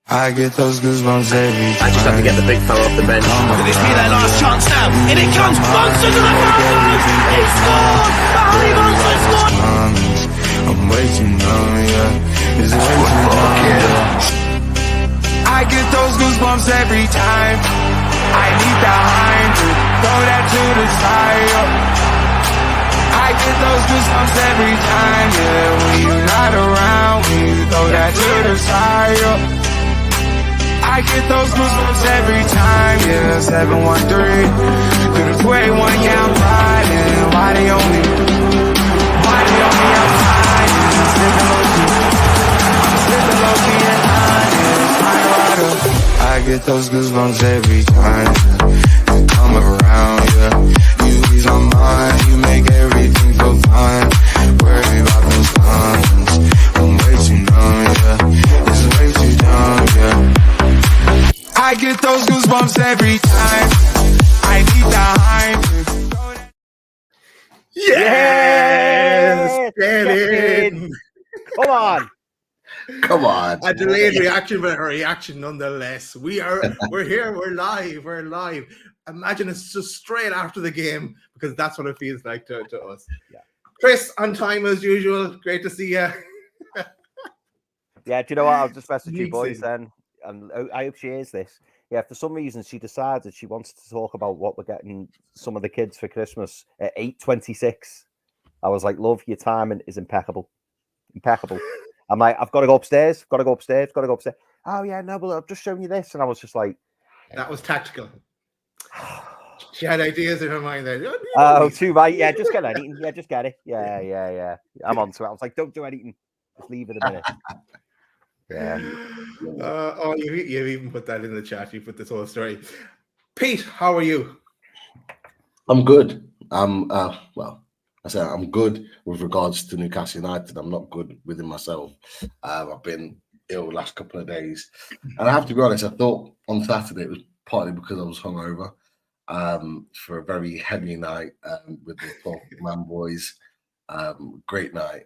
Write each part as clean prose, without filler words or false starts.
I get those goosebumps every time. I just have to get the big fella off the bench. Could this be their last chance now? In it comes, Monster to the front post! He scored! Barry Monster scored! I'm way too numb, yeah. It's way too numb, yeah. I get those goosebumps every time. I need that line to throw that to the side, I get those goosebumps every time, yeah. When you're not around, when you throw that to the side, I get those goosebumps every time, yeah. 713 through the 281, yeah, I'm riding. Why they on me outside? I'm slipping low key and hiding. Spider rider. I get those goosebumps every time you come around, yeah. You ease my mind, you make everything feel fine. Worry about those times, I'm way too numb, yeah. It's way too dumb, yeah. I get those goosebumps every time. I need the hype. Yes! Get in! Come on. A delayed reaction, but a reaction nonetheless. We're here, we're live. Imagine it's just straight after the game, because that's what it feels like to us. Yeah. Chris, on time as usual. Great to see you. Yeah, do you know what? I'll just message you boys then. And I hope she hears this. Yeah, for some reason she decided she wanted to talk about what we're getting some of the kids for Christmas at 8:26. I was like, love, your timing is impeccable. I'm like, I've got to go upstairs. Oh yeah, no, but I've just shown you this. And I was just like, that was tactical. She had ideas in her mind there. Oh, too right. Yeah, just get anything. Yeah, just get it. Yeah. I'm onto it. I was like, don't do anything. Just leave it a minute. Yeah. You've even put that in the chat. You put this whole story. Pete, how are you? I'm good. I'm good with regards to Newcastle United. I'm not good within myself. I've been ill the last couple of days, and I have to be honest. I thought on Saturday it was partly because I was hungover for a very heavy night with the 12-man boys. Great night.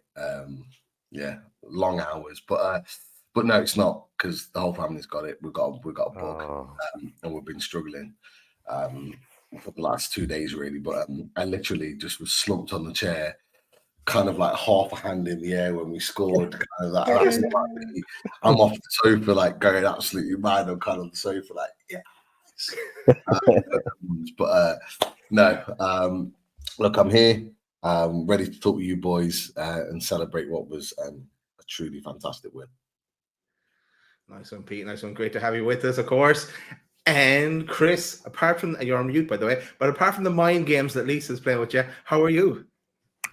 Long hours, but no, it's not, because the whole family's got it. We've got a bug, and we've been struggling for the last 2 days, really. But I literally just was slumped on the chair, kind of like half a hand in the air when we scored. Kind of that. That's about me. I'm off the sofa, like going absolutely mad. I'm kind of on the sofa, like look, I'm here, ready to talk to you boys and celebrate what was a truly fantastic win. Nice one, Pete. Nice one. Great to have you with us, of course. And Chris, apart from, you're on mute, by the way, but apart from the mind games that Lisa's playing with you, how are you?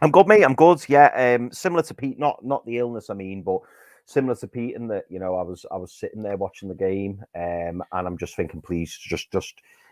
I'm good, mate. I'm good. Yeah. Similar to Pete, not the illness, I mean, but similar to Pete in that, you know, I was sitting there watching the game, and I'm just thinking, please, just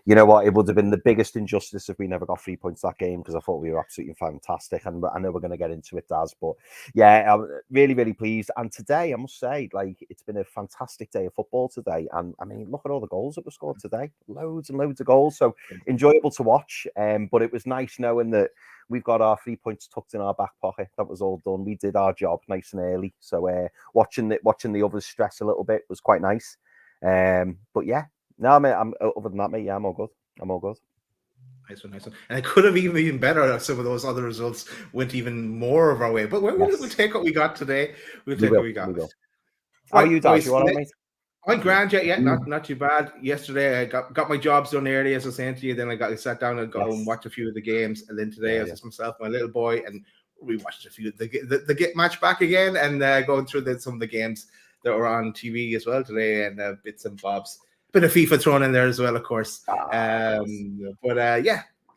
you know what, it would have been the biggest injustice if we never got 3 points that game, because I thought we were absolutely fantastic, and I know we're going to get into it, Daz, but yeah, I'm really, really pleased. And today, I must say, like, it's been a fantastic day of football today, and I mean, look at all the goals that were scored today, loads and loads of goals, so enjoyable to watch, but it was nice knowing that we've got our 3 points tucked in our back pocket. That was all done. We did our job nice and early, so watching the others stress a little bit was quite nice, but yeah. No, mate, I'm other than that, mate. Yeah, I'm all good. Nice one. And it could have even been better if some of those other results went even more of our way. But we'll take what we got today. We'll take what we got. How are you, Daz? You all right, mate? I'm grand, yeah. Not too bad. Yesterday, I got my jobs done early, as I was saying to you. Then I sat down and got and watched a few of the games. And then today, I was just myself, my little boy, and we watched a few of the match back again, and going through some of the games that were on TV as well today, and bits and bobs. Bit of FIFA thrown in there as well, of course. Yeah,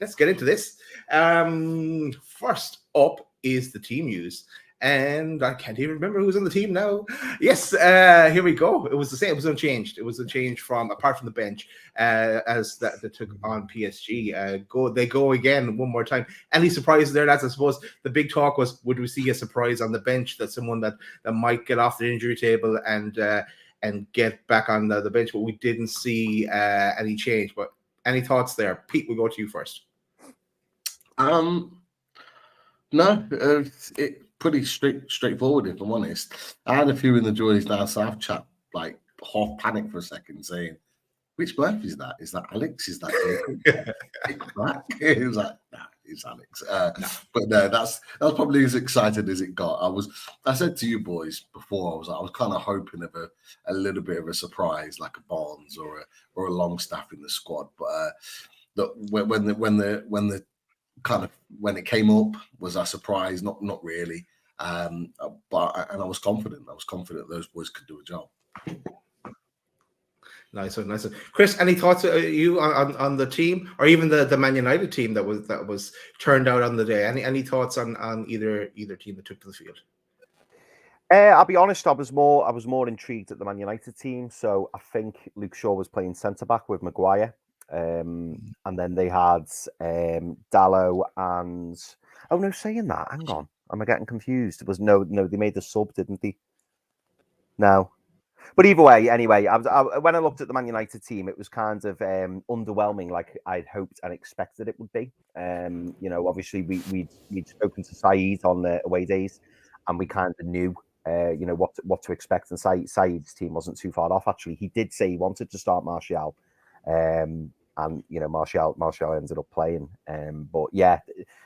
let's get into this. First up is the team news. And I can't even remember who's on the team now. Yes, here we go. It was the same. It was unchanged. It was a change apart from the bench, as that they took on PSG. They go again one more time. Any surprises there, lads? I suppose the big talk was, would we see a surprise on the bench, that someone that might get off the injury table and get back on the bench, but we didn't see any change. But any thoughts there? Pete, we'll go to you first. No, pretty straightforward, if I'm honest. I had a few in the Joys Down South chat like half panicked for a second, saying, "Which birth is that? Is that Alex? Is that Jacob?" It was like, "Nah, it's Alex." But no, that was probably as excited as it got. I said to you boys before, I was kind of hoping of a little bit of a surprise, like a Barnes or a Longstaff in the squad. But when it came up, was I surprised? Not really. But I was confident. I was confident those boys could do a job. Nice one. Chris, any thoughts you on the team, or even the Man United team that was turned out on the day? Any thoughts on either team that took to the field? I'll be honest, I was more intrigued at the Man United team. So I think Luke Shaw was playing centre back with Maguire. And then they had Dallo and saying that, hang on, am I getting confused? It was no, they made the sub, didn't they? No, but either way, anyway, when I looked at the Man United team, it was kind of underwhelming, like I'd hoped and expected it would be. Obviously we'd spoken to Saeed on the away days, and we kind of knew what to expect. And Saeed's team wasn't too far off. Actually, he did say he wanted to start Martial. And Martial ended up playing. But yeah,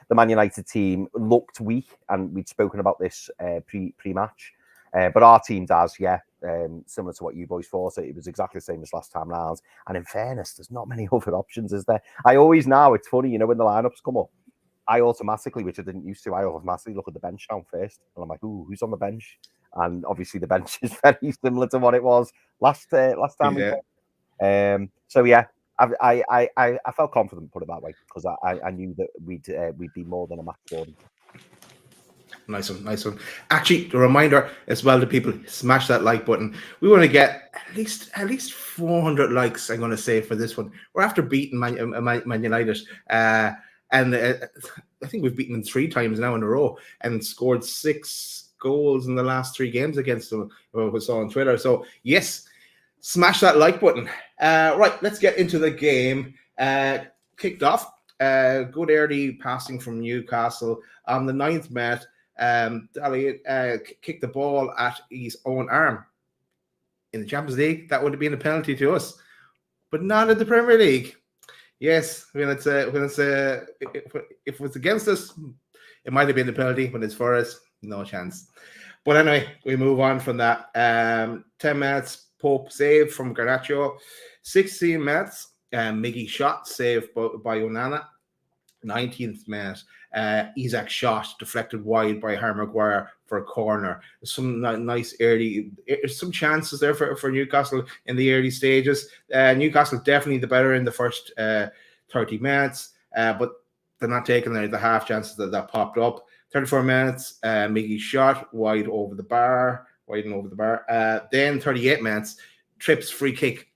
the Man United team looked weak, and we'd spoken about this pre-match. But our team does, similar to what you boys thought. So it was exactly the same as last time round. And in fairness, there's not many other options, is there? I always now, it's funny, when the lineups come up, I automatically, which I didn't used to, I automatically look at the bench down first, and I'm like, "Ooh, who's on the bench?" And obviously, the bench is very similar to what it was last time we played. So yeah. I felt confident, put it that way, because I knew that we'd be more than a match for them. Nice one. Actually, a reminder as well to people: smash that like button. We want to get at least 400 likes. I'm going to say for this one. We're after beating Man United, and I think we've beaten them 3 times now in a row, and scored 6 goals in the last 3 games against them. We saw on Twitter. So yes. Smash that like button. Right, let's get into the game. Kicked off. Good early passing from Newcastle on the 9th minute. Elliott kicked the ball at his own arm. In the Champions League, that would have been a penalty to us, but not in the Premier League. Yes, if it was against us, it might have been a penalty. When it's for us, no chance. But anyway, we move on from that. 10 minutes. Pope save from Garnacho. 16 minutes, Miggy shot saved by Onana. 19th minute, Isak shot deflected wide by Harry Maguire for a corner. Some nice early, some chances there for Newcastle in the early stages. Newcastle definitely the better in the first 30 minutes, but they're not taking the half chances that popped up. 34 minutes, Miggy shot wide over the bar. Then 38 minutes, Tripp's free kick,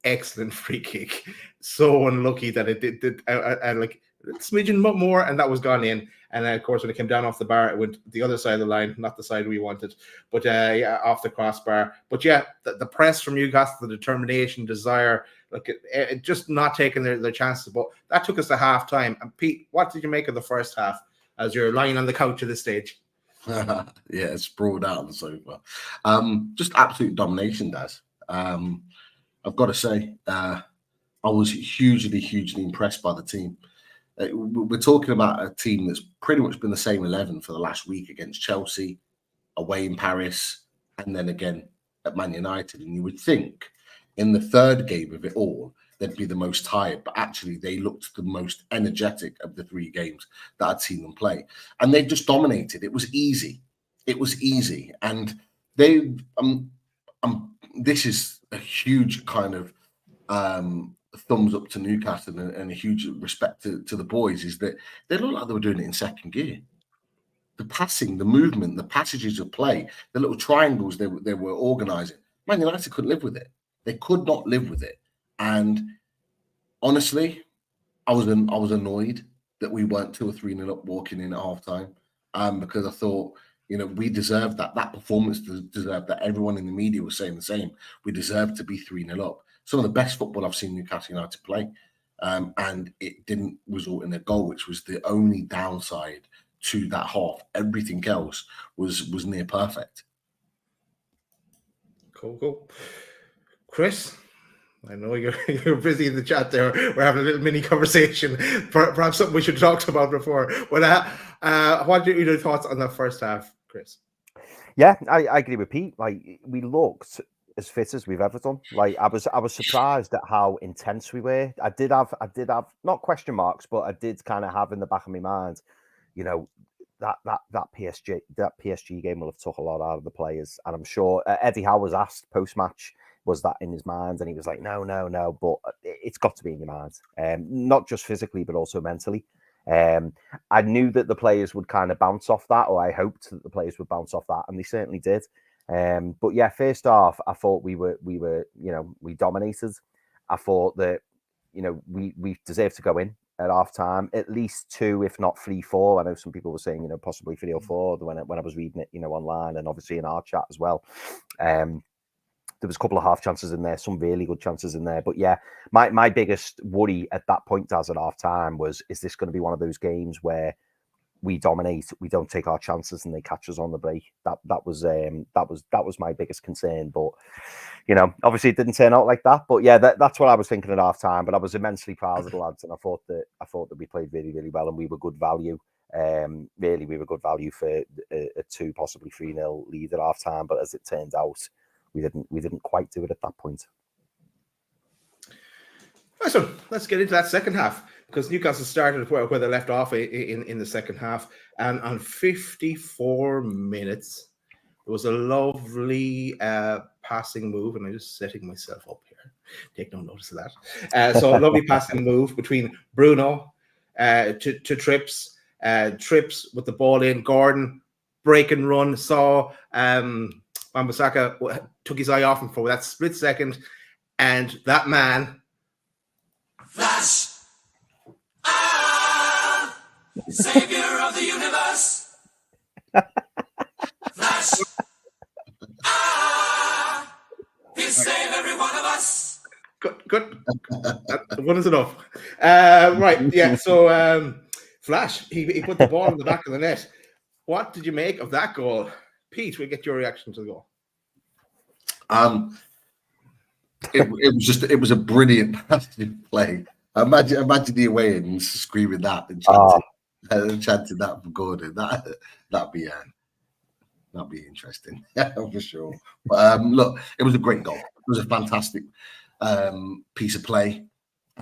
excellent free kick. So unlucky that it did like a smidgen more, and that was gone in. And of course, when it came down off the bar, it went the other side of the line, not the side we wanted, but off the crossbar. But yeah, the press from Newcastle, the determination, desire, just not taking their chances. But that took us to half time. And Pete, what did you make of the first half as you're lying on the couch at this stage? Yeah, sprawled out on the sofa. Just absolute domination, Daz. I've got to say, I was hugely impressed by the team. We're talking about a team that's pretty much been the same 11 for the last week against Chelsea, away in Paris, and then again at Man United. And you would think in the third game of it all, they'd be the most tired, but actually they looked the most energetic of the 3 games that I'd seen them play. And they just dominated. It was easy. And they, this is a huge kind of thumbs up to Newcastle and a huge respect to the boys, is that they looked like they were doing it in second gear. The passing, the movement, the passages of play, the little triangles they were organising. Man United couldn't live with it. They could not live with it. And honestly, I was annoyed that we weren't 2 or 3-0 up walking in at halftime, because I thought, we deserved that. That performance deserved that. Everyone in the media was saying the same. We deserved to be 3-0 up. Some of the best football I've seen Newcastle United play, and it didn't result in a goal, which was the only downside to that half. Everything else was near perfect. Cool. Chris, I know you're busy in the chat there. We're having a little mini conversation. Perhaps something we should talk about before. But what are your thoughts on the first half, Chris? Yeah, I agree with Pete. Like, we looked as fit as we've ever done. Like, I was surprised at how intense we were. I did have not question marks, but I did kind of have in the back of my mind, you know, that PSG game will have took a lot out of the players. And I'm sure Eddie Howe was asked post match, was that in his mind? And he was like, no, but it's got to be in your mind, not just physically, but also mentally. I knew that the players would kind of bounce off that, or I hoped that the players would bounce off that, and they certainly did. But yeah, first off, I thought we were, we dominated. I thought that, we deserved to go in at half time, at least 2, if not 3, 4. I know some people were saying, possibly 3 or 4 when I was reading it, online, and obviously in our chat as well. There was a couple of half chances in there, some really good chances in there. But yeah, my biggest worry at that point, as at half time, was, is this going to be one of those games where we dominate, we don't take our chances, and they catch us on the break? That was my biggest concern. But obviously it didn't turn out like that. But yeah, that's what I was thinking at half time. But I was immensely proud of the lads, and I thought that we played really, really well, and we were good value. Really, we were good value for a 2, possibly 3-0 lead at half time. But as it turns out, we didn't quite do it at that point. So let's get into that second half, because Newcastle started where they left off in the second half, and on 54 minutes there was a lovely passing move, and I'm just setting myself up here. Take no notice of that. So a lovely passing move between Bruno to Trips. Trips with the ball in. Gordon break and run. Saw Wan-Bissaka took his eye off him for that split second, and that man, Flash, savior of the universe. Flash, he'll save every one of us. Good. One is enough. Right, yeah. So Flash, he put the ball in the back of the net. What did you make of that goal? Pete, we'll get your reaction to the goal. It was a brilliant play. Imagine the away ends screaming that and chanting that for Gordon. That'd be interesting, for sure. But look, it was a great goal. It was a fantastic piece of play.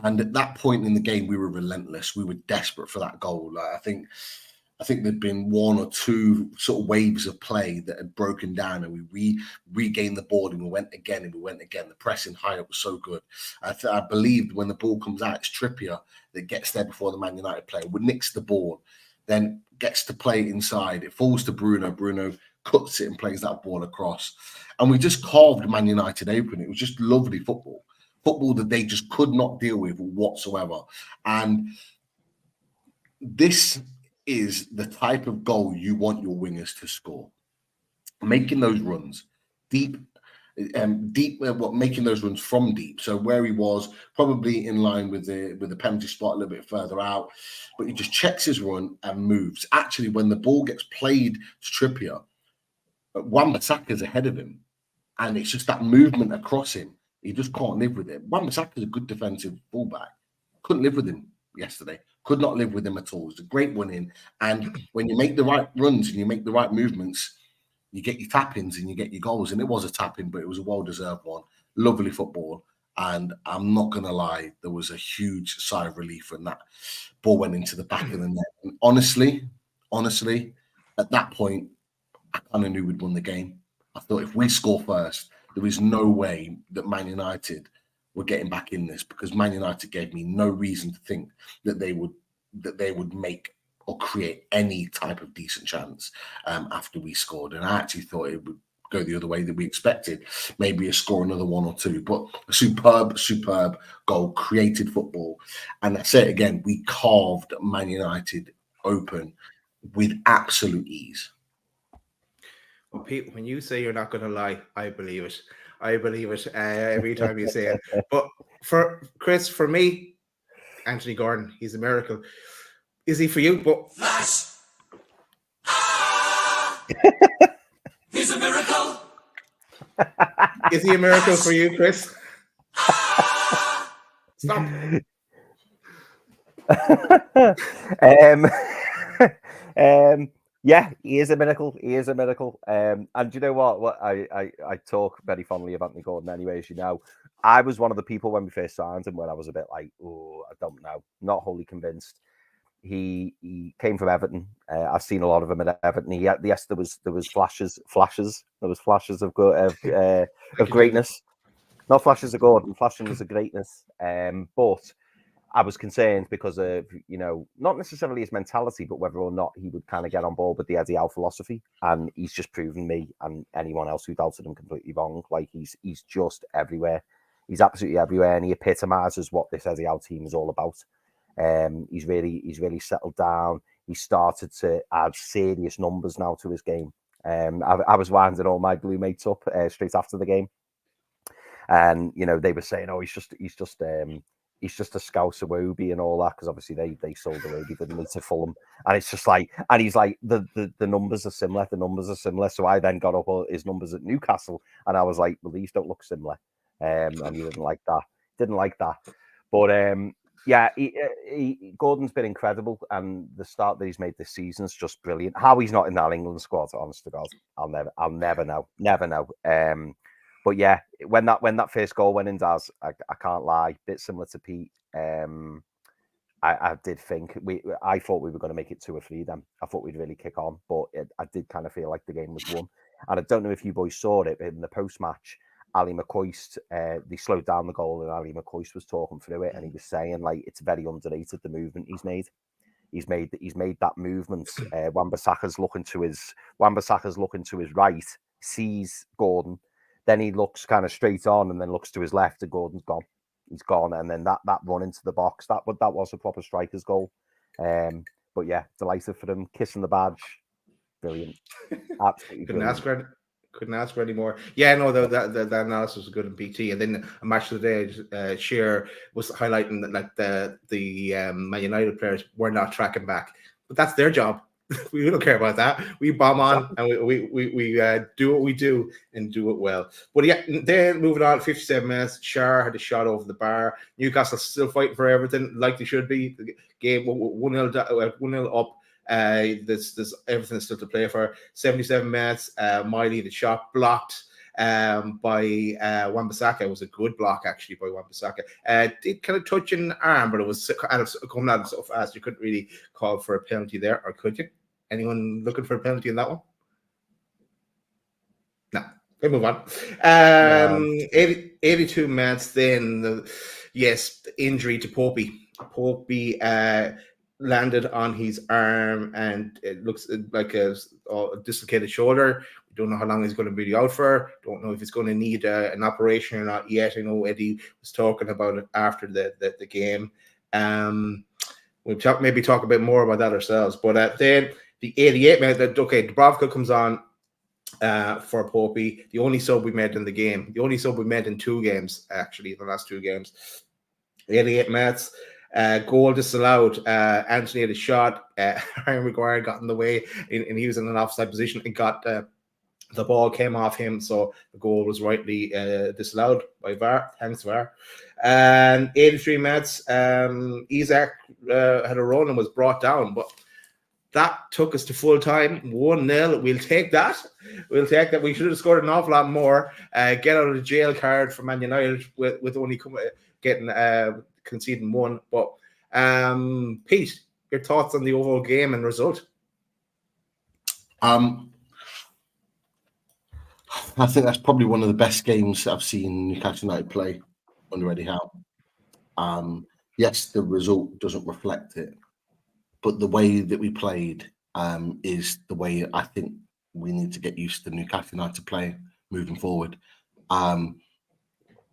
And at that point in the game, we were relentless. We were desperate for that goal. I think there'd been 1 or 2 sort of waves of play that had broken down, and we regained the ball, and we went again, The pressing high up was so good. I believed when the ball comes out, it's Trippier that gets there before the Man United player, would nicks the ball, then gets to play inside. It falls to Bruno. Bruno cuts it and plays that ball across. And we just carved Man United open. It was just lovely football that they just could not deal with whatsoever. And this is the type of goal you want your wingers to score. Making those runs deep, making those runs from deep. So where he was, probably in line with the penalty spot a little bit further out, but he just checks his run and moves. Actually, when the ball gets played to Trippier, Wan-Bissaka's ahead of him, and it's just that movement across him. He just can't live with it. Wan-Bissaka's a good defensive fullback. Couldn't live with him yesterday. Could not live with him at all. It's a great one in. And when you make the right runs and you make the right movements, you get your tap-ins and you get your goals. And it was a tap-in, but it was a well-deserved one. Lovely football. And I'm not going to lie, there was a huge sigh of relief when that ball went into the back of the net. And honestly, at that point, I kind of knew we'd won the game. I thought if we score first, there is no way that Man United were getting back in this, because Man United gave me no reason to think that they would make or create any type of decent chance after we scored. And I actually thought it would go the other way that we expected, maybe a score another 1 or 2, but a superb goal, created football. And I say it again, we carved Man United open with absolute ease. Well, Pete, when you say you're not going to lie, I believe it. Every time you say it. But for Chris, for me, Anthony Gordon, he's a miracle. Is he for you? But Flash, he's a miracle. Is he a miracle for you, Chris? Stop. Yeah, he is a miracle. He is a miracle. And do you know what? I talk very fondly of Anthony Gordon anyway, as you know. I was one of the people when we first signed him, where I was a bit like, oh, I don't know, not wholly convinced. He came from Everton. I've seen a lot of him at Everton. Yes, there was flashes. There was flashes of greatness. Not flashes of Gordon, flashes of greatness. But I was concerned because of, not necessarily his mentality, but whether or not he would kind of get on board with the Eddie Howe philosophy. And he's just proven me and anyone else who doubted him completely wrong. Like he's just everywhere. He's absolutely everywhere, and he epitomizes what this Eddie Howe team is all about. He's really settled down. He started to add serious numbers now to his game. I was winding all my blue mates up straight after the game, and they were saying, "Oh, he's just a Scouser Wobie and all that," because obviously they sold the Wobie, didn't they, to Fulham, and it's just like, and he's like, the numbers are similar. The numbers are similar. So I then got up his numbers at Newcastle, and I was like, well, these don't look similar, and he didn't like that, but yeah, Gordon's been incredible, and the start that he's made this season is just brilliant. How he's not in that England squad, honest to God, I'll never know. But yeah, when that first goal went in, Daz, I can't lie, bit similar to Pete. I did think I thought we were going to make it 2 or 3. Then I thought we'd really kick on, but I did kind of feel like the game was won. And I don't know if you boys saw it in the post match. Ali McCoist, they slowed down the goal, and Ali McCoist was talking through it, and he was saying like it's very underrated, the movement he's made. He's made that movement. Wan-Bissaka's looking to his right, sees Gordon, then he looks kind of straight on, and then looks to his left, and Gordon's gone. He's gone, and then that run into the box, that was a proper striker's goal. But yeah, delighted for him, kissing the badge, brilliant, absolutely brilliant. Couldn't ask for any more. Yeah, no, the analysis was good in BT. And then a match of the day, Shearer was highlighting that like the Man United players were not tracking back, but that's their job. We don't care about that. We bomb on and we do what we do and do it well. But yeah, then moving on, 57 minutes, Shearer had a shot over the bar. Newcastle still fighting for everything, like they should be. The game 1-0 up. There's everything still to play for. 77 minutes. Miley, the shot blocked by Wan-Bissaka. It was a good block actually by Wan-Bissaka. Did kind of touch an arm, but it was kind of coming out so fast you couldn't really call for a penalty there, or could you? Anyone looking for a penalty in that one? No. We move on. 82 minutes. Then the injury to Popey. Popey landed on his arm, and it looks like a dislocated shoulder. We don't know how long he's going to be out for. Don't know if he's going to need an operation or not yet. I know Eddie was talking about it after the game. We'll maybe talk a bit more about that ourselves. But then the 88 minute, Dubravka comes on for Popey. The only sub we made in the game. The only sub we made in 2 games, actually, the last 2 games. 88 minutes. Goal disallowed. Anthony had a shot. Harry Maguire got in the way, and he was in an offside position and got the ball came off him, so the goal was rightly disallowed by VAR. Thanks, VAR. And 83 minutes, Isaac had a run and was brought down, but that took us to full time. 1-0. We'll take that. We should have scored an awful lot more. Get out of the jail card for Man United with only conceding 1. But Pete, your thoughts on the overall game and result? I think that's probably one of the best games I've seen Newcastle United play under Eddie Howe. Yes, the result doesn't reflect it, but the way that we played is the way I think we need to get used to Newcastle United to play moving forward.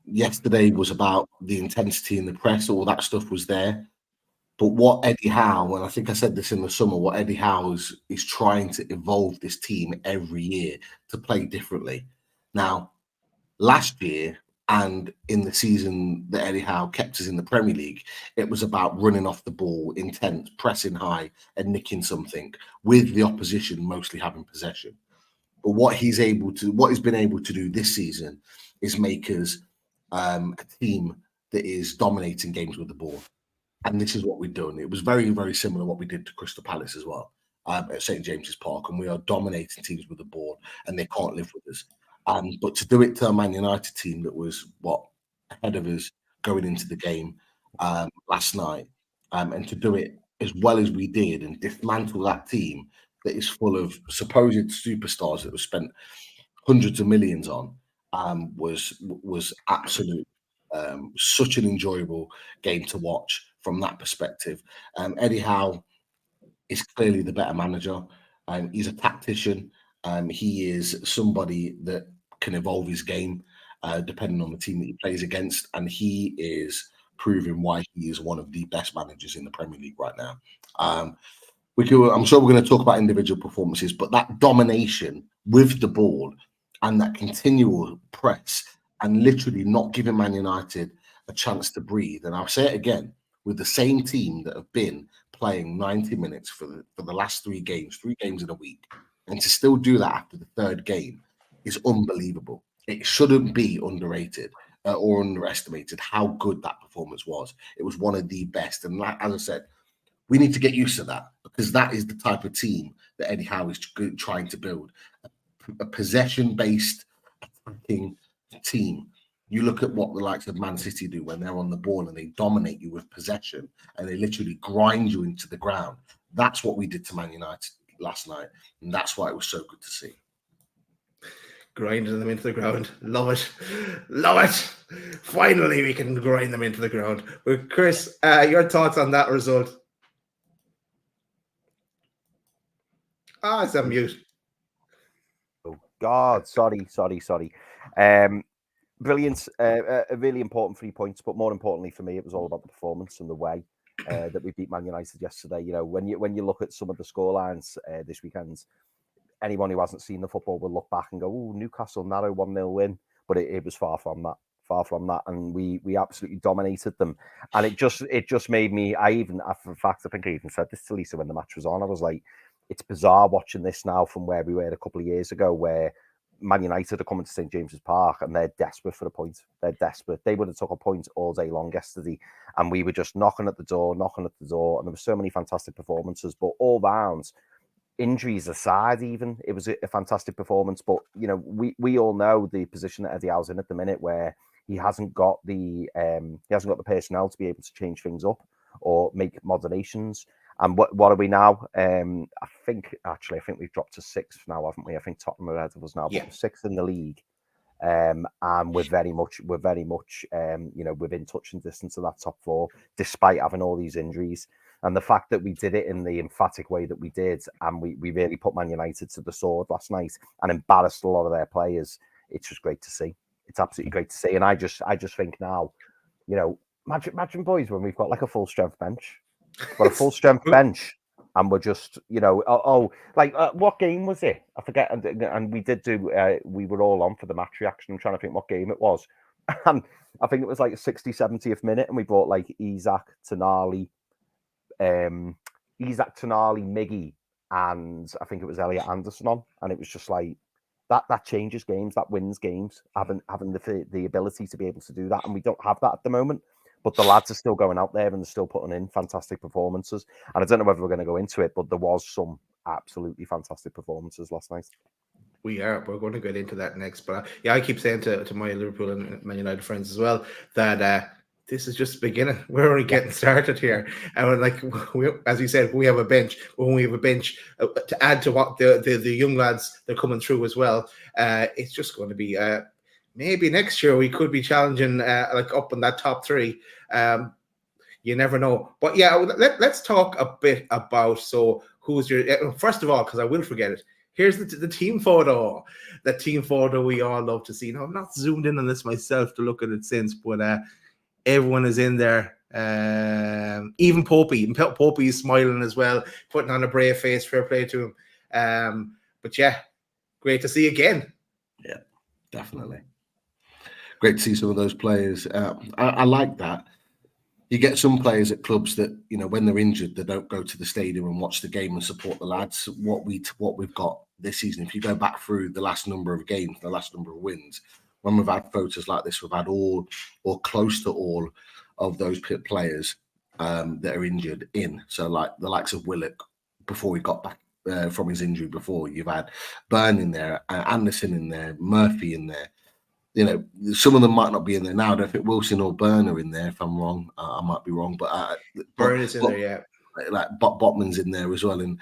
Yesterday was about the intensity in the press, all that stuff was there. But what Eddie Howe, and I think I said this in the summer, what Eddie Howe is trying to evolve this team every year to play differently. Now, last year and in the season that Eddie Howe kept us in the Premier League, it was about running off the ball, intense, pressing high and nicking something, with the opposition mostly having possession. But what he's been able to do this season is make us a team that is dominating games with the ball. And this is what we're doing. It was very, very similar to what we did to Crystal Palace as well at St. James's Park. And we are dominating teams with the ball, and they can't live with us. But to do it to a Man United team that was, ahead of us going into the game last night, and to do it as well as we did and dismantle that team that is full of supposed superstars that were spent hundreds of millions on, was absolute. Such an enjoyable game to watch from that perspective. Eddie Howe is clearly the better manager. He's a tactician. He is somebody that can evolve his game depending on the team that he plays against, and he is proving why he is one of the best managers in the Premier League right now. I'm sure we're going to talk about individual performances, but that domination with the ball and that continual press and literally not giving Man United a chance to breathe. And I'll say it again, with the same team that have been playing 90 minutes for the last 3 games in a week, and to still do that after the 3rd game is unbelievable. It shouldn't be underrated or underestimated how good that performance was. It was one of the best. And as I said, we need to get used to that, because that is the type of team that Eddie Howe is trying to build. A possession-based attacking team. You look at what the likes of Man City do when they're on the ball and they dominate you with possession and they literally grind you into the ground. That's what we did to Man United last night, and that's why it was so good to see. Grinding them into the ground. Love it. Love it. Finally, we can grind them into the ground. But Chris, your thoughts on that result? It's on mute. Oh, God. Sorry. Brilliant. A really important 3 points, but more importantly for me, it was all about the performance and the way that we beat Man United yesterday. You know, when you look at some of the scorelines this weekend, anyone who hasn't seen the football will look back and go, "Oh, Newcastle narrow 1-0 win," but it was far from that, and we absolutely dominated them. And it just made me. I think I even said this to Lisa when the match was on. I was like, it's bizarre watching this now from where we were a couple of years ago, where Man United are coming to St. James's Park and they're desperate for a point. They're desperate. They would have took a point all day long yesterday, and we were just knocking at the door, and there were so many fantastic performances. But all round, injuries aside, even it was a fantastic performance. But you know, we all know the position that Eddie Howe's in at the minute, where he hasn't got the personnel to be able to change things up or make moderations. And what are we now? I think we've dropped to 6th now, haven't we? I think Tottenham are ahead of us now, but 6th in the league. And we're very much within touching distance of that top 4, despite having all these injuries. And the fact that we did it in the emphatic way that we did, and we really put Man United to the sword last night and embarrassed a lot of their players, it's just great to see. It's absolutely great to see. And I just think now, you know, imagine boys, when we've got like a full strength bench. Got a full strength bench, and we're just, you know, what game was it? I forget. And we did do. We were all on for the match reaction. I'm trying to think what game it was, and I think it was like 60th, 70th minute, and we brought like Isak, Tonali, Miggy, and I think it was Elliot Anderson on, and it was just like that changes games, that wins games, having the ability to be able to do that, and we don't have that at the moment. But the lads are still going out there and they're still putting in fantastic performances. And I don't know whether we're going to go into it, but there was some absolutely fantastic performances last night. We're going to get into that next. But I keep saying to my Liverpool and Man United friends as well that this is just the beginning. We're only getting started here. And as you said, we have a bench. When we have a bench to add to what the young lads they're coming through as well, it's just going to be... maybe next year we could be challenging up in that top 3. You never know. But yeah, let's talk a bit about, so who's your, first of all, because I will forget it, here's the team photo. The team photo we all love to see. Now, I'm not zoomed in on this myself to look at it since, but everyone is in there. Even Popey. Popey is smiling as well, putting on a brave face. Fair play to him. But yeah, great to see again. Yeah, definitely. Great to see some of those players. I like that. You get some players at clubs that, you know, when they're injured, they don't go to the stadium and watch the game and support the lads. What we've got this season, if you go back through the last number of games, the last number of wins, when we've had photos like this, we've had all or close to all of those players that are injured in. So like the likes of Willock before he got back from his injury before. You've had Byrne in there, Anderson in there, Murphy in there. You know, some of them might not be in there now. I don't think Wilson or Byrne are in there. If I'm wrong, I might be wrong. But Byrne is in there, yeah. Like Botman's in there as well, and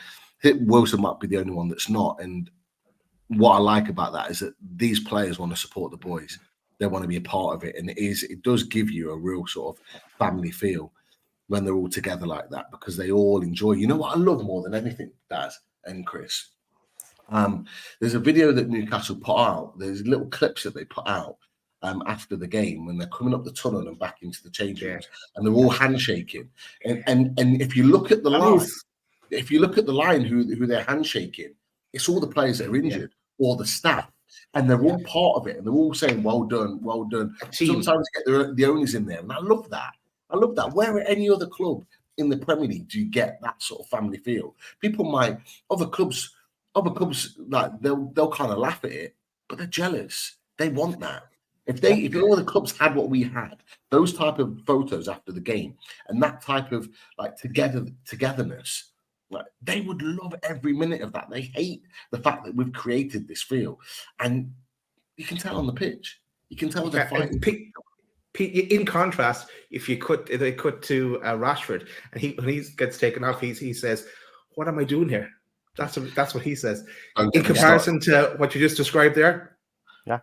Wilson might be the only one that's not. And what I like about that is that these players want to support the boys. They want to be a part of it, and it does give you a real sort of family feel when they're all together like that, because they all enjoy. You know what I love more than anything, Daz and Chris? There's a video that Newcastle put out. There's little clips that they put out after the game when they're coming up the tunnel and back into the change rooms, and they're all handshaking. And if you look at the line, who they're handshaking, it's all the players that are injured or the staff, and they're all part of it, and they're all saying, "Well done, well done." Sometimes get the owners in there, and I love that. I love that. Where at any other club in the Premier League do you get that sort of family feel? Other clubs, like they'll kind of laugh at it, but they're jealous. They want that. If all the clubs had what we had, those type of photos after the game, and that type of like togetherness, like they would love every minute of that. They hate the fact that we've created this feel, and you can tell on the pitch. You can tell they're fighting. In contrast, if they cut to Rashford, and when he gets taken off, he says, "What am I doing here?" That's what he says. In comparison to what you just described there. Yeah.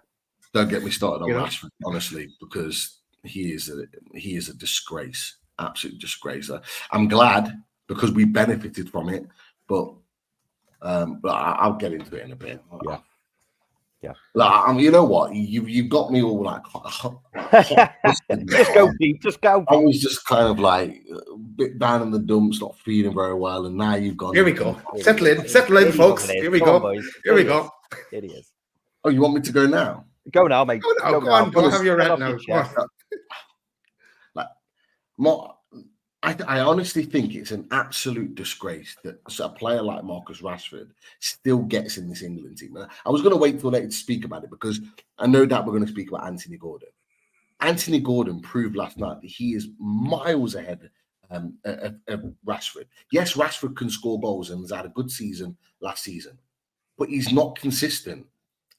Don't get me started on Rashford, honestly, because he is a disgrace, absolute disgrace. I'm glad because we benefited from it, but I'll get into it in a bit. Yeah. Yeah. Like, you know what? You've got me all like just go, Pete. Just go. I was just kind of like a bit down in the dumps, not feeling very well, and now you've gone. Here we go. Settle in, folks. Here we go. Here we go. It is. Oh, you want me to go now? Go now, mate. Go on. Go have your rant now. I honestly think it's an absolute disgrace that a player like Marcus Rashford still gets in this England team. I was going to wait till later to speak about it because I know that we're going to speak about Anthony Gordon. Anthony Gordon proved last night that he is miles ahead of Rashford. Yes, Rashford can score goals and has had a good season last season, but he's not consistent.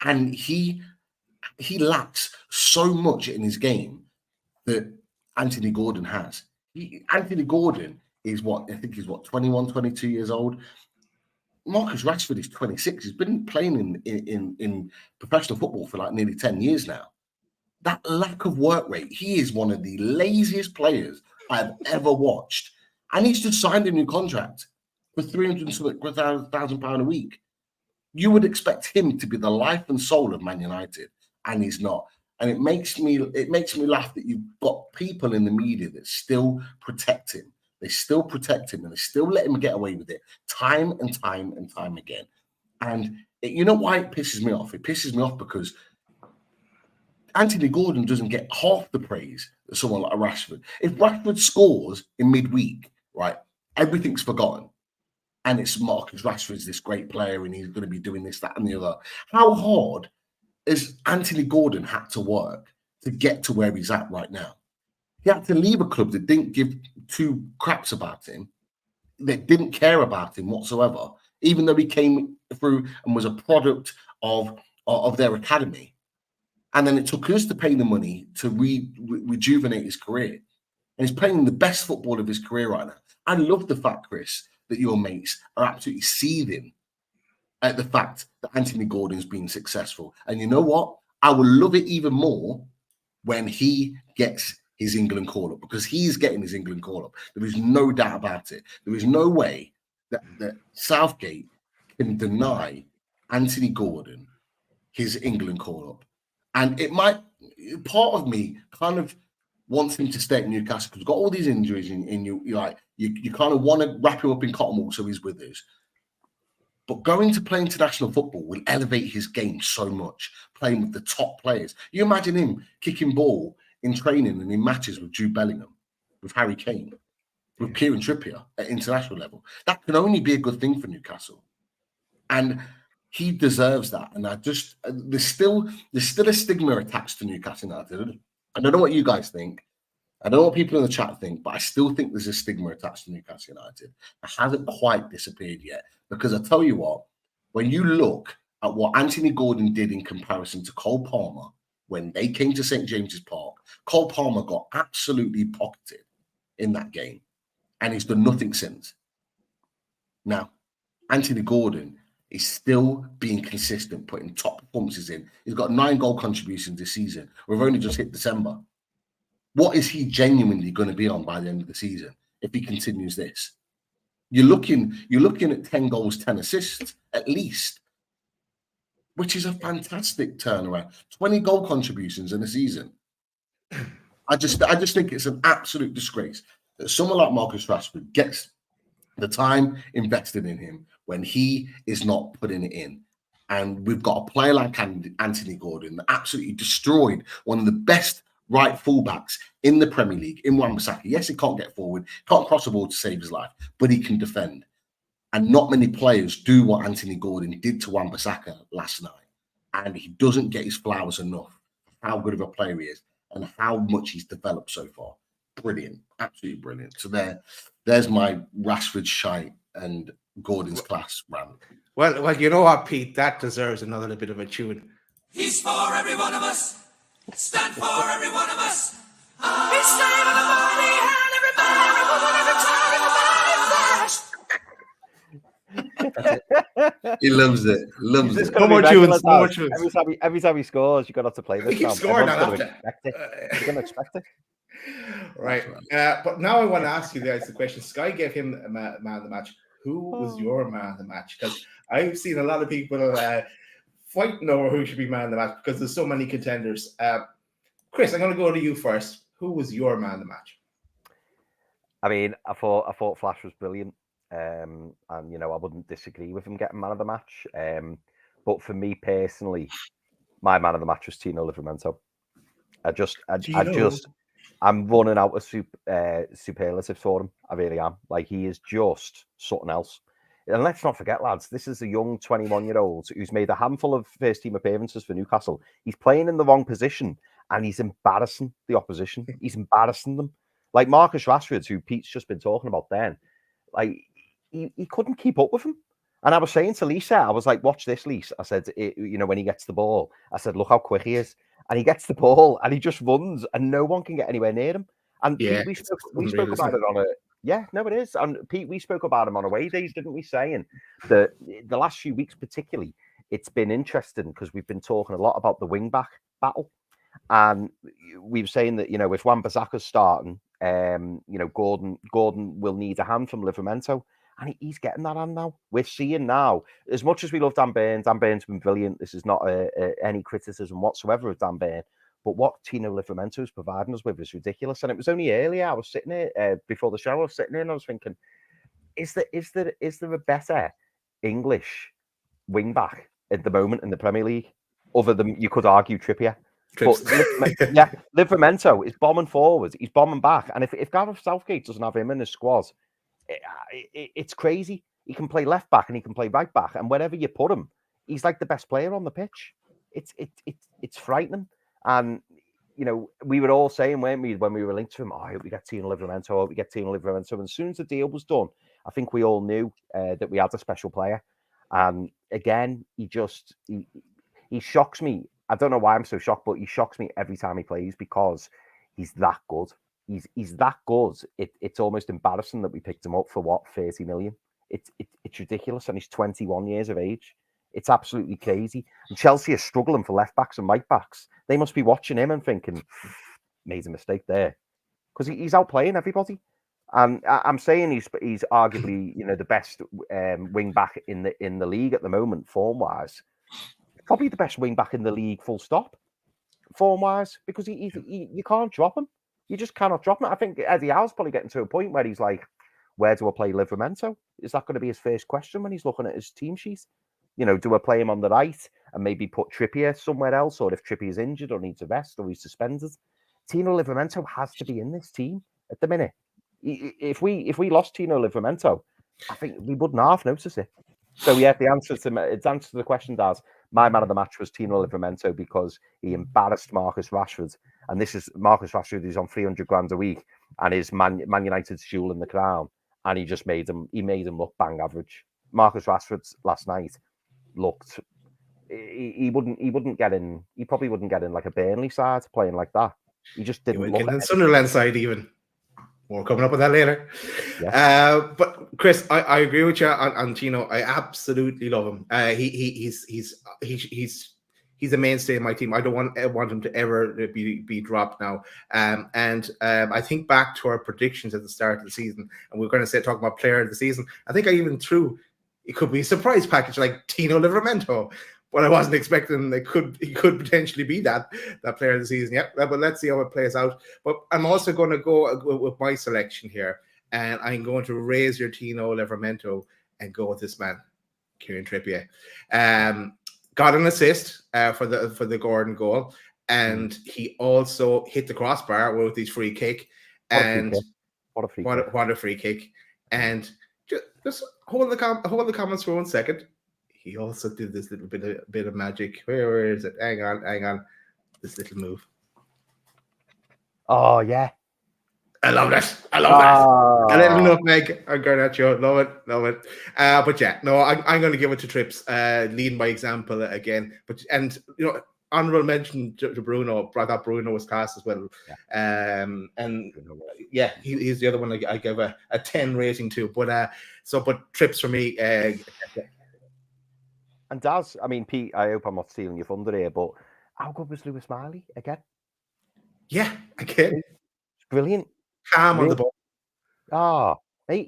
And he lacks so much in his game that Anthony Gordon has. Anthony Gordon is 21, 22 years old. Marcus Rashford is 26. He's been playing in professional football for like nearly 10 years now. That lack of work rate, he is one of the laziest players I've ever watched. And he's just signed a new contract for £300,000 a week. You would expect him to be the life and soul of Man United, and he's not. And it makes me laugh that you've got people in the media that still protect him. They still protect him and they still let him get away with it time and time again. And you know why it pisses me off? It pisses me off because Anthony Gordon doesn't get half the praise that someone like Rashford. If Rashford scores in midweek, right, everything's forgotten. And it's Marcus Rashford's this great player and he's going to be doing this, that, and the other. How hard has Anthony Gordon had to work to get to where he's at right now? He had to leave a club that didn't give two craps about him, that didn't care about him whatsoever, even though he came through and was a product of their academy. And then it took us to pay the money to rejuvenate his career. And he's playing the best football of his career right now. I love the fact, Chris, that your mates are absolutely seething at the fact that Anthony Gordon's been successful. And you know what? I will love it even more when he gets his England call-up, because he's getting his England call-up. There is no doubt about it. There is no way that Southgate can deny Anthony Gordon his England call-up. And it might, part of me kind of wants him to stay at Newcastle because he's got all these injuries in you. You kind of want to wrap him up in cotton wool so he's with us. But going to play international football will elevate his game so much, playing with the top players. You imagine him kicking ball in training and in matches with Jude Bellingham, with Harry Kane, with Kieran Trippier at international level. That can only be a good thing for Newcastle. And he deserves that. And there's still a stigma attached to Newcastle United. I don't know what you guys think. I don't know what people in the chat think, but I still think there's a stigma attached to Newcastle United. It hasn't quite disappeared yet. Because I tell you what, when you look at what Anthony Gordon did in comparison to Cole Palmer, when they came to St. James's Park, Cole Palmer got absolutely pocketed in that game. And he's done nothing since. Now, Anthony Gordon is still being consistent, putting top performances in. He's got 9 goal contributions this season. We've only just hit December. What is he genuinely going to be on by the end of the season if he continues this? You're looking at 10 goals, 10 assists at least, which is a fantastic turnaround. 20 goal contributions in a season. I just think it's an absolute disgrace that someone like Marcus Rashford gets the time invested in him when he is not putting it in. And we've got a player like Anthony Gordon that absolutely destroyed one of the best right fullbacks in the Premier League, in Wan-Bissaka. Yes, he can't get forward, can't cross the ball to save his life, but he can defend. And not many players do what Anthony Gordon did to Wan-Bissaka last night. And he doesn't get his flowers enough, how good of a player he is and how much he's developed so far. Brilliant, absolutely brilliant. So there's my Rashford shite and Gordon's class rant. Well, you know what, Pete? That deserves another bit of a tune. He's for every one of us. Stand for every one of us. He's saving the body and every man, every flash. He loves it. Loves it. No more tunes. No more tunes. Every time he scores, you got to have to play this. He keeps scoring that after. You're going to expect it. Right. But now I want to ask you guys the question. Sky gave him a man of the match. Who was your man of the match? Because I've seen a lot of people fighting over who should be man of the match because there's so many contenders. Chris, I'm going to go to you first. Who was your man of the match? I mean, I thought Flash was brilliant, and I wouldn't disagree with him getting man of the match. But for me personally, my man of the match was Tino Livramento. I'm running out of superlatives for him. I really am. Like, he is just something else. And let's not forget, lads, this is a young 21-year-old who's made a handful of first-team appearances for Newcastle. He's playing in the wrong position, and he's embarrassing the opposition. He's embarrassing them. Like Marcus Rashford, who Pete's just been talking about then, like, he couldn't keep up with him. And I was saying to Lisa, I was like, watch this, Lisa. I said, when he gets the ball, I said, look how quick he is. And he gets the ball, and he just runs, and no one can get anywhere near him. And yeah, we spoke about it on a... Yeah, no, it is. And Pete, we spoke about him on away days, didn't we? Saying that the last few weeks, particularly, it's been interesting because we've been talking a lot about the wing back battle, and we were saying that if Wan-Bissaka's starting, Gordon will need a hand from Livramento, and he's getting that hand now. We're seeing now, as much as we love Dan Burn, Dan Burn's been brilliant. This is not any criticism whatsoever of Dan Burn. But what Tino Livramento is providing us with is ridiculous. And it was only earlier, I was sitting here before the show, I was sitting here and I was thinking, is there a better English wing back at the moment in the Premier League? Other than, you could argue, Trippier. But Livramento is bombing forward. He's bombing back. And if Gareth Southgate doesn't have him in his squad, it's crazy. He can play left back and he can play right back. And wherever you put him, he's like the best player on the pitch. It's frightening. And, we were all saying, weren't we, when we were linked to him, I hope we get Tino Livramento, I hope we get Tino Livramento. And as soon as the deal was done, I think we all knew that we had a special player. And again, he shocks me. I don't know why I'm so shocked, but he shocks me every time he plays because he's that good. He's that good. It's almost embarrassing that we picked him up for 30 million. It's ridiculous. And he's 21 years of age. It's absolutely crazy. And Chelsea are struggling for left backs and right backs. They must be watching him and thinking, made a mistake there. Because he's outplaying everybody. And I'm saying he's arguably, the best wing back in the league at the moment, form-wise. Probably the best wing back in the league, full stop, form-wise. Because you can't drop him. You just cannot drop him. I think Eddie Howe's probably getting to a point where he's like, where do I play Livramento? Is that going to be his first question when he's looking at his team sheet? Do I play him on the right and maybe put Trippier somewhere else? Or if Trippier's injured or needs a rest or he's suspended, Tino Livramento has to be in this team at the minute. If we lost Tino Livramento, I think we wouldn't half notice it. So yeah, the answer to the question, Daz. My man of the match was Tino Livramento because he embarrassed Marcus Rashford, and this is Marcus Rashford who's on 300 grand a week and is Man United's jewel in the crown, and he just made him look bang average. Marcus Rashford last night looked. He wouldn't get in. He probably wouldn't get in like a Burnley side playing like that. He just didn't look. Get in Sunderland side even. More coming up with that later. Yeah. But Chris, I agree with you on Tino. I absolutely love him. He's a mainstay in my team. I don't want him to ever be dropped now. And I think back to our predictions at the start of the season, and we're going to talk about player of the season. I think I even threw it could be a surprise package like Tino Livramento. But I wasn't expecting he could potentially be that player of the season. Yeah, but let's see how it plays out. But I'm also going to go with my selection here, and I'm going to raise your Tino Livramento and go with this man, Kieran Trippier. Got an assist for the Gordon goal, and he also hit the crossbar with his free kick. And what a free kick! And just hold the comments for 1 second. He also did this little bit of magic. Where is it? Hang on. This little move. Oh yeah, I love that. A little nutmeg. I'm going at you. Love it. But yeah, no, I'm going to give it to Trips. Leading by example again. But honorable mention to Bruno. I thought Bruno was class as well. Yeah. And yeah, he's the other one I give a 10 rating to. But Trips for me. And Daz, I mean, Pete, I hope I'm not stealing your thunder here, but how good was Lewis Miley again? Yeah, again. It's brilliant. Calm on the ball. He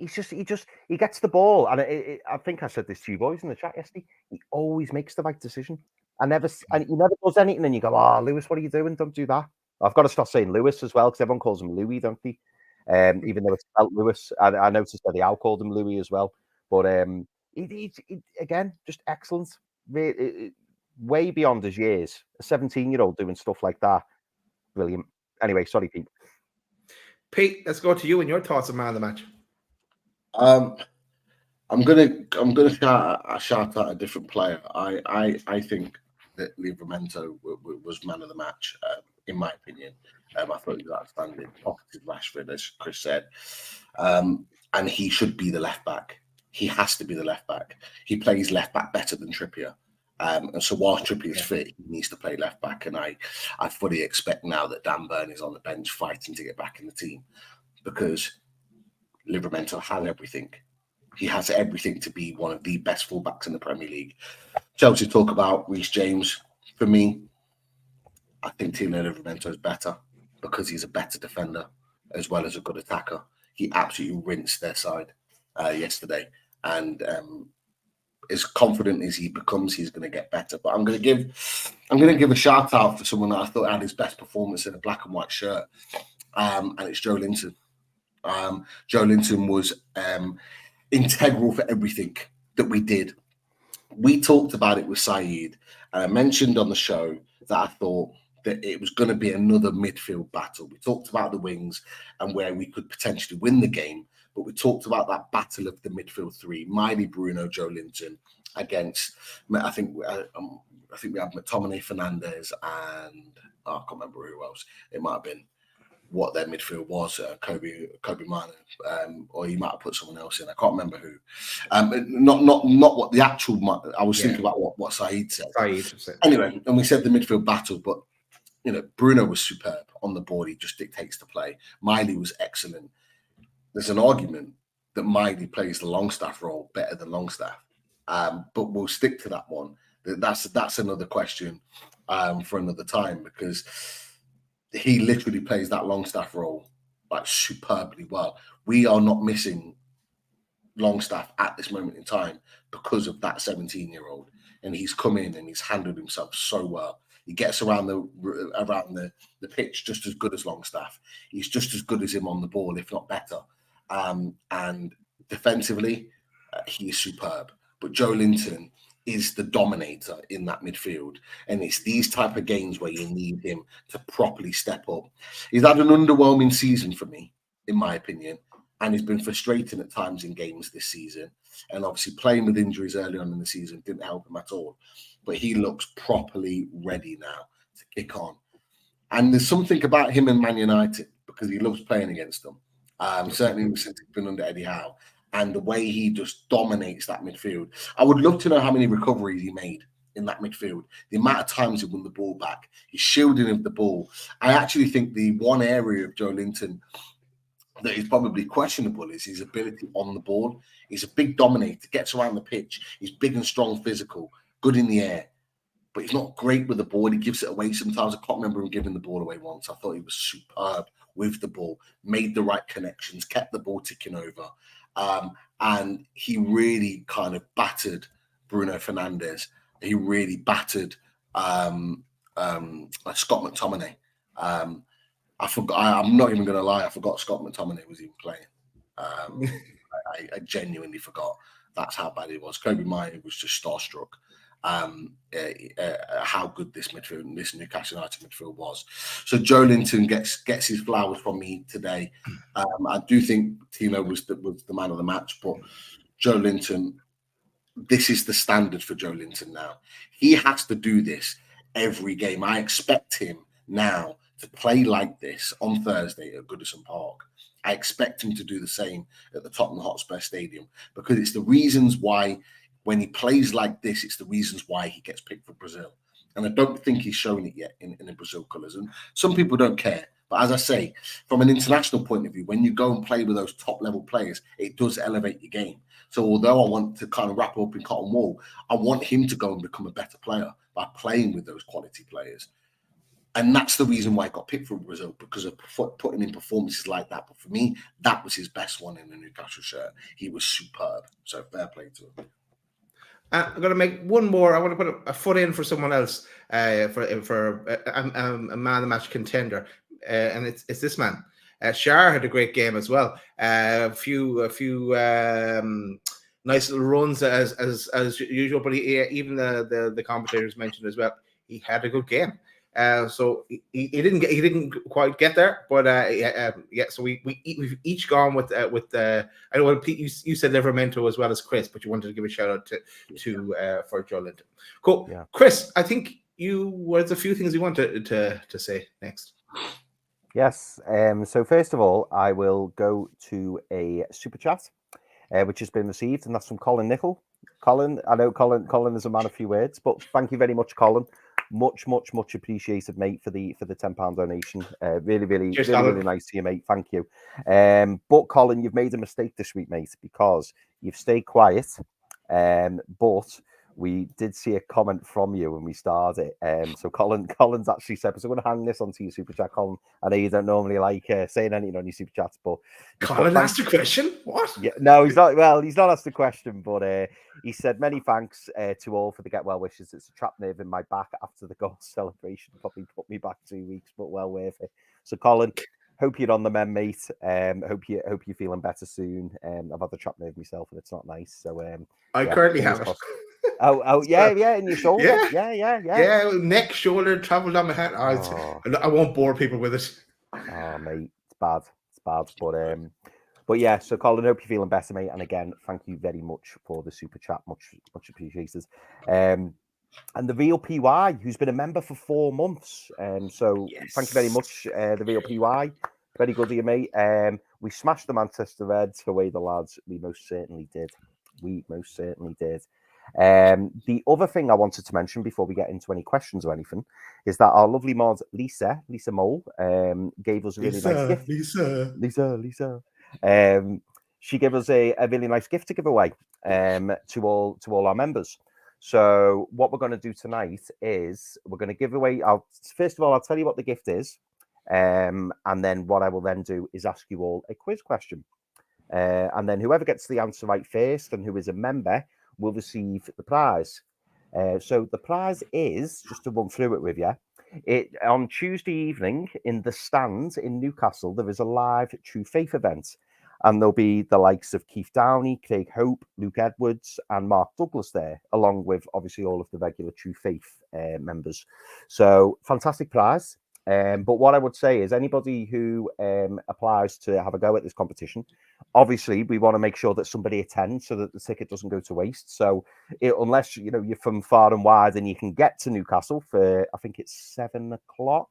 gets the ball, and I think I said this to you boys in the chat yesterday. He always makes the right decision. And he never does anything, and you go, Lewis, what are you doing? Don't do that. I've got to stop saying Lewis as well, because everyone calls him Louis, don't they? Even though it's spelled Lewis. I noticed that they all called him Louis as well. But he again, just excellent. Way beyond his years. A 17-year-old doing stuff like that. Brilliant. Anyway, sorry, Pete. Pete, let's go to you and your thoughts on man of the match. I'm gonna shout out a different player. I think that Livramento was man of the match, in my opinion. I thought he was outstanding. Opposite Rashford, as Chris said, and he should be the left back. He has to be the left back. He plays left back better than Trippier. And so while Trippier is fit, he needs to play left back. And I fully expect now that Dan Burn is on the bench fighting to get back in the team, because Livramento has everything. He has everything to be one of the best fullbacks in the Premier League. Chelsea talk about Reece James. For me, I think Tino Livramento is better because he's a better defender as well as a good attacker. He absolutely rinsed their side yesterday. And as confident as he becomes, he's going to get better. But I'm going to give a shout out for someone that I thought had his best performance in a black and white shirt, and it's Joe Linton. Joe Linton was integral for everything that we did. We talked about it with Saeed, and I mentioned on the show that I thought that it was going to be another midfield battle. We talked about the wings and where we could potentially win the game. But we talked about that battle of the midfield three: Miley, Bruno, Joe Linton against. I think we have McTominay, Fernandez, and I can't remember who else. It might have been what their midfield was, Kobe Manu, or you might have put someone else in. I can't remember who. Not what the actual. I was thinking about what Saeed said. Anyway, and we said the midfield battle, but Bruno was superb on the board. He just dictates the play. Miley was excellent. There's an argument that Miley plays the Longstaff role better than Longstaff, but we'll stick to that one. That's another question for another time, because he literally plays that Longstaff role like superbly well. We are not missing Longstaff at this moment in time because of that 17-year-old, and he's come in and he's handled himself so well. He gets around the pitch just as good as Longstaff. He's just as good as him on the ball, if not better. And defensively, he is superb. But Joe Linton is the dominator in that midfield. And it's these type of games where you need him to properly step up. He's had an underwhelming season for me, in my opinion. and he's been frustrating at times in games this season. And obviously playing with injuries early on in the season didn't help him at all. But he looks properly ready now to kick on. And there's something about him and Man United because he loves playing against them. Certainly since he's been under Eddie Howe. And the way he just dominates that midfield. I would love to know how many recoveries he made in that midfield. The amount of times he won the ball back. He's shielding of the ball. I actually think the one area of Joe Linton that is probably questionable is his ability on the ball. He's a big dominator, gets around the pitch. He's big and strong, physical, good in the air, but he's not great with the ball. He gives it away sometimes. I can't remember him giving the ball away once. I thought he was superb with the ball, made the right connections, kept the ball ticking over. And he really kind of battered Bruno Fernandes. He really battered Scott McTominay. I forgot. I'm not even going to lie. I forgot Scott McTominay was even playing. I genuinely forgot. That's how bad it was. Kobe Manu was just starstruck. How good this midfield, this Newcastle United midfield was. So Joe Linton gets his flowers from me today. I do think Tino was the man of the match, but Joe Linton, this is the standard for Joe Linton now. He has to do this every game. I expect him now to play like this on Thursday at Goodison Park. I expect him to do the same at the Tottenham Hotspur Stadium because it's the reasons why, when he plays like this, it's the reasons why he gets picked for Brazil. And I don't think he's shown it yet in the Brazil colours. And some people don't care. But as I say, from an international point of view, when you go and play with those top-level players, it does elevate your game. So although I want to kind of wrap up in cotton wool, I want him to go and become a better player by playing with those quality players. And that's the reason why I got picked for Brazil, because of putting in performances like that. But for me, that was his best one in the Newcastle shirt. He was superb. So fair play to him. I'm going to make one more. I want to put a foot in for someone else, for a man of the match contender, and it's this man. Shar had a great game as well. A few nice little runs as usual, but even the commentators mentioned as well. He had a good game. So he didn't quite get there, but yeah. So we've each gone with I know Pete, you said Livermento as well as Chris, but you wanted to give a shout out to for Joe Linton. Cool, yeah. Chris, I think there's a few things you wanted to say next. Yes. So first of all, I will go to a super chat, which has been received, and that's from Colin Nicol. Colin, I know Colin is a man of few words, but thank you very much, Colin. Much appreciated, mate, for the £10 donation. Really nice to you, mate. Thank you. But Colin, you've made a mistake this week, mate, because you've stayed quiet. But we did see a comment from you when we started. So Colin's actually said, so I'm going to hang this onto your super chat, Colin. I know you don't normally like saying anything on your super chats, but Colin asked a question. What? Yeah, no, he's not. Well, he's not asked a question, but he said many thanks to all for the get well wishes. It's a trapped nerve in my back after the goal celebration. Probably put me back 2 weeks, but well worth it. So, Colin, hope you're on the mend, mate. Hope you're feeling better soon. I've had the trapped nerve myself, and it's not nice. So, I currently have it. Oh, yeah, in your shoulder. Yeah. Neck, shoulder, travel down my head. I won't bore people with it. Oh, mate, it's bad. But yeah, so Colin, hope you're feeling better, mate. And again, thank you very much for the super chat. Much appreciated. And the Real PY, who's been a member for 4 months. So thank you very much, the Real PY. Very good of you, mate. We smashed the Manchester Reds away, the lads. We most certainly did. The other thing I wanted to mention before we get into any questions or anything is that our lovely mod Lisa Mole gave us a really nice gift. Lisa. She gave us a really nice gift to give away to all our members. So what we're going to do tonight is we're going to give away. First of all, I'll tell you what the gift is, and then what I will then do is ask you all a quiz question, and then whoever gets the answer right first and who is a member will receive the prize. So the prize is, just to run through it with you, on Tuesday evening in the stands in Newcastle, there is a live True Faith event. And there'll be the likes of Keith Downey, Craig Hope, Luke Edwards, and Mark Douglas there, along with obviously all of the regular True Faith members. So fantastic prize. But what I would say is anybody who applies to have a go at this competition, Obviously, we want to make sure that somebody attends so that the ticket doesn't go to waste. So, unless you're from far and wide and you can get to Newcastle for, I think it's 7:00.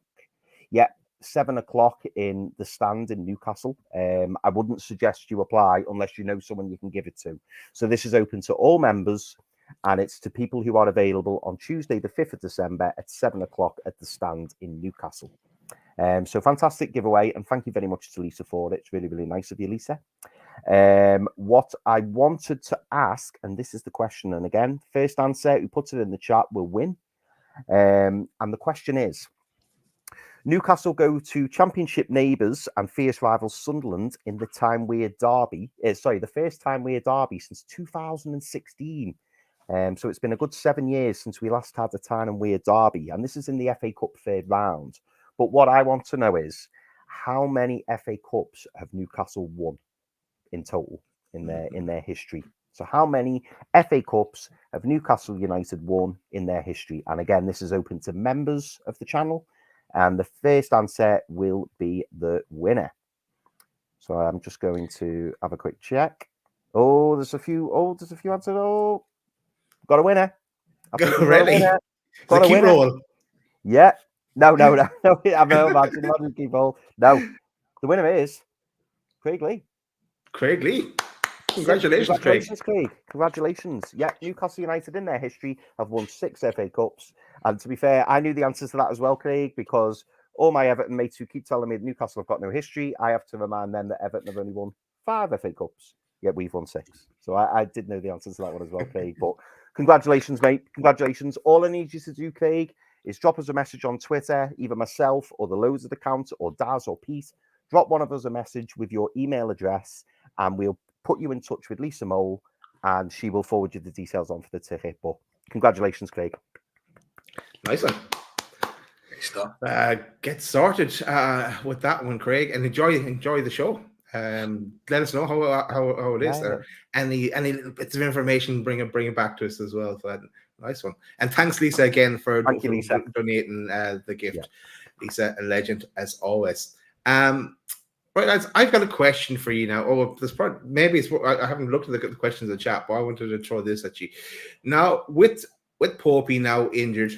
Yeah, 7:00 in the stand in Newcastle. I wouldn't suggest you apply unless you know someone you can give it to. So this is open to all members, and it's to people who are available on Tuesday, the 5th of December at 7:00 at the stand in Newcastle. So fantastic giveaway, and thank you very much to Lisa for it. It's really, really nice of you, Lisa. What I wanted to ask, and this is the question, and again, first answer who puts it in the chat will win. And the question is, Newcastle go to Championship neighbours and fierce rivals Sunderland in the Time Weird derby. The first Time Weird derby since 2016. So it's been a good 7 years since we last had a Time Weird derby, and this is in the FA Cup third round. But what I want to know is, how many FA Cups have Newcastle won in total in their history? So how many FA Cups have Newcastle United won in their history? And again, this is open to members of the channel, and the first answer will be the winner. So I'm just going to have a quick check. There's a few answers. Got a winner. Really? Got a winner. Roll. Yeah. No. Imagine keep roll. No. The winner is Craig Lee. Craig Lee. Congratulations, Craig. Congratulations. Yeah, Newcastle United in their history have won 6 FA Cups. And to be fair, I knew the answers to that as well, Craig, because all my Everton mates who keep telling me that Newcastle have got no history, I have to remind them that Everton have only won 5 FA Cups, yet we've won 6. So I did know the answers to that one as well, Craig. But congratulations, mate. Congratulations. All I need you to do, Craig, is drop us a message on Twitter, either myself or the Loads of the Count or Daz or Pete. Drop one of us a message with your email address, and we'll put you in touch with Lisa Mole, and she will forward you the details on for the ticket. But congratulations, Craig. Nice one. Get sorted with that one, Craig, and enjoy the show. Let us know how it is. There. Any little bits of information, bring it back to us as well. So nice one. And thanks, Lisa, again for donating the gift. Yeah. Lisa, a legend as always. Right, lads, I've got a question for you now. I haven't looked at the questions in the chat, but I wanted to throw this at you. Now, with Popey now injured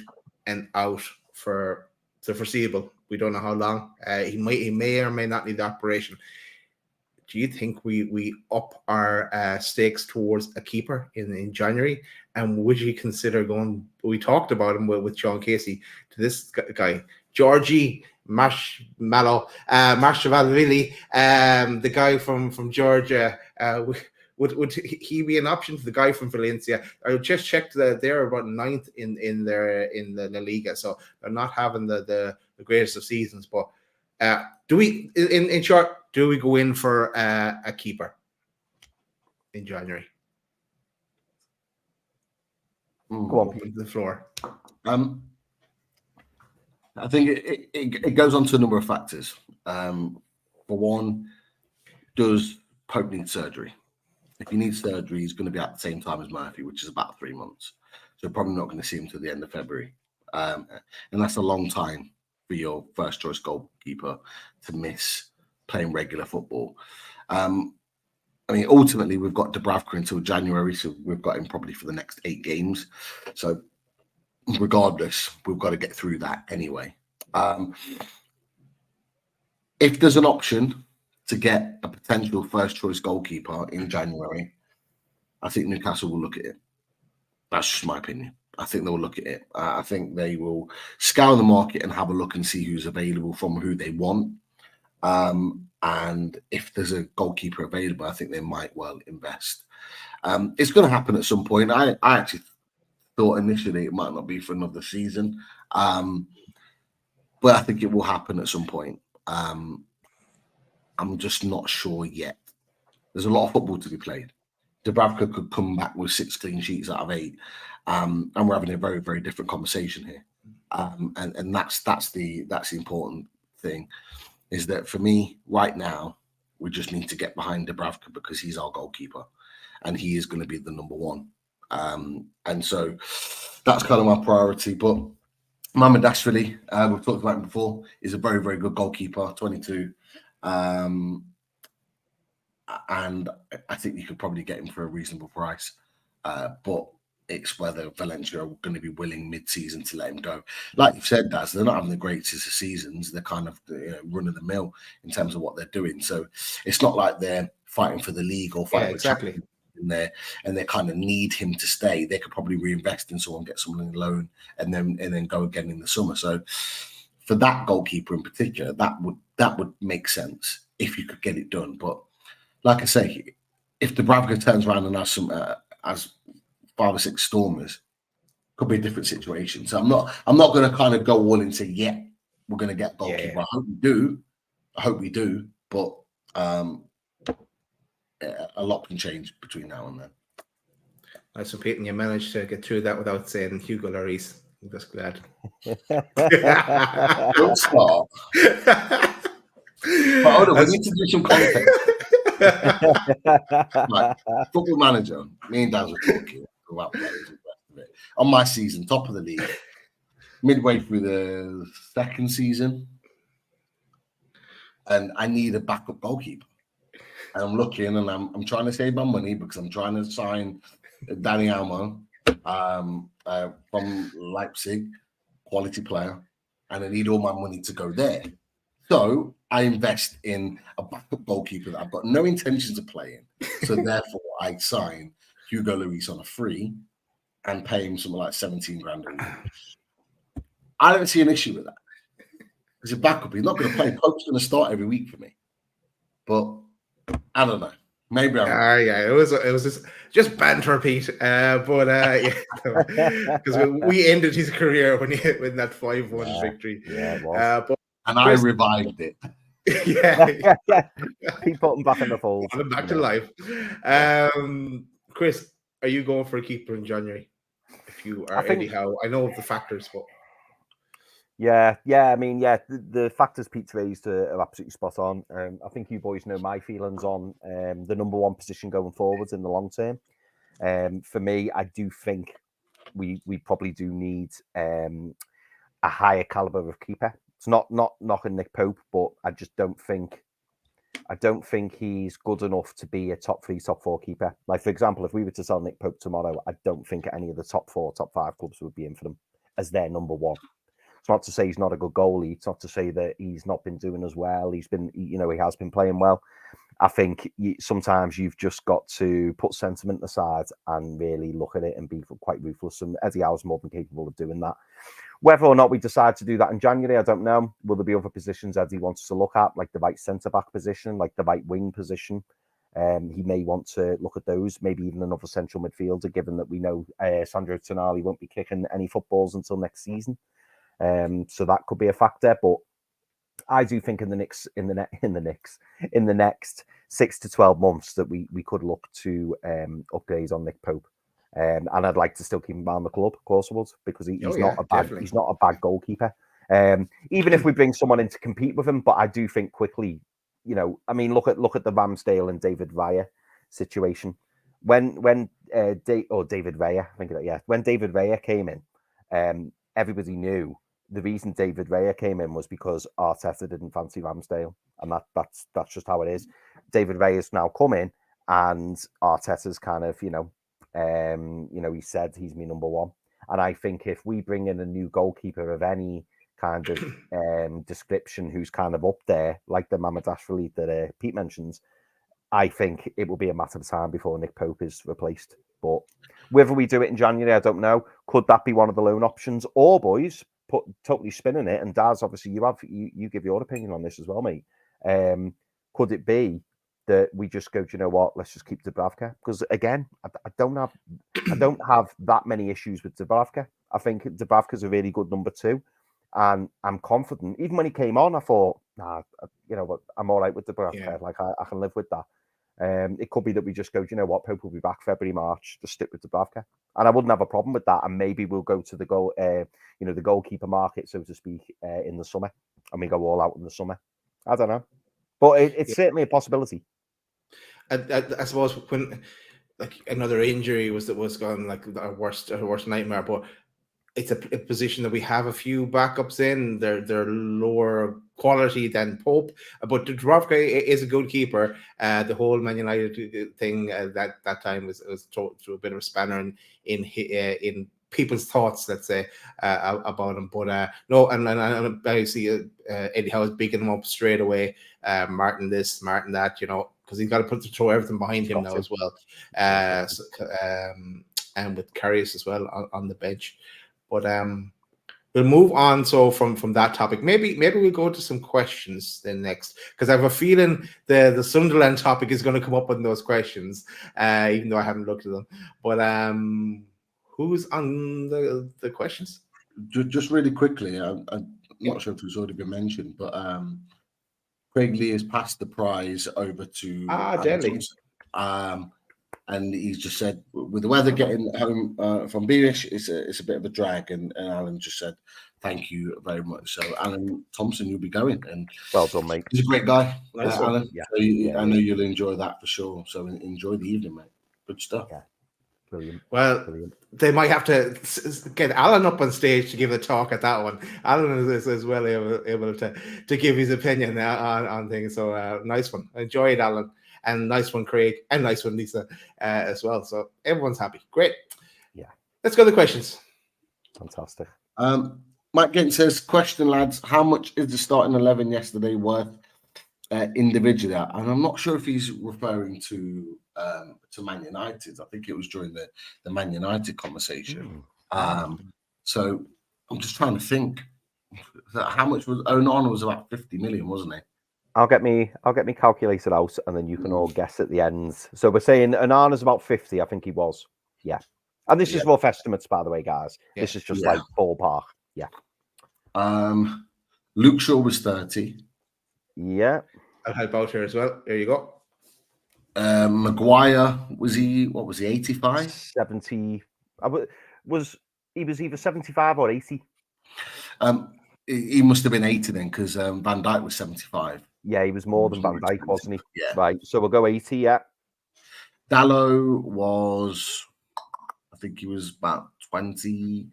and out for the foreseeable, we don't know how long. He may or may not need the operation. Do you think we up our stakes towards a keeper in January? And would you consider going? We talked about him with Sean Casey to this guy, Georgie Mashalvili, the guy from Georgia. Would he be an option for the guy from Valencia? I just checked that they're about 9th in the La Liga, so they're not having the greatest of seasons. But do we, in short, do we go in for a keeper in January? Go on, the floor. I think it goes on to a number of factors. For one, does Pope need surgery? If he needs surgery, he's going to be at the same time as Murphy, which is about 3 months. So probably not going to see him to the end of February. And that's a long time for your first choice goalkeeper to miss playing regular football. Ultimately, we've got Dubravka until January, so we've got him probably for the next 8 games. So regardless, we've got to get through that anyway. If there's an option to get a potential first choice goalkeeper in January, I think Newcastle will look at it. That's just my opinion. I think they'll look at it. I think they will scour the market and have a look and see who's available from who they want. And if there's a goalkeeper available, I think they might well invest. It's going to happen at some point. I actually thought initially it might not be for another season, but I think it will happen at some point. I'm just not sure yet. There's a lot of football to be played. Dubravka could come back with 6 clean sheets out of 8, and we're having a very, very different conversation here. And that's the important thing, is that for me right now, we just need to get behind Dubravka because he's our goalkeeper, and he is going to be the number 1. And so that's kind of my priority. But Mamardashvili, we've talked about him before, is a very, very good goalkeeper, 22. and I think you could probably get him for a reasonable price. But it's whether Valencia are going to be willing mid-season to let him go. Like you've said, Daz, they're not having the greatest of seasons. They're kind of run of the mill in terms of what they're doing. So it's not like they're fighting for the league or fighting for exactly. in there, and they kind of need him to stay. They could probably reinvest in someone, get someone in loan, and then go again in the summer. So for that goalkeeper in particular, that would make sense if you could get it done. But like I say, if Dubravka turns around and has some as 5 or 6 stormers, could be a different situation. So I'm not going to kind of go all and say, yeah, we're going to get goalkeeper. Yeah. I hope we do. But a lot can change between now and then. Nice one, Pete, and you managed to get through that without saying Hugo Lloris. I'm just glad. Don't start. But hold on, we need to do some context. Like, Football Manager, me and Daz were talking about players and the rest of it. On my season, top of the league, midway through the 2nd season, and I need a backup goalkeeper. And I'm looking, and I'm trying to save my money because I'm trying to sign Danny Almo from Leipzig, quality player, and I need all my money to go there. So I invest in a backup goalkeeper that I've got no intentions of playing. So therefore, I sign Hugo Lloris on a free and pay him something like 17 grand a week. I don't see an issue with that. As a backup, he's not going to play. Pope's going to start every week for me. But I don't know. Maybe I'm wrong. Yeah, it was just banter, Pete. Yeah, because we ended his career when he win that 5-1 victory. Yeah, it was. And Chris, I revived it. Yeah. He put him back in the fold. Put him back to life. Chris, are you going for a keeper in January? If you are, anyhow, I know of the factors, but yeah. I mean, the factors Pete's raised are absolutely spot on. I think you boys know my feelings on the number 1 position going forwards in the long term. For me, I do think we probably do need a higher caliber of keeper. It's not knocking Nick Pope, but I just don't think he's good enough to be a top 3, top 4 keeper. Like, for example, if we were to sell Nick Pope tomorrow, I don't think any of the top 4, top 5 clubs would be in for them as their number 1. It's not to say he's not a good goalie. It's not to say that he's not been doing as well. He has been playing well. I think sometimes you've just got to put sentiment aside and really look at it and be quite ruthless. And Eddie Howe's more than capable of doing that. Whether or not we decide to do that in January, I don't know. Will there be other positions Eddie wants to look at, like the right centre-back position, like the right wing position? He may want to look at those, maybe even another central midfielder, given that we know Sandro Tonali won't be kicking any footballs until next season. So that could be a factor. But I do think in the next 6 to 12 months that we could look to upgrades on Nick Pope. And I'd like to still keep him around the club, of course I would, because he's not a bad goalkeeper. Even if we bring someone in to compete with him, but I do think quickly, I mean, look at the Ramsdale and David Raya situation. When David Raya, I think when David Raya came in, everybody knew the reason David Raya came in was because Arteta didn't fancy Ramsdale, and that's just how it is. David Raya's now come in, and Arteta's kind of he said he's my number 1, and I think if we bring in a new goalkeeper of any kind of description who's kind of up there, like the Mamardashvili that Pete mentions, I think it will be a matter of time before Nick Pope is replaced. But whether we do it in January, I don't know. Could that be one of the loan options? Or, boys, totally spinning it, and Daz, obviously you give your opinion on this as well, mate. Could it be that we just go, do you know what? Let's just keep Dubravka, because again, I don't have that many issues with Dubravka. I think Dubravka's a really good number 2, and I'm confident. Even when he came on, I thought, I'm all right with Dubravka. Yeah. Like I can live with that. It could be that we just go, do you know what? Pope will be back February, March. Just stick with Dubravka, and I wouldn't have a problem with that. And maybe we'll go to the the goalkeeper market, so to speak, in the summer, and we go all out in the summer. I don't know, but it's certainly a possibility. I suppose when like another injury was gone, like our worst nightmare. But it's a position that we have a few backups in. They're lower quality than Pope, but Dubravka is a good keeper. The whole Man United thing that time was through a bit of a spanner in people's thoughts, let's say, about him. But no, and I see Eddie Howe's bigging him up straight away. Martin this, Martin that, because he's got to throw everything behind him now as well. And with Karius as well on the bench. But we'll move on. So from that topic, maybe we'll go to some questions then next, because I have a feeling the Sunderland topic is going to come up in those questions, even though I haven't looked at them. But who's on the questions? Just really quickly, I'm not sure if it's already been mentioned, but Craig Lee has passed the prize over to Delhi. And he's just said, with the weather getting home from Beamish, it's a bit of a drag. And Alan just said, thank you very much. So, Alan Thompson, you'll be going. And well done, mate. He's a great guy, Nice Alan. Yeah. So I know you'll enjoy that for sure. So, enjoy the evening, mate. Good stuff. Yeah. Brilliant. Well, Brilliant. They might have to get Alan up on stage to give a talk at that one. Alan is as well able to give his opinion on things. So, nice one. Enjoyed, Alan. And nice one, Craig, and nice one, Lisa, as well. So everyone's happy. Great. Yeah. Let's go to the questions. Fantastic. Mike Gint says, question, lads, how much is the starting 11 yesterday worth individually? And I'm not sure if he's referring to Man United. I think it was during the Man United conversation. So I'm just trying to think. How much was Onana? Was about 50 million, wasn't he? I'll get me calculated out, and then you can all guess at the ends. So we're saying Onana's about 50. I think he was. Yeah. And this is rough estimates, by the way, guys. Yeah. This is just like ballpark. Yeah. Luke Shaw was 30. Yeah. I'll help out here as well. There you go. Maguire, was he 85? 70. He was either 75 or 80. He must have been 80 then, because Van Dijk was 75. Yeah, he was more than Van Dijk, wasn't he? Yeah. Right. So we'll go 80, yeah. Dalot was, I think he was about 20,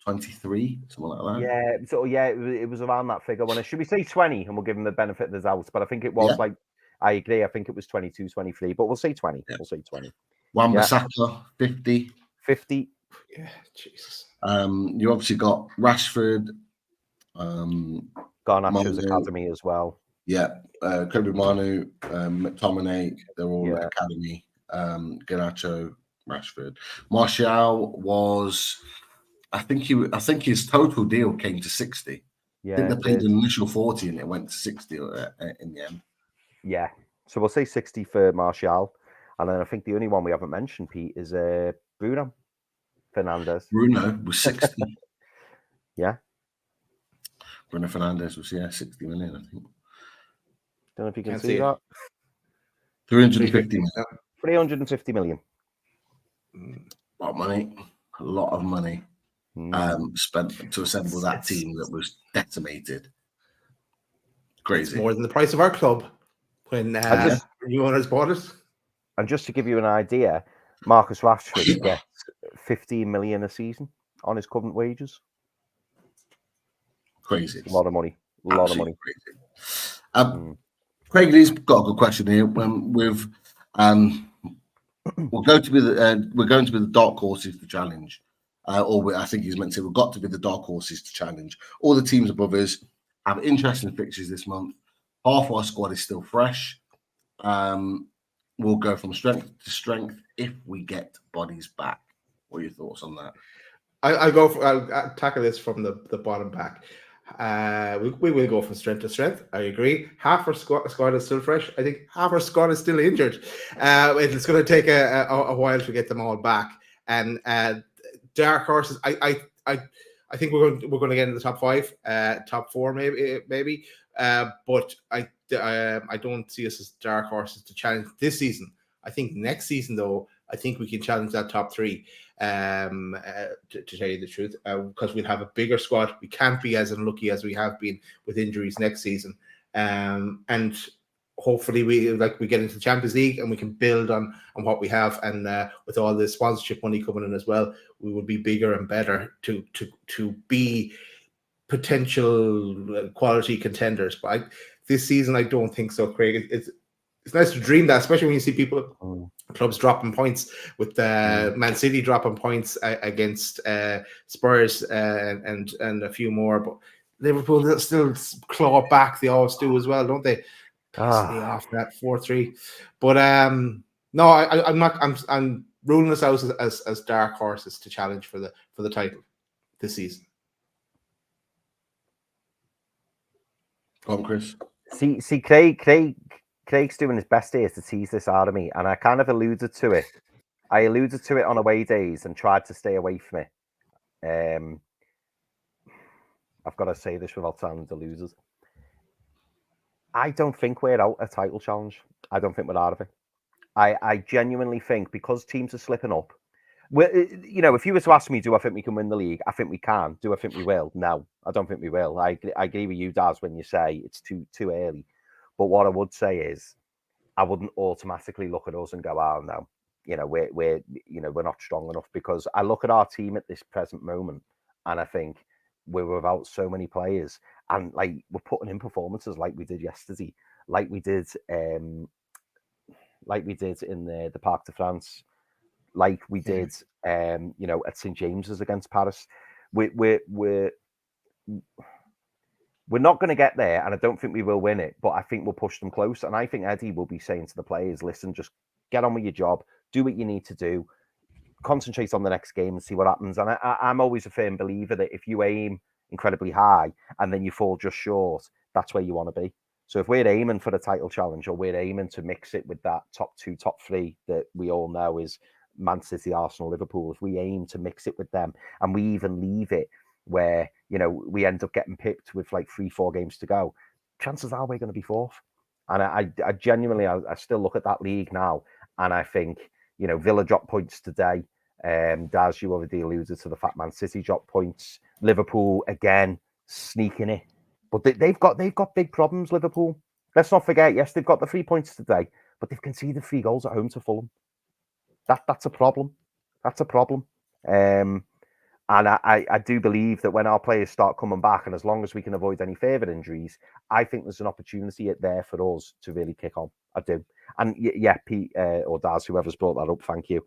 23, something like that. Yeah. So it was around that figure. Should we say 20 and we'll give him the benefit of the doubt? But I think it was I agree. I think it was 22, 23, but we'll say 20. Yeah. We'll say 20. Wan-Bissaka, 50. 50. Yeah, Jesus. You obviously got Rashford. Garnacho's academy as well. Yeah, Kobe Manu, McTominay, they're all academy. Garnacho, Rashford, Martial was, I think his total deal came to 60. Yeah, I think they paid an initial 40 and it went to 60 in the end. Yeah, so we'll say 60 for Martial, and then I think the only one we haven't mentioned, Pete, is Bruno Fernandes. Bruno was 60. Yeah. Bruno Fernandes was 60 million, I think. Don't know if you can see that. 350 million. 350 million. A lot of money. A lot of money spent to assemble that team that was decimated. Crazy. It's more than the price of our club when new owners bought it. And just to give you an idea, Marcus Rashford gets 15 million a season on his current wages. Crazy. A lot of money. A lot of money. Crazy. Craig Lee's got a good question here. We're going to be the dark horses to challenge, I think he's meant to say we've got to be the dark horses to challenge. All the teams above us have interesting fixtures this month. Half our squad is still fresh. We'll go from strength to strength if we get bodies back. What are your thoughts on that? I'll tackle this from the bottom back. We will go from strength to strength. I agree. Half our squad is still fresh. I think half our squad is still injured. It's going to take a while to get them all back. And dark horses, I think we're going to get in the top 5, top 4 maybe. But I don't see us as dark horses to challenge this season. I think next season though, I think we can challenge that top 3. To tell you the truth, because we'll have a bigger squad. We can't be as unlucky as we have been with injuries next season. And hopefully we get into the Champions League and we can build on what we have, and with all the sponsorship money coming in as well, we will be bigger and better to be potential quality contenders. But this season, I don't think so, Craig. It's nice to dream that, especially when you see people, clubs dropping points, with Man City dropping points against Spurs and a few more. But Liverpool still claw back. They always do as well, don't they? Stay off that 4-3. But no, I'm not. I'm ruling us out as dark horses to challenge for the title this season. Go on, Chris. See, Craig's doing his best here to tease this out of me, and I kind of alluded to it. I alluded to it on away days and tried to stay away from it. I've got to say this without sounding the losers. I don't think we're out a title challenge. I don't think we're out of it. I genuinely think, because teams are slipping up. If you were to ask me, do I think we can win the league? I think we can. Do I think we will? No, I don't think we will. I agree with you, Daz, when you say it's too early. But what I would say is, I wouldn't automatically look at us and go, "Oh no, we're not strong enough," because I look at our team at this present moment and I think we're without so many players, and like we're putting in performances like we did yesterday, like we did in the Parc de France, like we did at St James's against Paris. We're not going to get there, and I don't think we will win it, but I think we'll push them close. And I think Eddie will be saying to the players, "Listen, just get on with your job, do what you need to do, concentrate on the next game and see what happens." And I'm always a firm believer that if you aim incredibly high and then you fall just short, that's where you want to be. So if we're aiming for the title challenge, or we're aiming to mix it with that top 2, top 3 that we all know is Man City, Arsenal, Liverpool, if we aim to mix it with them, and we even leave it where, we end up getting pipped with like 3-4 games to go, chances are we're going to be fourth. And I genuinely, I still look at that league now, and I think, Villa dropped points today. Daz, you already alluded to the fact Man City dropped points. Liverpool, again, sneaking it. But they've got big problems, Liverpool. Let's not forget, yes, they've got the 3 points today, but they've conceded 3 goals at home to Fulham. That's a problem. That's a problem. And I do believe that when our players start coming back, and as long as we can avoid any further injuries, I think there's an opportunity there for us to really kick on. I do. And yeah, Pete or Daz, whoever's brought that up, thank you.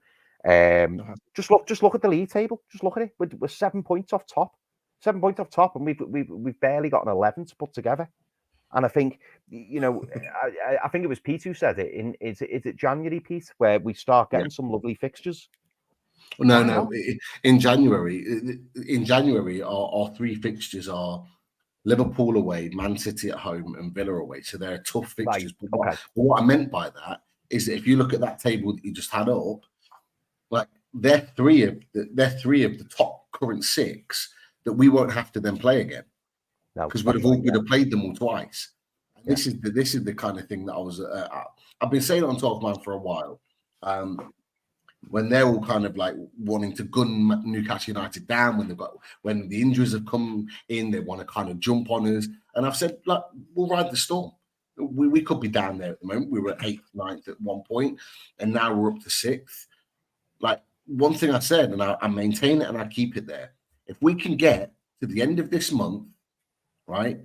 Just look at the league table. Just look at it. We're 7 points off top. 7 points off top, and we've barely got an 11 to put together. And I think, I think it was Pete who said it. Is it January, Pete, where we start getting some lovely fixtures? No. In January, our 3 fixtures are Liverpool away, Man City at home, and Villa away. So they're tough fixtures. Right. But what I meant by that is that if you look at that table that you just had up, like they're three of the top current 6 that we won't have to then play again, because we'd have played them all twice. Yeah. This is the kind of thing that I've been saying on 12 Man for a while. When they're all kind of like wanting to gun Newcastle United down, when the injuries have come in, they want to kind of jump on us. And I've said, like, we'll ride the storm. We could be down there at the moment. We were at 8th, 9th at one point, and now we're up to 6th. Like, one thing I said, and I maintain it and I keep it there. If we can get to the end of this month, right,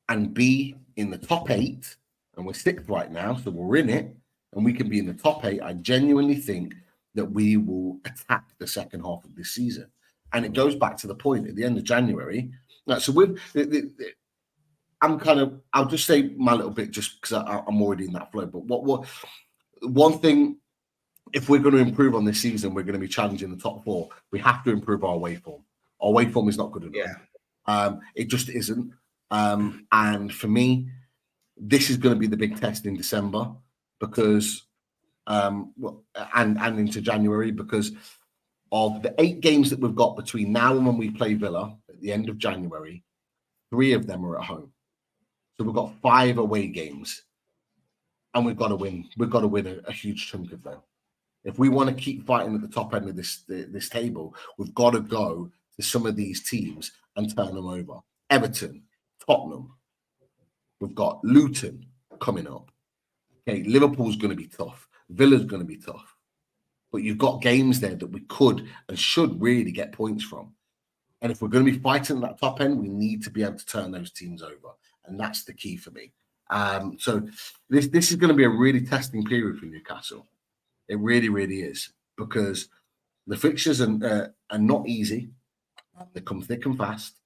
and be in the top 8, and we're 6th right now, so we're in it, and we can be in the top 8, I genuinely think that we will attack the second half of this season. And it goes back to the point at the end of January. So I'll just say my little bit just because I'm already in that flow. But what one thing, if we're going to improve on this season, we're going to be challenging the top 4. We have to improve our away form. Our away form is not good enough. Yeah. It just isn't. And for me, this is going to be the big test in December, because and into January, because of the 8 games that we've got between now and when we play Villa at the end of January, 3 of them are at home. So we've got 5 away games, and we've got to win. We've got to win a huge chunk of them. If we want to keep fighting at the top end of this table, we've got to go to some of these teams and turn them over. Everton, Tottenham. We've got Luton. coming up. Okay, Liverpool's going to be tough. Villa's going to be tough. But you've got games there that we could and should really get points from. And if we're going to be fighting at that top end, we need to be able to turn those teams over. And that's the key for me. So this is going to be a really testing period for Newcastle. It really, really is. Because the fixtures are not easy. They come thick and fast.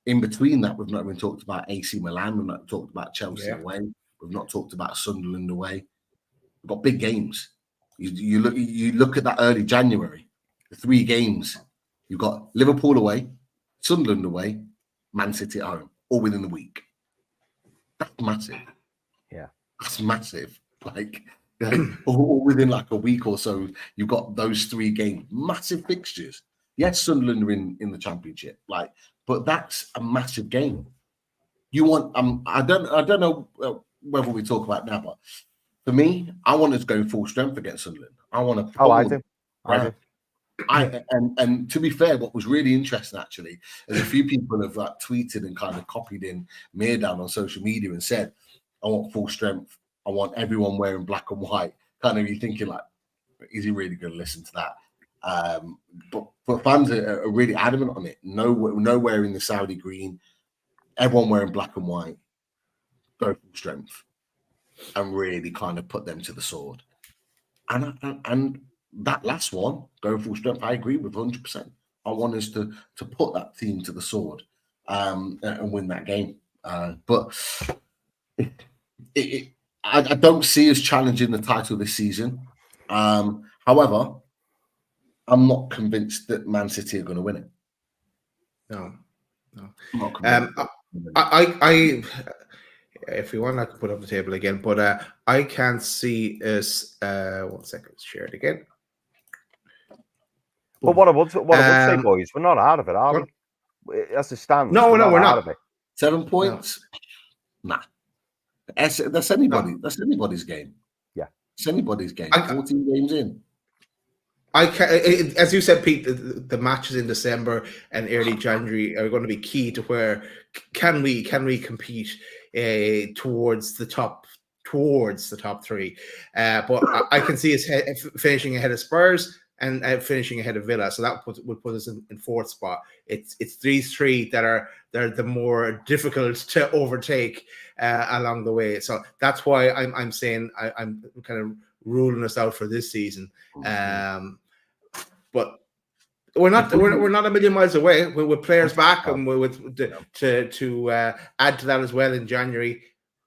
In between that, we've not even talked about AC Milan. We've not talked about Chelsea away. We've not talked about Sunderland away. We've got big games. You look at that early January, the 3 games. You've got Liverpool away, Sunderland away, Man City at home, all within the week. That's massive. Yeah, that's massive. All within like a week or so, you've got those 3 games, massive fixtures. Yes, Sunderland are in the Championship, but that's a massive game. You want I don't know whether we talk about now, but for me, I want us to go full strength against Sunderland. I want to. I do. And to be fair, what was really interesting actually is a few people have tweeted and kind of copied in Meardown on social media and said, "I want full strength. I want everyone wearing black and white." Kind of you thinking like, is he really going to listen to that? But fans are really adamant on it. No wearing the Saudi green. Everyone wearing black and white. Go full strength, and really kind of put them to the sword. And that last one, go full strength, I agree with 100%. I want us to put that team to the sword and win that game. But I don't see us challenging the title this season. However, I'm not convinced that Man City are going to win it. No. I'm not convinced. I if you want, I can put it up the table again, but I can't see us. 1 second, let's share it again. But what I would say, boys, we're not out of it, are we? As it stands, no, we're not out of it. 7 points? No. Nah. That's anybody. No. That's anybody's game. Yeah, it's anybody's game. 14 games in. I can, as you said, Pete. The matches in December and early January are going to be key to where can we compete towards the top 3. But I can see us finishing ahead of Spurs and finishing ahead of Villa, so that would put us in 4th spot. It's these 3 that are the more difficult to overtake along the way. So that's why I'm saying I'm kind of ruling us out for this season. But we're not a million miles away. With players back and to add to that as well in January.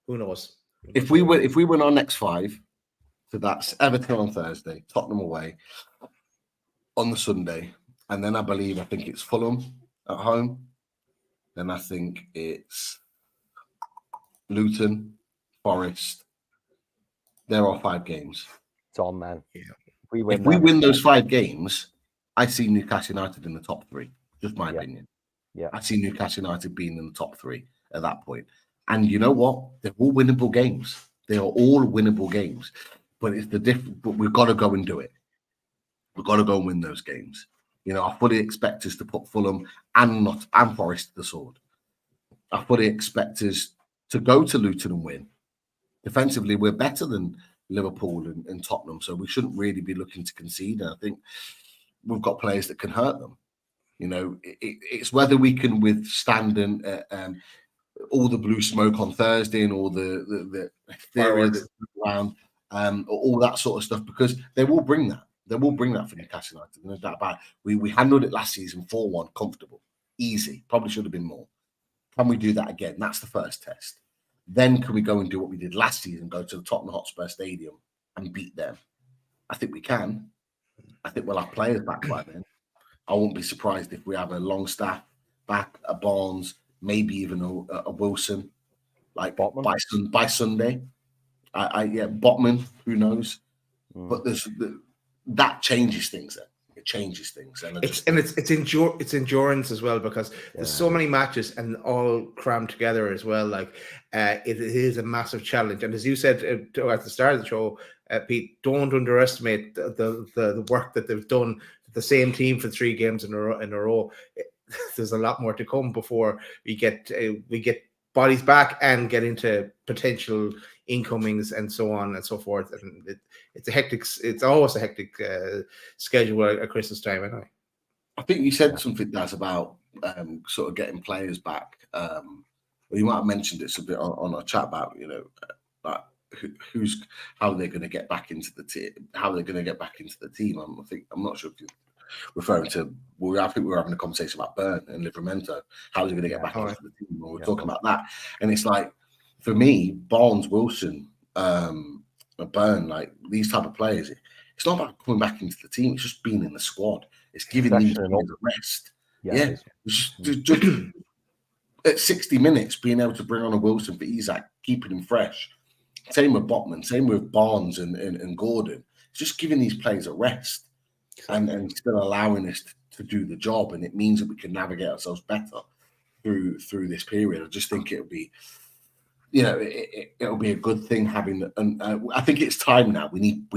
Who knows? If we win our next 5, so that's Everton on Thursday, Tottenham away on the Sunday, and then I think it's Fulham at home. Then I think it's Luton, Forest. There are 5 games. It's on, man. Yeah. If we win those 5 games, I see Newcastle United in the top 3. Just my opinion. Yeah, I see Newcastle United being in the top 3 at that point. And you know what? They're all winnable games. They are all winnable games. But it's but we've got to go and do it. We've got to go and win those games. I fully expect us to put Fulham and Forest to the sword. I fully expect us to go to Luton and win. Defensively, we're better than Liverpool and Tottenham, so we shouldn't really be looking to concede. And I think we've got players that can hurt them. It's whether we can withstand all the blue smoke on Thursday and all the theory that's around, all that sort of stuff, because they will bring that. They will bring that for Newcastle United. No doubt about it. We handled it last season 4-1, comfortable, easy. Probably should have been more. Can we do that again? That's the first test. Then can we go and do what we did last season, go to the Tottenham Hotspur Stadium and beat them? I think we can. I think we'll have players back by then. I won't be surprised if we have a Longstaff back, a Barnes, maybe even a Wilson, like by Sunday. Botman, who knows? But that changes things. Then it changes things, and it's endurance as well, because there's so many matches and all crammed together as well. Like it is a massive challenge, and as you said at the start of the show, Pete, don't underestimate the work that they've done. The same team for 3 games in a row. There's a lot more to come before we get bodies back and get into potential incomings and so on and so forth. And it's always a hectic schedule at Christmas time, anyway. I think you said something that's about sort of getting players back. You might have mentioned it a bit on our chat about, like who's how they're going to get back into the team. How they're going to get back into the team. I'm not sure if you're referring to. I think we were having a conversation about Burn and Livramento. How they're going to get back into the team. We're talking about that, and it's like for me, Barnes, Wilson, Burn, like these type of players. It's not about coming back into the team. It's just being in the squad. It's giving these players a rest. Yeah. Just at 60 minutes, being able to bring on a Wilson for Isak, keeping him fresh. Same with Botman, same with Barnes and Gordon. It's just giving these players a rest and still allowing us to do the job. And it means that we can navigate ourselves better through this period. I just think it'll be, it'll be a good thing having. And I think it's time now. We need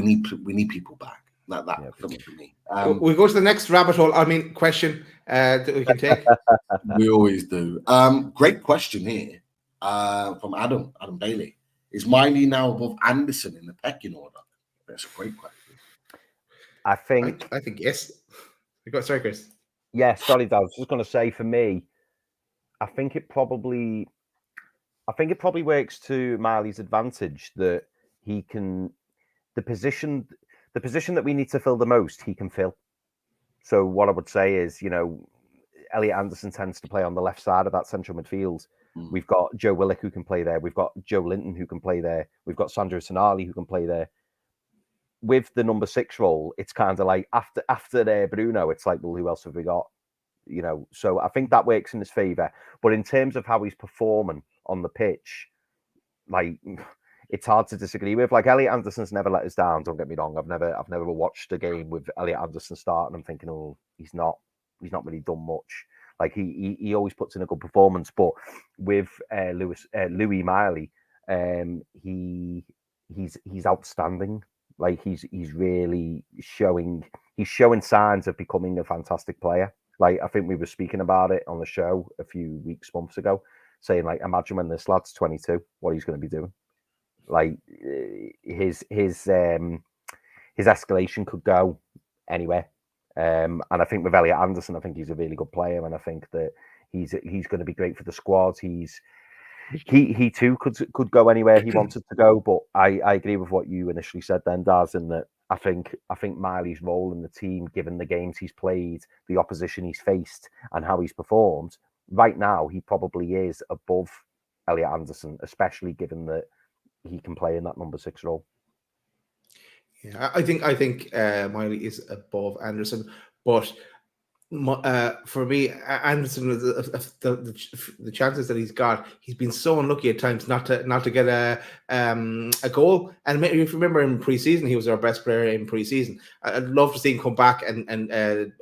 people back. For me. We go to the next rabbit hole. Question that we can take. We always do. Great question here from Adam Bailey. Is Miley now above Anderson in the pecking order? That's a great question. I think yes. Sorry, Chris. Yeah, sorry, Dad. I was just going to say, for me, I think it probably works to Miley's advantage that he can the position that we need to fill the most, he can fill. So what I would say is, Elliot Anderson tends to play on the left side of that central midfield. We've got Joe Willock who can play there. We've got Joe Linton who can play there. We've got Sandro Tonali who can play there. With the number 6 role, it's kind of like after Bruno, it's like, well, who else have we got? So I think that works in his favour. But in terms of how he's performing on the pitch, like, it's hard to disagree with. Like, Elliot Anderson's never let us down. Don't get me wrong. I've never watched a game with Elliot Anderson start and I'm thinking, oh, he's not really done much. Like, he always puts in a good performance. But with Louis Miley, he's outstanding. Like, he's really showing signs of becoming a fantastic player. Like, I think we were speaking about it on the show a few months ago, saying, like, imagine when this lad's 22, what he's going to be doing. Like, his escalation could go anywhere. And I think with Elliot Anderson, I think he's a really good player, and I think that he's going to be great for the squad. He too could go anywhere he wanted to go. But I agree with what you initially said then, Daz, in that I think Miley's role in the team, given the games he's played, the opposition he's faced, and how he's performed, right now he probably is above Elliot Anderson, especially given that he can play in that number 6 role. Yeah, I think Miley is above Anderson, but for me, Anderson, the chances that he's got, he's been so unlucky at times not to get a goal. And if you remember in pre-season, he was our best player in pre-season. I'd love to see him come back and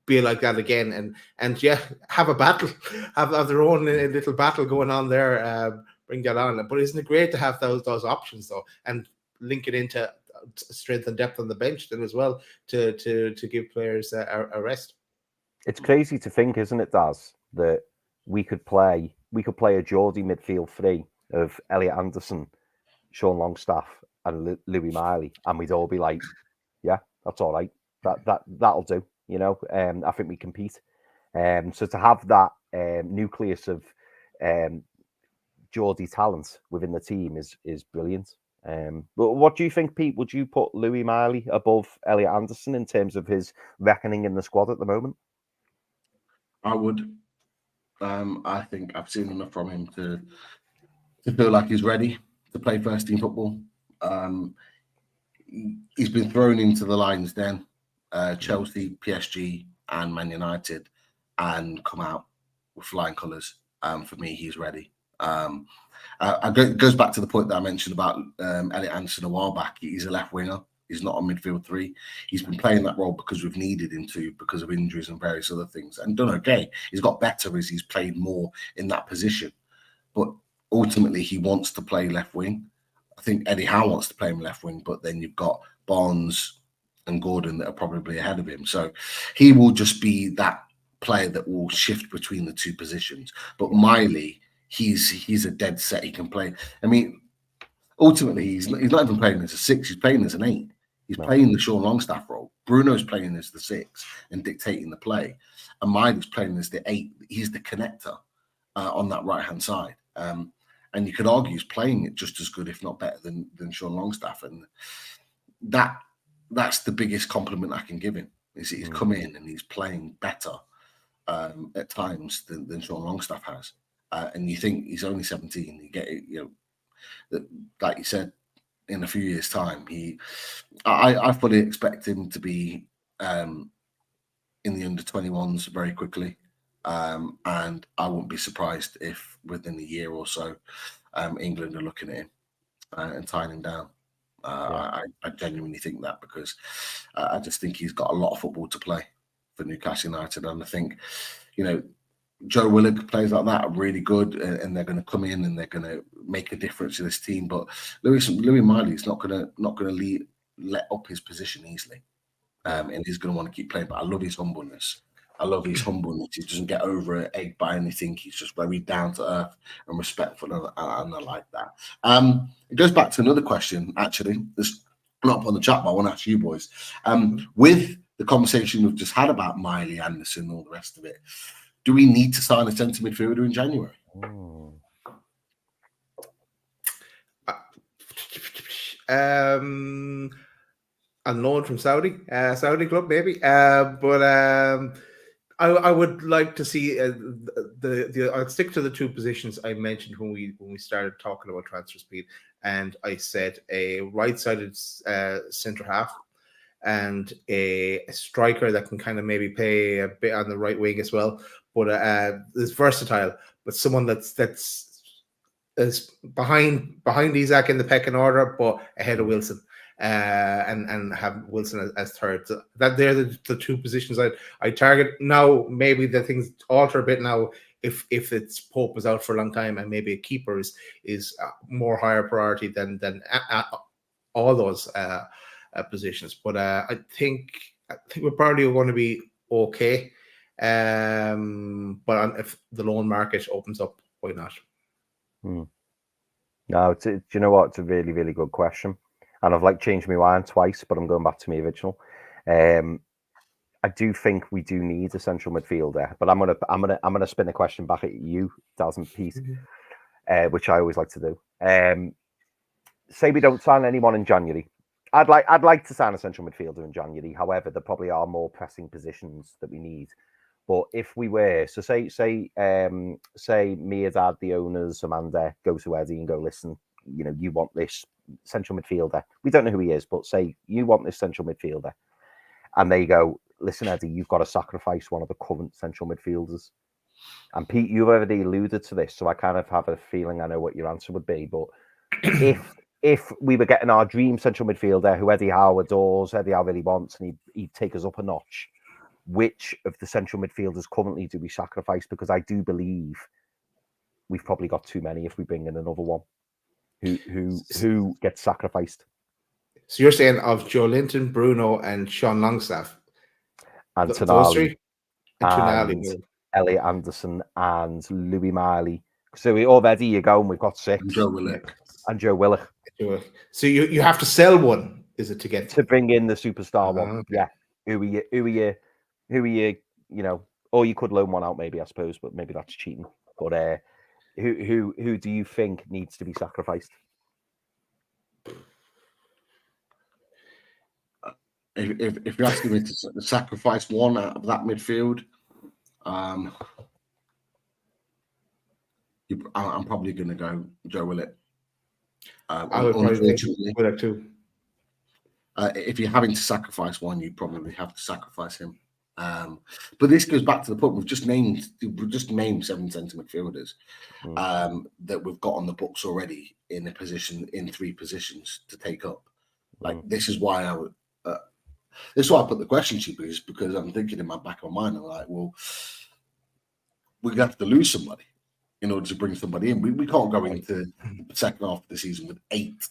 be like that again, and have a battle, have their own little battle going on there. Bring that on, but isn't it great to have those options though, and link it into strength and depth on the bench then as well to give players a rest. It's crazy to think, isn't it, Daz, that we could play a Geordie midfield 3 of Elliot Anderson, Sean Longstaff, and Louis Miley, and we'd all be like, yeah, that's all right, that'll do. I think we compete. So to have that nucleus of Geordie talent within the team is brilliant. But what do you think, Pete? Would you put Louis Miley above Elliot Anderson in terms of his reckoning in the squad at the moment? I would. I think I've seen enough from him to feel like he's ready to play first team football. He's been thrown into the Lions Den, Chelsea, PSG, and Man United, and come out with flying colours. For me, he's ready. It goes back to the point that I mentioned about Elliot Anderson a while back. He's a left winger. He's not a midfield 3. He's been playing that role because we've needed him to, because of injuries and various other things, and done okay. He's got better as he's played more in that position. But ultimately, he wants to play left wing. I think Eddie Howe wants to play him left wing, but then you've got Barnes and Gordon that are probably ahead of him. So he will just be that player that will shift between the two positions. But Miley, he's a dead set. He can play. I mean, ultimately, he's not even playing as a 6. He's playing as an 8. He's playing the Sean Longstaff role. Bruno's playing as the 6 and dictating the play. And Miley's playing as the 8. He's the connector on that right-hand side. And you could argue he's playing it just as good, if not better, than Sean Longstaff. And that's the biggest compliment I can give him, is that he's come in and he's playing better at times than Sean Longstaff has. And you think he's only 17. You get it, like you said, in a few years' time, I fully expect him to be in the under-21s very quickly, and I wouldn't be surprised if within a year or so, England are looking at him and tying him down. I genuinely think that, because I just think he's got a lot of football to play for Newcastle United, and I think, Joe Willock plays like that are really good, and they're going to come in and they're going to make a difference to this team. But Louis Miley's not going to let up his position easily, and he's going to want to keep playing. But I love his humbleness. He doesn't get over it, egged by anything. He's just very down to earth and respectful, and I like that. It goes back to another question, actually. It's not up on the chat, but I want to ask you boys. With the conversation we've just had about Miley, Anderson, all the rest of it, do we need to sign a centre midfielder in January? On loan from Saudi club, maybe. But I would like to see I'll stick to the 2 positions I mentioned when we started talking about transfer speed, and I said a right-sided centre half and a striker that can kind of maybe play a bit on the right wing as well, but is versatile, but someone that's is behind Isak in the pecking order, but ahead of Wilson, and have Wilson as third. So that they're the 2 positions I target. Now maybe the things alter a bit now if it's Pope is out for a long time, and maybe a keeper is more higher priority than all those positions. But I think we're probably going to be okay. But if the loan market opens up, why not? No, do you know what? It's a really, really good question, and I've changed my mind twice, but I'm going back to my original. I do think we do need a central midfielder, but I'm gonna spin the question back at you, Daz and Pete, which I always like to do. Say we don't sign anyone in January. I'd like to sign a central midfielder in January. However, there probably are more pressing positions that we need. But if we were, so say me, Dad, the owners, Amanda, go to Eddie and go, listen, you want this central midfielder. We don't know who he is, but say you want this central midfielder. And they go, listen, Eddie, you've got to sacrifice one of the current central midfielders. And Pete, you've already alluded to this, so I kind of have a feeling I know what your answer would be. But if we were getting our dream central midfielder, who Eddie Howe adores, Eddie Howe really wants, and he'd take us up a notch, which of the central midfielders currently do we sacrifice? Because I do believe we've probably got too many if we bring in another one. Who gets sacrificed? So you're saying of Joe Linton, Bruno, and Sean Longstaff, and Tonali, and Elliot Anderson, and Louis Miley. So we already you're going. We've got 6. Joe Willock. And Joe Willock. So you have to sell one, is it, to bring in the superstar one? Okay. Yeah. Who are you? Or you could loan one out, maybe, I suppose, but maybe that's cheating. But who do you think needs to be sacrificed? If you're asking me to sacrifice one out of that midfield, I'm probably going to go Joe Willock. I would probably think Willock too. If you're having to sacrifice one, you probably have to sacrifice him. But this goes back to the point we've just named 7 centre midfielders that we've got on the books already in 3 positions to take up. This is why I would. This is why I put the question to you, because I'm thinking in my back of my mind, I'm like, well, we're going to have to lose somebody in order to bring somebody in. We can't go into the second half of the season with 8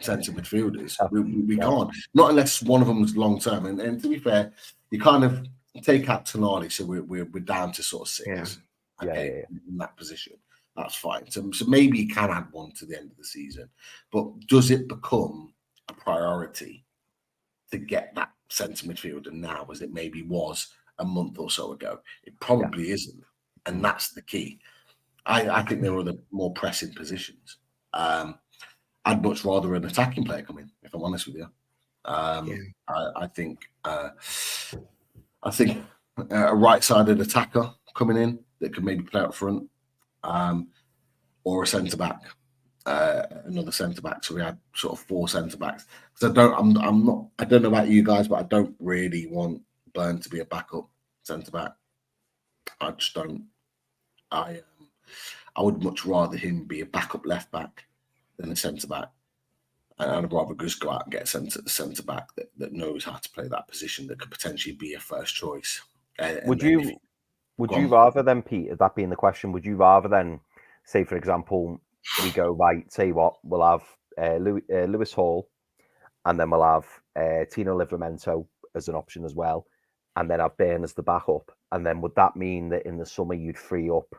centre midfielders. We can't. Not unless one of them is long term. And to be fair, you kind of take out Tonali, so we're down to sort of 6 in that position. That's fine. So maybe he can add one to the end of the season. But does it become a priority to get that centre midfielder now as it maybe was a month or so ago? It probably isn't. And that's the key. I think there are other more pressing positions. I'd much rather an attacking player come in, if I'm honest with you. I think a right-sided attacker coming in that could maybe play up front, or a centre back, another centre back. So we had sort of 4 centre backs. Because I don't know about you guys, but I don't really want Burn to be a backup centre back. I just don't. I would much rather him be a backup left back than a centre back. And I'd rather just go out and get a centre back that knows how to play that position, that could potentially be a first choice. Would you rather then, Pete, that being the question, would you rather then, say, for example, we go, right, say what, we'll have Lewis Hall, and then we'll have Tino Livramento as an option as well, and then have Bain as the backup. And then would that mean that in the summer you'd free up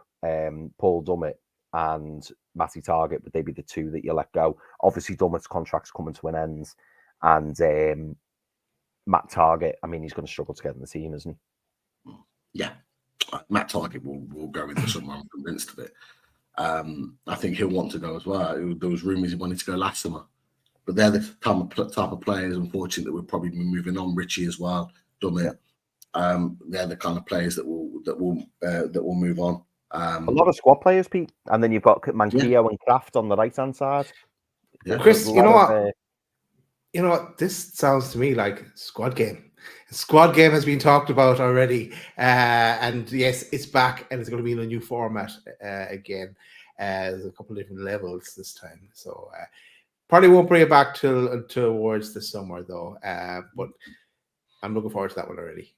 Paul Dummett and Matty Targett? Would they be the 2 that you let go? Obviously, Dummett's contract's coming to an end, and Matt Targett, I mean, he's going to struggle to get in the team, isn't he? Yeah, Matt Targett will go in the summer. I'm convinced of it. I think he'll want to go as well. There was rumours he wanted to go last summer, but they're the type of players, unfortunately, that would probably be moving on. Richie as well, Dummett. They're the kind of players that will move on. A lot of squad players, Pete, and then you've got Manquillo and Kraft on the right hand side. Yeah. Chris, you know what? You know what? This sounds to me like squad game. Squad game has been talked about already, and yes, it's back, and it's going to be in a new format again. There's a couple of different levels this time, so probably won't bring it back till towards the summer though. But I'm looking forward to that one already.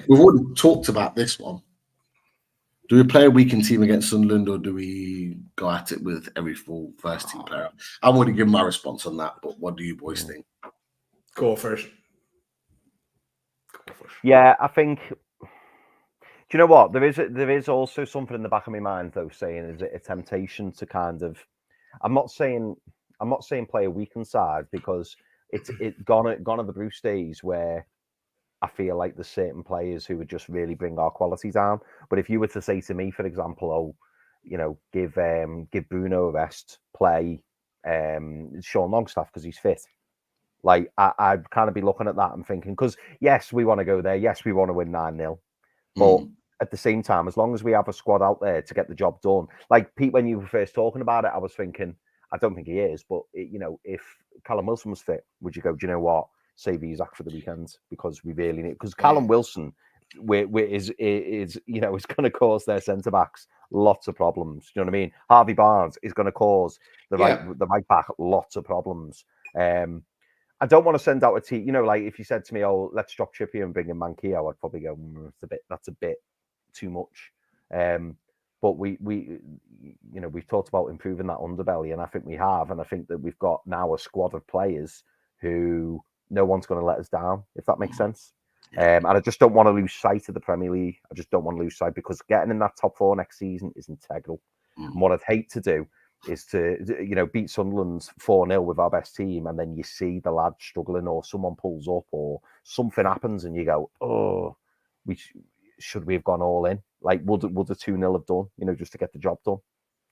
We've already talked about this one. Do we play a weekend team against Sunderland, or do we go at it with every full first team player? I've already given my response on that, but what do you boys think? Go first. Yeah, I think. Do you know what? There is also something in the back of my mind though, saying is it a temptation to kind of. I'm not saying play a weekend side, because it's gone at the Bruce days where I feel like there's certain players who would just really bring our quality down. But if you were to say to me, for example, give Bruno a rest, play Sean Longstaff because he's fit. Like I'd kind of be looking at that and thinking, because yes, we want to go there. Yes, we want to win 9-0. But at the same time, as long as we have a squad out there to get the job done, like Pete, when you were first talking about it, I was thinking, I don't think he is, but if Callum Wilson was fit, would you go, do you know what? Save Isaac for the weekend, because we really need, because Callum Wilson is going to cause their centre backs lots of problems. Do you know what I mean? Harvey Barnes is going to cause the right back lots of problems. I don't want to send out a team. Like if you said to me, "Oh, let's drop Trippier and bring in Manquillo," I'd probably go, "That's a bit too much." But we've talked about improving that underbelly, and I think we have, and I think that we've got now a squad of players who no one's going to let us down, if that makes sense. And I just don't want to lose sight of the Premier League. I just don't want to lose sight, because getting in that top 4 next season is integral. And what I'd hate to do is to beat Sunderland 4-0 with our best team, and then you see the lad struggling, or someone pulls up, or something happens, and you go, "Oh, should we have gone all in? Like, would the 2-0 have done? Just to get the job done?"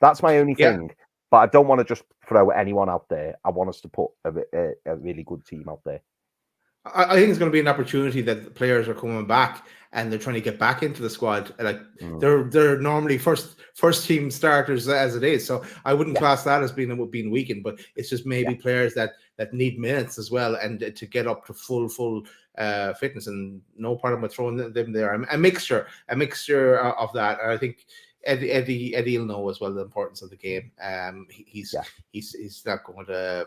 That's my only thing. But I don't want to just throw anyone out there. I want us to put a really good team out there. I think it's going to be an opportunity that the players are coming back and they're trying to get back into the squad. Like they're normally first team starters as it is. So I wouldn't class that as being weakened, but it's just maybe players that need minutes as well, and to get up to full fitness, and no problem with throwing them there. A mixture of that. And I think Eddie will know as well the importance of the game. He's not going to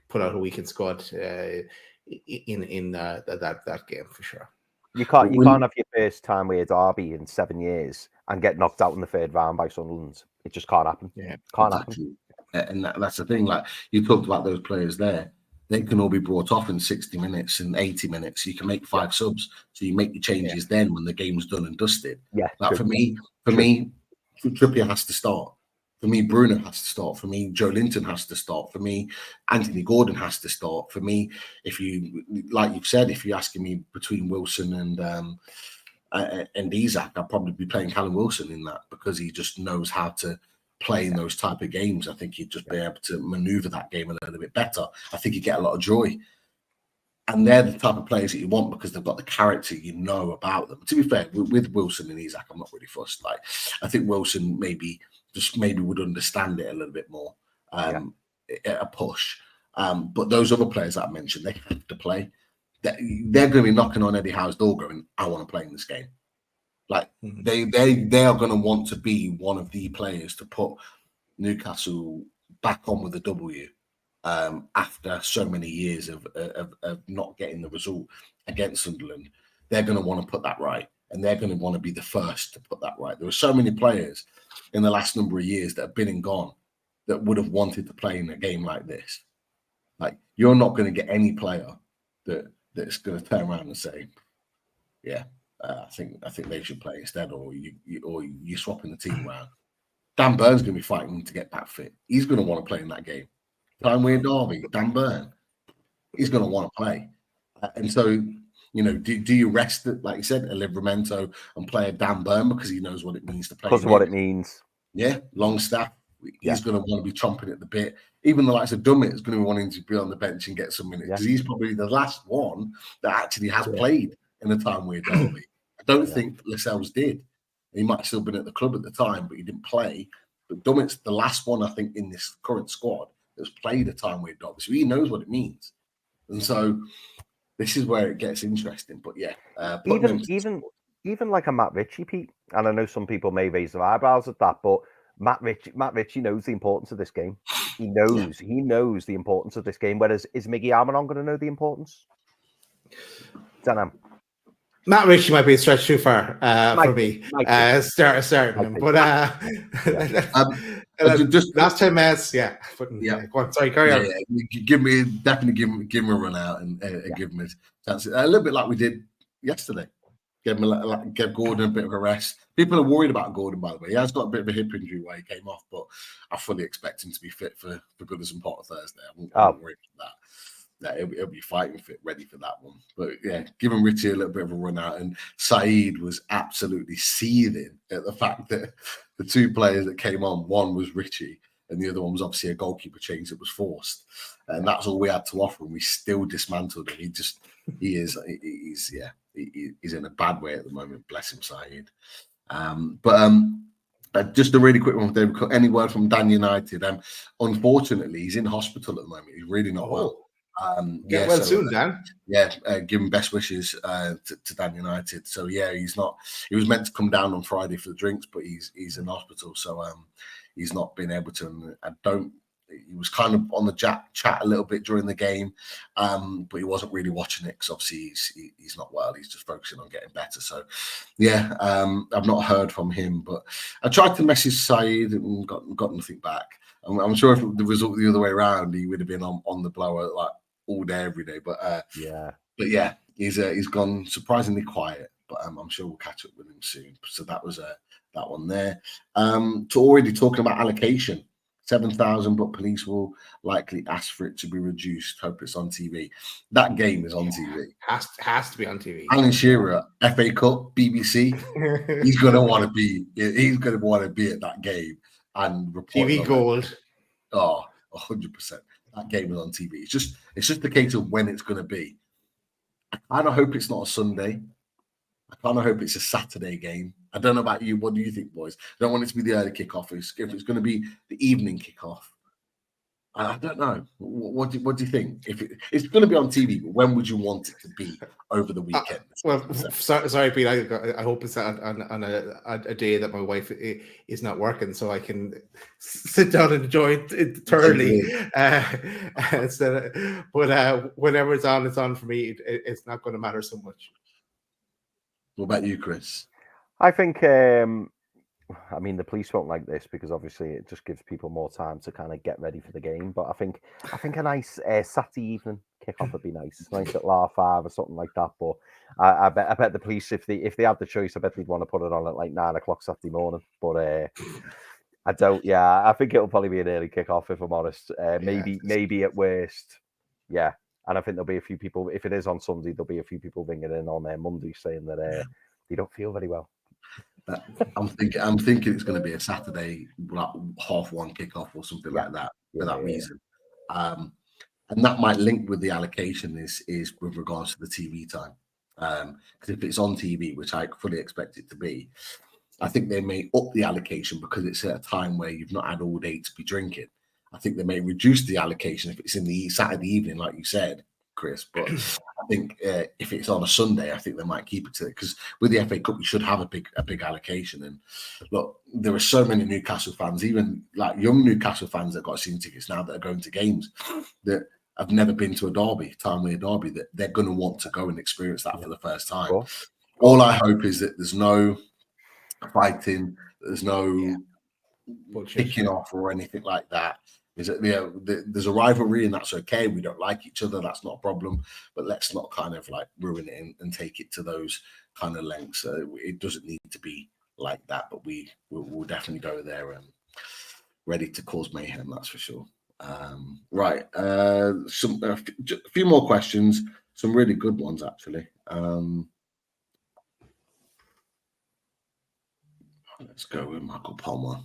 put out a weekend squad in that game for sure. You can't have your first time with a derby in 7 years and get knocked out in the third round by Sunderland. It just can't happen. Can't happen. And that's the thing. Like you talked about those players there. they can all be brought off in 60 minutes and 80 minutes. You can make 5 subs, so you make your changes then when the game's done and dusted. Yeah, like for me, Trippier has to start. For me, Bruno has to start. For me, Joe Linton has to start. For me, Anthony Gordon has to start. For me, if you, like you've said, if you're asking me between Wilson and Isak, I'd probably be playing Callum Wilson in that, because he just knows how to play in those type of games. I think he'd just be able to maneuver that game a little bit better. I think he'd get a lot of joy. And they're the type of players that you want, because they've got the character about them. To be fair, with Wilson and Isak, I'm not really fussed. Like, I think Wilson maybe would understand it a little bit more at a push. But those other players that I mentioned, they have to play. They're going to be knocking on Eddie Howe's door going, I want to play in this game. Like, they are going to want to be one of the players to put Newcastle back on with a W after so many years of not getting the result against Sunderland. They're going to want to put that right, and they're going to want to be the first to put that right. There were so many players in the last number of years that have been and gone that would have wanted to play in a game like this. Like, you're not going to get any player that's going to turn around and say, yeah, I think they should play instead, or you're swapping the team around. Dan Burn's going to be fighting to get back fit. He's going to want to play in that game. Time Weird Derby, Dan Burn, he's going to want to play. And so, do you rest it, like you said, a Livramento and play a Dan Burn because he knows what it means to play? Because of what it means. Yeah, Longstaff, he's going to want to be chomping at the bit. Even the likes of Dummett is going to be wanting to be on the bench and get some minutes, because he's probably the last one that actually has played in a Time Weird Derby. I don't think Lascelles did. He might have still been at the club at the time, but he didn't play. But Dummett's the last one, I think, in this current squad that's played a Time Weird Derby, so he knows what it means. And so this is where it gets interesting. But yeah, even like a Matt Ritchie, Pete, and I know some people may raise their eyebrows at that, but Matt Ritchie knows the importance of this game. He knows the importance of this game. Whereas, is Miggy Almiron going to know the importance? Don't know. Matt Ritchie might be a stretch too far for me. Starting him, but just last 10 minutes, Go on, sorry, carry on. Give him a run out and give him his chance. A little bit like we did yesterday. Give Gordon a bit of a rest. People are worried about Gordon, by the way. He has got a bit of a hip injury where he came off, but I fully expect him to be fit for Goodison Potter Thursday. I'm not worried about that. He'll be fighting fit, ready for that one. But yeah, giving Richie a little bit of a run out, and Saeed was absolutely seething at the fact that the two players that came on, one was Richie and the other one was obviously a goalkeeper change that was forced, and that's all we had to offer, and we still dismantled him. He's in a bad way at the moment. Bless him, Saeed. Just a really quick one, David. Any word from Dan United? Unfortunately, he's in hospital at the moment. He's really not well. Get well soon, Dan. Give him best wishes to Dan United. So yeah, he's not. He was meant to come down on Friday for the drinks, but he's in hospital, so he's not been able to. He was kind of on the chat a little bit during the game, but he wasn't really watching it because obviously he's not well. He's just focusing on getting better. So yeah, I've not heard from him, but I tried to message Saeed and got nothing back. I'm sure if the result the other way around, he would have been on the blower like all day, every day. But yeah, he's gone surprisingly quiet. But I'm sure we'll catch up with him soon. So that was that one there. To already talking about allocation, 7,000, but police will likely ask for it to be reduced. Hope it's on TV. That game is on TV. Has to be on TV. Alan Shearer, FA Cup, BBC. He's going to want to be. He's going to want to be at that game and report. TV gold. Oh, 100%. That game is on TV. It's just a case of when it's going to be. I kind of hope it's not a Sunday. I kind of hope it's a Saturday game. I don't know about you. What do you think, boys? I don't want it to be the early kickoff. If it's going to be the evening kickoff, I don't know. What do you think? If it's going to be on TV, but when would you want it to be over the weekend? Sorry, Pete. I hope it's on a day that my wife is not working, so I can sit down and enjoy it thoroughly. But whenever it's on for me. It's not going to matter so much. What about you, Chris? I think I mean, the police won't like this because obviously it just gives people more time to kind of get ready for the game. But I think a nice Saturday evening kickoff would be nice, nice at R5 or something like that. But I bet the police, if they had the choice, I bet they'd want to put it on at like 9 o'clock Saturday morning. But I don't. Yeah, I think it'll probably be an early kickoff if I'm honest. Maybe at worst, yeah. And I think there'll be a few people. If it is on Sunday, there'll be a few people ringing in on Monday saying that they don't feel very well. I'm thinking it's going to be a Saturday, like 1:30 kickoff or something like that for that reason. And that might link with the allocation is with regards to the TV time. Because if it's on TV, which I fully expect it to be, I think they may up the allocation because it's at a time where you've not had all day to be drinking. I think they may reduce the allocation if it's in the Saturday evening, like you said, Chris. But I think if it's on a Sunday, I think they might keep it to it because with the FA Cup, you should have a big allocation. And look, there are so many Newcastle fans, even like young Newcastle fans that got season tickets now that are going to games that have never been to a derby, timely derby, that they're going to want to go and experience that for the first time. Cool. All I hope is that there's no fighting, there's no kicking off or anything like that. Is that there's a rivalry and that's okay. We don't like each other, that's not a problem. But let's not kind of like ruin it and take it to those kind of lengths. It doesn't need to be like that, but we'll definitely go there and ready to cause mayhem. That's for sure. Right, a few more questions. Some really good ones actually. Let's go with Michael Palmer.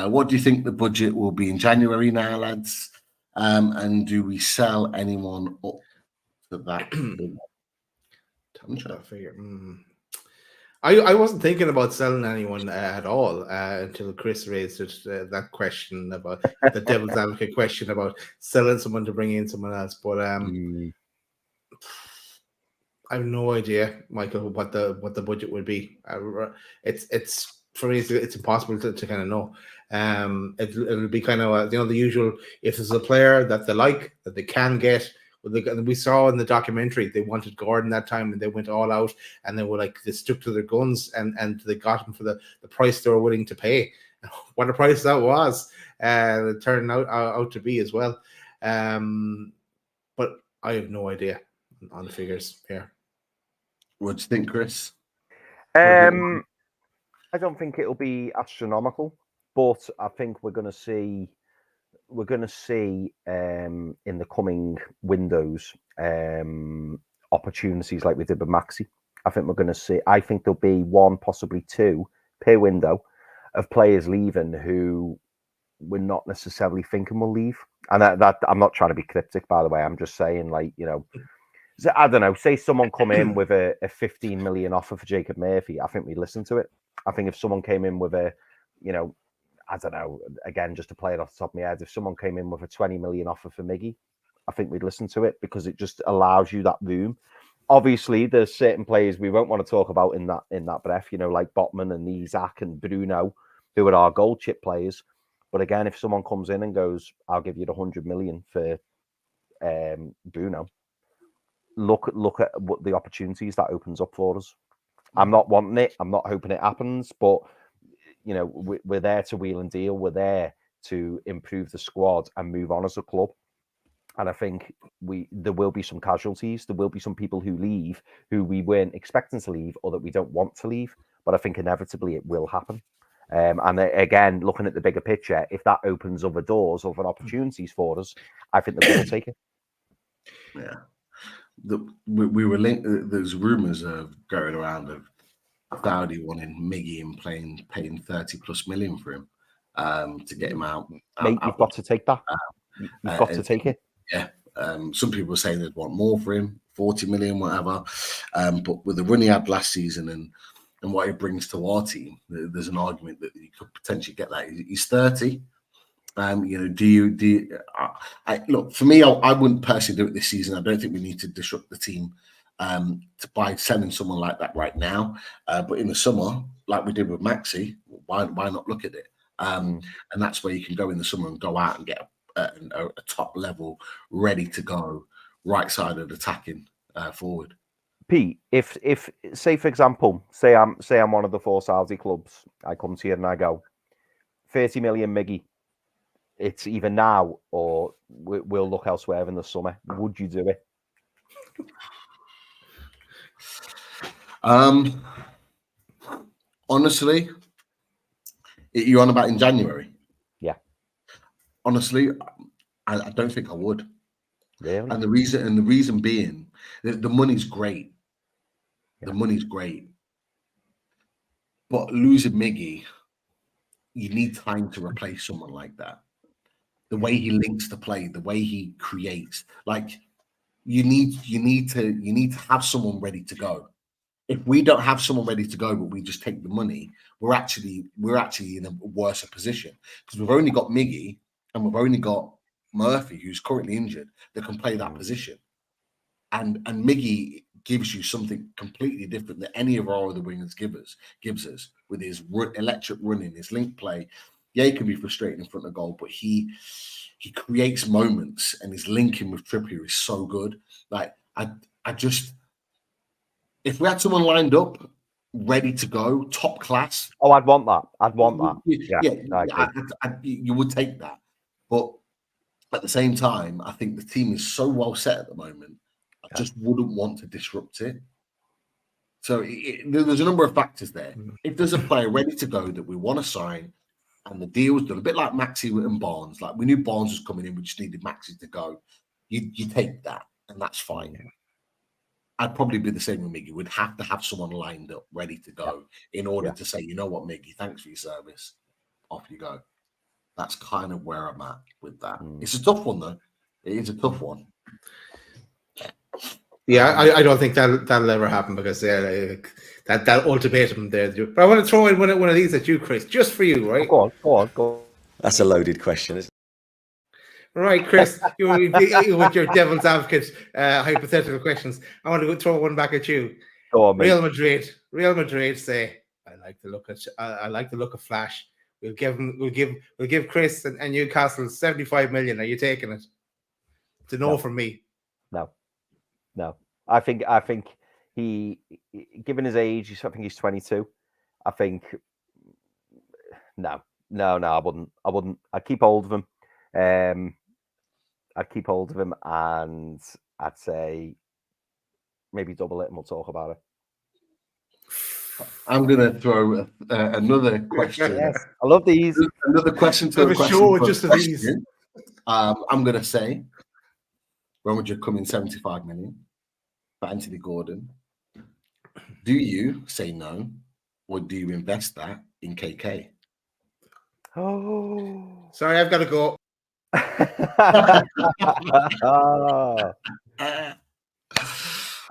What do you think the budget will be in January now, lads? And do we sell anyone up to that? I wasn't thinking about selling anyone at all until Chris raised that question about the devil's advocate question about selling someone to bring in someone else. But I have no idea, Michael, what the budget would be. It's for me, it's impossible to kind of know. It'll be kind of the usual. If there's a player that they like, that they can get, we saw in the documentary they wanted Gordon that time, and they went all out, and they stuck to their guns, and they got him for the price they were willing to pay. What a price that was! It turned out to be as well. But I have no idea on the figures here. What do you think, Chris? I don't think it'll be astronomical, but I think we're going to see in the coming windows opportunities like we did with Maxi. I think we're going to see. I think there'll be one, possibly two per window of players leaving who we're not necessarily thinking will leave. And that I'm not trying to be cryptic, by the way. I'm just saying, like, I don't know. Say someone come in with a 15 million offer for Jacob Murphy. I think we'd listen to it. I think if someone came in with I don't know, again, just to play it off the top of my head, if someone came in with a 20 million offer for Miggy, I think we'd listen to it because it just allows you that room. Obviously, there's certain players we won't want to talk about in that breath, like Botman and Isaac and Bruno, who are our gold chip players. But again, if someone comes in and goes, I'll give you the 100 million for Bruno, look at what the opportunities that opens up for us. I'm not wanting it. I'm not hoping it happens, but we're there to wheel and deal. We're there to improve the squad and move on as a club. And I think there will be some casualties. There will be some people who leave who we weren't expecting to leave or that we don't want to leave. But I think inevitably it will happen. And again, looking at the bigger picture, if that opens other doors, other opportunities for us, I think that we'll take it. Yeah. We were linked. There's rumours of going around of Saudi wanting Miggy and paying 30+ million for him to get him out. Mate, you've got to take that. You've got to take it. Yeah. Some people are saying they'd want more for him, 40 million, whatever. But with the run he had last season and what he brings to our team, there's an argument that you could potentially get that. He's 30. Look, for me, I wouldn't personally do it this season. I don't think we need to disrupt the team by selling someone like that right now. But in the summer, like we did with Maxi, why not look at it? And that's where you can go in the summer and go out and get a top level, ready to go, right-sided attacking forward. Pete, if say for example, say I'm one of the 4 Saudi clubs, I come to you and I go, 30 million Miggy, it's either now or we'll look elsewhere in the summer. Would you do it? Honestly, you're on about in January. Yeah. Honestly, I don't think I would. Really? And the reason being, the money's great. The money's great, but losing Miggy, you need time to replace someone like that. The way he links the play, the way he creates, like you need to have someone ready to go. If we don't have someone ready to go, but we just take the money, we're actually in a worse position because we've only got Miggy and we've only got Murphy, who's currently injured, that can play that position. And Miggy gives you something completely different than any of our other wingers gives us with his electric running, his link play. Yeah, he can be frustrating in front of goal, but he creates moments, and his linking with Trippier is so good. Like I just, if we had someone lined up, ready to go, top class. Oh, I'd want that. I'd want that. You would take that. But at the same time, I think the team is so well set at the moment. I just wouldn't want to disrupt it. So there's a number of factors there. If there's a player ready to go that we want to sign, and the deal was done, a bit like Maxi and Barnes, like we knew Barnes was coming in, we just needed Maxi to go. You take that, and that's fine. Yeah. I'd probably be the same with Miggy. We'd have to have someone lined up, ready to go, in order to say, you know what, Miggy, thanks for your service. Off you go. That's kind of where I'm at with that. It's a tough one, though. It is a tough one. Yeah, I don't think that'll ever happen because that ultimatum there. But I want to throw in one of these at you, Chris, just for you, right? Go on. That's a loaded question, isn't it? Right, Chris, you with your devil's advocate hypothetical questions. I want to throw one back at you. Go on, mate. Real Madrid say, I like the look of Flash. We'll give Chris and Newcastle 75 million. Are you taking it? It's a no from me. No. I think he, given his age, I think he's 22. I think no, I wouldn't. I'd keep hold of him. And I'd say maybe double it and we'll talk about it. I'm going to throw another question. Yes, I love these. Another question to a question. I'm going to say, when would you come in 75 million for Anthony Gordon? Do you say no, or do you invest that in KK? Oh, sorry, I've got to go.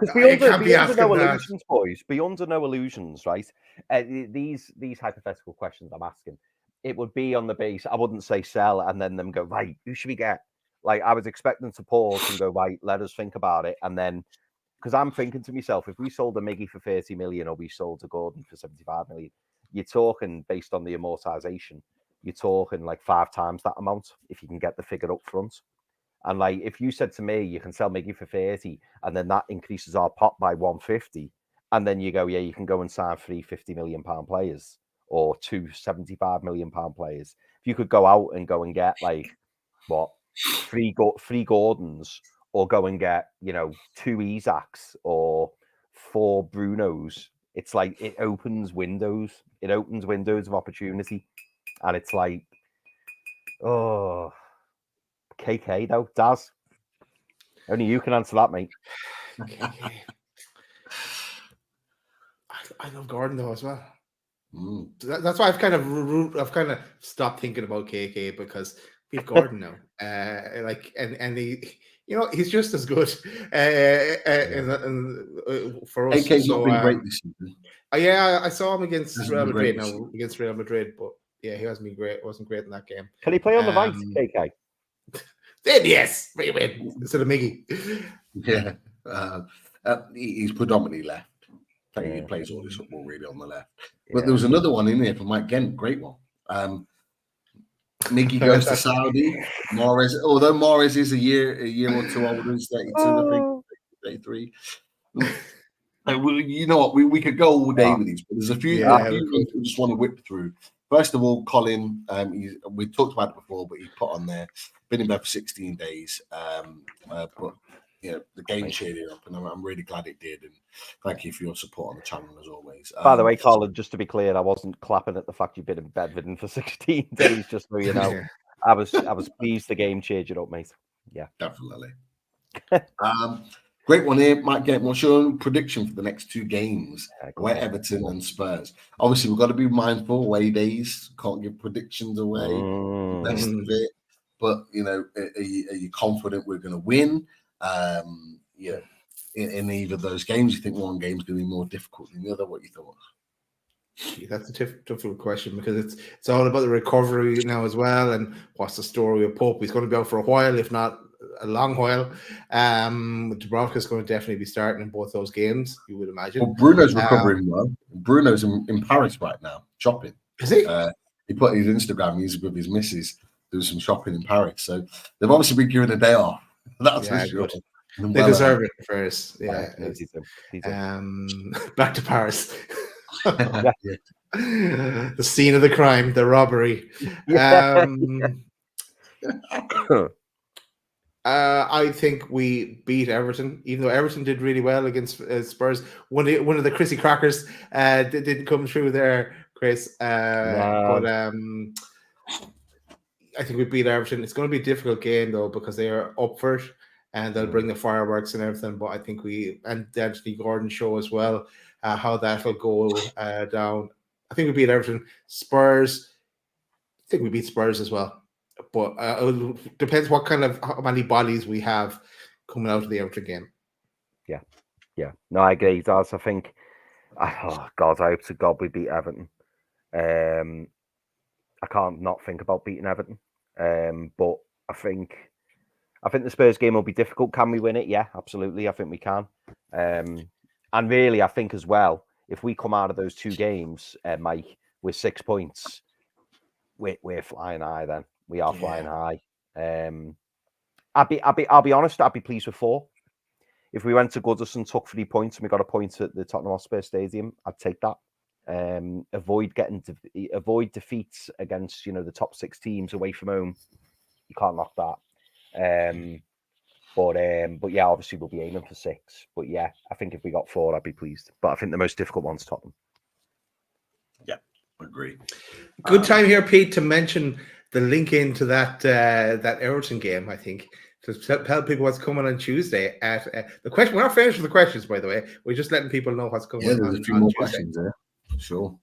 Because be under no illusions, boys. Be under no illusions, right? These hypothetical questions I'm asking, it would be on the base. I wouldn't say sell and then them go, right, who should we get? Like, I was expecting to pause and go, right, let us think about it. And then, because I'm thinking to myself, if we sold a Miggy for 30 million or we sold a Gordon for 75 million, you're talking, based on the amortization, you're talking like 5 times that amount if you can get the figure up front. And like, if you said to me, you can sell Miggy for 30 and then that increases our pot by 150, and then you go, yeah, you can go and sign 3 50 million pound players or 2 75 million pound players. If you could go out and go and get like, what, 3 Gordons, or go and get, 2 Isaacs or 4 Brunos, it's like it opens windows of opportunity. And it's like, oh, KK though, Daz. Only you can answer that, mate. KK. I love Gordon though as well. That's why I've kind of stopped thinking about KK, because we have Gordon now. And he, he's just as good. For us, KK's not been great this season. Yeah, I saw him against Real Madrid, but yeah, he hasn't been great. Wasn't great in that game. Can he play on the right, KK? Then yes, we win instead of Miggy. Yeah, he's predominantly left. He plays all his football really on the left. But there was another one in there for Mike Gent, great one. Miggy goes to Saudi. Mahrez, although Mahrez is a year or two older, he's 32, I think, 33. You know what? We could go all day with these, but there's a few things we just want to whip through. First of all, Colin, we talked about it before, but he put on there, been in bed for 16 days. But the game cheered it up, and I'm really glad it did. And thank you for your support on the channel as always. By the way, Colin, just to be clear, I wasn't clapping at the fact you've been in bed with him for 16 days, just so you know. I was pleased the game cheered you up, mate. Yeah, definitely. Great one here, Mike. What's your prediction for the next two games? Where Everton and Spurs. Obviously, we've got to be mindful. Away days, can't give predictions away. The best of it, but are you confident we're going to win? In either of those games, you think one game's going to be more difficult than the other? What you thought? That's a difficult question because it's all about the recovery now as well, and what's the story with Pope? He's going to be out for a while, if not a long while. Dubravka's going to definitely be starting in both those games, you would imagine. Well, Bruno's recovering well. Bruno's in Paris right now, shopping. Is he? He put his Instagram, he's with his missus, doing some shopping in Paris. So they've obviously been given a day off. That's for sure. They deserve it first. Yeah. Back to Paris. The scene of the crime, the robbery. I think we beat Everton, even though Everton did really well against Spurs. One of the Chrissy Crackers didn't come through there, Chris. But I think we beat Everton. It's going to be a difficult game though because they are up for it and they'll bring the fireworks and everything. But I think and the Anthony Gordon show as well, how that'll go down. I think we beat Everton. Spurs, I think we beat Spurs as well. But it depends how many bodies we have coming out of the Everton game. Yeah. No, I agree. I think, I hope to God we beat Everton. I can't not think about beating Everton. But I think the Spurs game will be difficult. Can we win it? Yeah, absolutely. I think we can. And really, I think as well, if we come out of those two games, Mike, with 6 points, we're flying high then. We are flying high. I'll be honest. I'd be pleased with 4. If we went to Goodison, took 3 points, and we got a point at the Tottenham Hotspur Stadium, I'd take that. Avoid defeats against the top 6 teams away from home. You can't knock that. But yeah, obviously we'll be aiming for 6. But yeah, I think if we got 4, I'd be pleased. But I think the most difficult one's Tottenham. Yeah, agree. Good time here, Pete, to mention the link into that Everton game, I think, to tell people what's coming on Tuesday. At the question, we're not finished with the questions, by the way. We're just letting people know what's coming. Yeah, there's a few more questions there. Sure.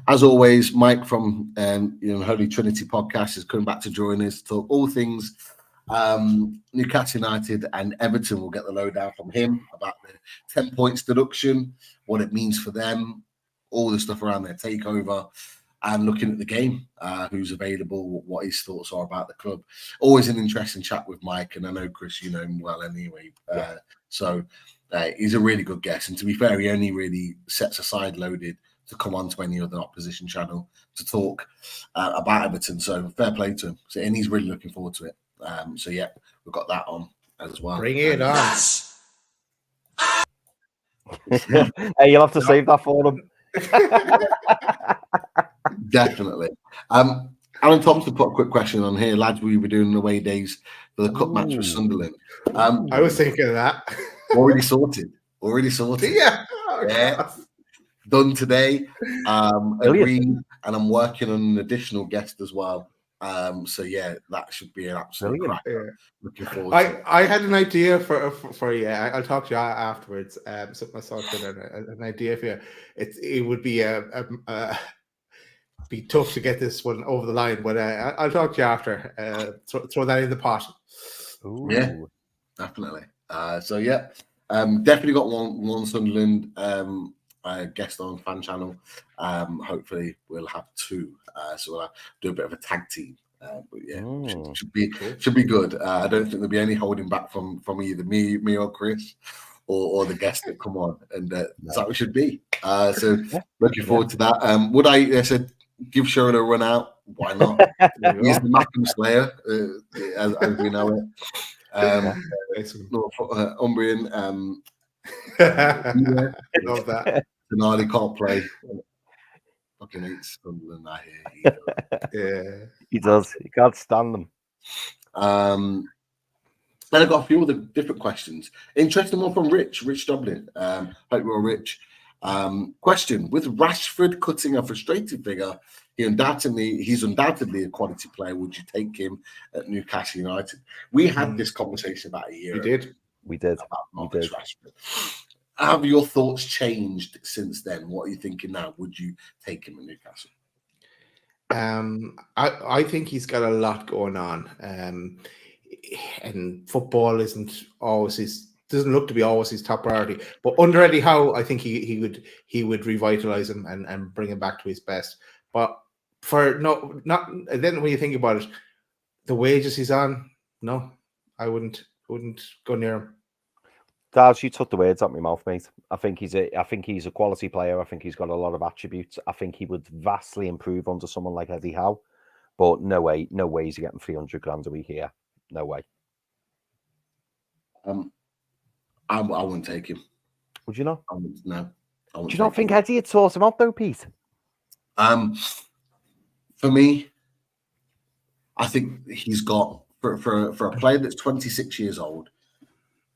As always, Mike from Holy Trinity Podcast is coming back to join us to talk all things Newcastle United and Everton. Will get the lowdown from him about the 10 points deduction, what it means for them, all the stuff around their takeover. And looking at the game, who's available, what his thoughts are about the club. Always an interesting chat with Mike, and I know Chris, you know him well anyway. So he's a really good guest. And to be fair, he only really sets aside loaded to come on to any other opposition channel to talk about Everton. So fair play to him. So, and he's really looking forward to it. So yeah, we've got that on as well. Bring it on. Hey, you'll have to save that for him. Definitely. Alan Thompson put a quick question on here. Lads, we were doing away days for the cup match with Sunderland. I was thinking of that. Already sorted. Yeah. Done today. Agreed. And I'm working on an additional guest as well. So yeah, that should be an absolute crack. Yeah. Looking forward to it. I had an idea for you. I'll talk to you afterwards. Something I saw an idea for you. It would be be tough to get this one over the line, but I'll talk to you after. Throw that in the pot. Ooh. Yeah, definitely. So yeah, definitely got one Sunderland guest on fan channel. Hopefully we'll have 2. So we'll do a bit of a tag team. But yeah, should be good. I don't think there'll be any holding back from either me or Chris or the guests that come on, and that's how it should be. So looking forward to that. Would I said give Sherwood a run out? Why not? He's the Mackham Slayer, as we know it. Umbrian. Love that. Denali can't play. Fucking hates Sunderland, I hear. Yeah. He does. He can't stand them. Then I've got a few other different questions. Interesting one from Rich Dublin. Hope you're all Rich. Question: with Rashford cutting a frustrated figure, he's undoubtedly a quality player. Would you take him at Newcastle United? We had this conversation about a year ago. We did. About Marcus Rashford. Have your thoughts changed since then? What are you thinking now? Would you take him at Newcastle? I think he's got a lot going on. And football doesn't look to be always his top priority. But under Eddie Howe, I think he would revitalize him and bring him back to his best. But then when you think about it, the wages he's on, no, I wouldn't go near him. Daz, you took the words out of my mouth, mate. I think he's a quality player. I think he's got a lot of attributes. I think he would vastly improve under someone like Eddie Howe. But no way he's getting 300 grand a week here. No way. I wouldn't take him. Would you not? No. Do you not think Eddie had sort him out though, Pete? For me, I think he's got for a player that's 26 years old,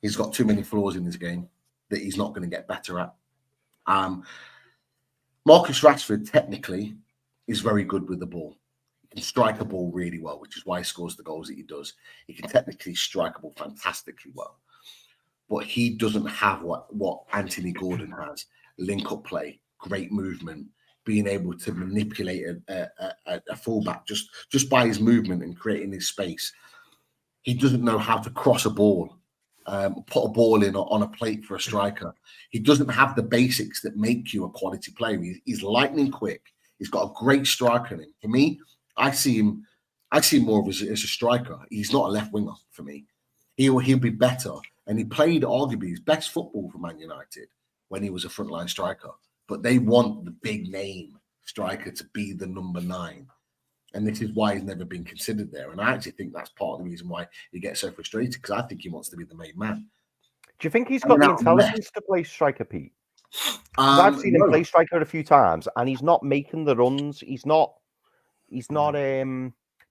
he's got too many flaws in his game that he's not going to get better at. Marcus Rashford technically is very good with the ball. He can strike a ball really well, which is why he scores the goals that he does. He can technically strike a ball fantastically well. But he doesn't have what Anthony Gordon has. Link-up play, great movement, being able to manipulate a fullback just by his movement and creating his space. He doesn't know how to cross a ball, put a ball in on a plate for a striker. He doesn't have the basics that make you a quality player. He's lightning quick. He's got a great striker in him. For me, I see him more of as a striker. He's not a left winger for me. He'll be better. And he played arguably his best football for Man United when he was a frontline striker. But they want the big name striker to be the number 9. And this is why he's never been considered there. And I actually think that's part of the reason why he gets so frustrated, because I think he wants to be the main man. Do you think he's got the intelligence to play striker, Pete? I've seen him play striker a few times, and he's not making the runs. He's not.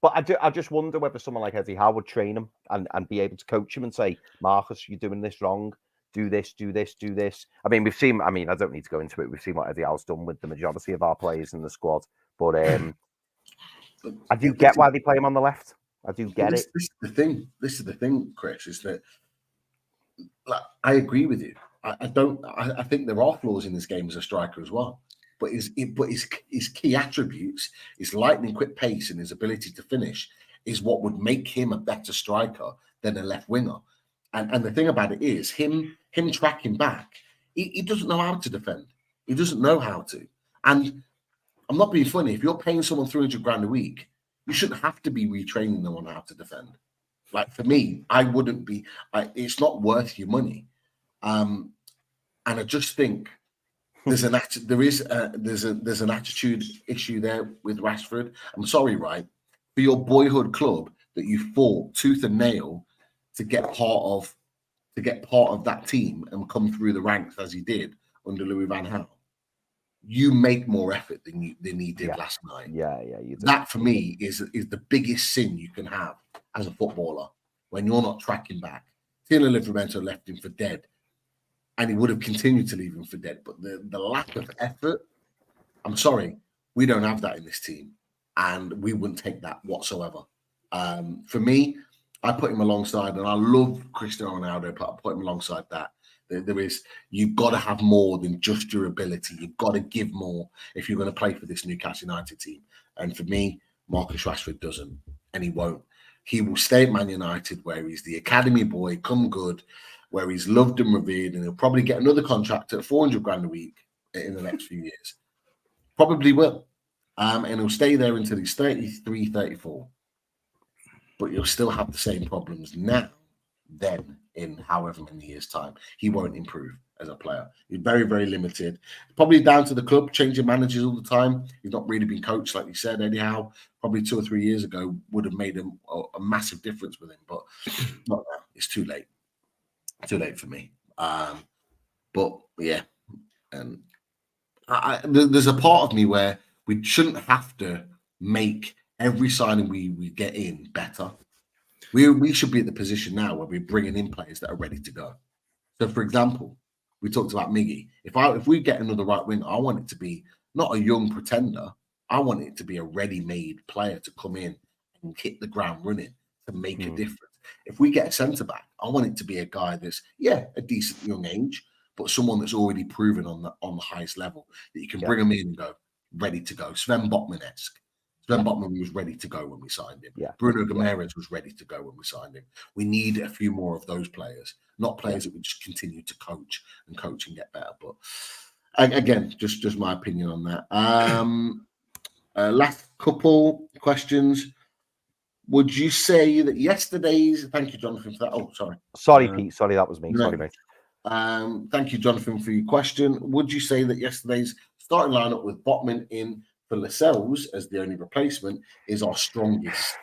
But I just wonder whether someone like Eddie Howe would train him and be able to coach him and say, Marcus, you're doing this wrong. Do this, do this, do this. I mean, I don't need to go into it. We've seen what Eddie Howe's done with the majority of our players in the squad. But I do get why they play him on the left. I do get it. This is the thing, Chris, is that I agree with you. I think there are flaws in this game as a striker as well. But his key attributes, his lightning quick pace and his ability to finish is what would make him a better striker than a left winger. And the thing about it is him tracking back, he doesn't know how to defend. He doesn't know how to. And I'm not being funny. If you're paying someone 300 grand a week, you shouldn't have to be retraining them on how to defend. Like for me, I wouldn't be. It's not worth your money. And I just think there's an attitude issue there with Rashford. I'm sorry, right? For your boyhood club that you fought tooth and nail to get part of that team and come through the ranks as he did under Louis van Gaal, you make more effort than he did last night. Yeah, you do. That for me is the biggest sin you can have as a footballer when you're not tracking back. Tino Livramento left him for dead. And he would have continued to leave him for dead. But the lack of effort, I'm sorry, we don't have that in this team. And we wouldn't take that whatsoever. For me, I put him alongside, and I love Cristiano Ronaldo, but I put him alongside that. You've got to have more than just your ability. You've got to give more if you're going to play for this Newcastle United team. And for me, Marcus Rashford doesn't, and he won't. He will stay at Man United where he's the academy boy, come good, where he's loved and revered, and he'll probably get another contract at 400 grand a week in the next few years. Probably will. And he'll stay there until he's 33, 34. But you'll still have the same problems now, then, in however many years' time. He won't improve as a player. He's very, very limited. Probably down to the club, changing managers all the time. He's not really been coached, like you said, anyhow. Probably 2 or 3 years ago would have made a massive difference with him. But not now. It's too late. Too late for me. But yeah, there's a part of me where we shouldn't have to make every signing we get in better. We should be at the position now where we're bringing in players that are ready to go. So, for example, we talked about Miggy. If we get another right wing, I want it to be not a young pretender. I want it to be a ready-made player to come in and hit the ground running to make a difference. If we get a centre back, I want it to be a guy that's a decent young age, but someone that's already proven on the highest level that you can bring them in and go ready to go. Sven Botman-esque. Sven Botman was ready to go when we signed him. Bruno Guimaraes was ready to go when we signed him. We need a few more of those players, not players that would just continue to coach and get better. But again, just my opinion on that. Last couple questions. Would you say that yesterday's... Thank you, Jonathan, for that. Oh, sorry. Sorry, Pete. Sorry, that was me. Sorry, mate. Thank you, Jonathan, for your question. Would you say that yesterday's starting lineup with Botman in for Lascelles as the only replacement is our strongest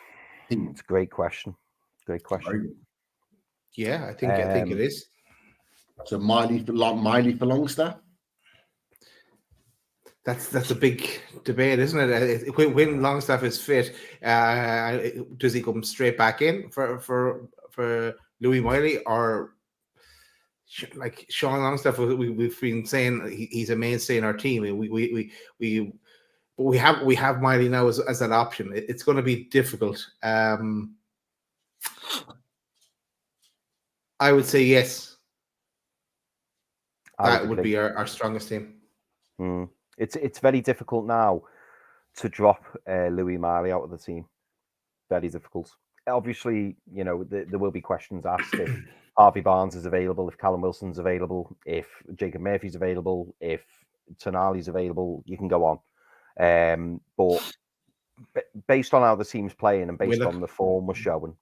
team? It's a great question. Great question. Yeah, I think it is. So Miley for Longstaff. That's a big debate, isn't it? When Longstaff is fit, does he come straight back in for Louis Miley, or like Sean Longstaff? We've been saying he's a mainstay in our team. We have Miley now as an option. It's going to be difficult. I would say yes. That would be our strongest team. It's very difficult now to drop Louis Miley out of the team. Very difficult. Obviously, there will be questions asked if Harvey Barnes is available, if Callum Wilson's available, if Jacob Murphy's available, if Tonali's available. You can go on. But based on how the team's playing and based on the form we're showing,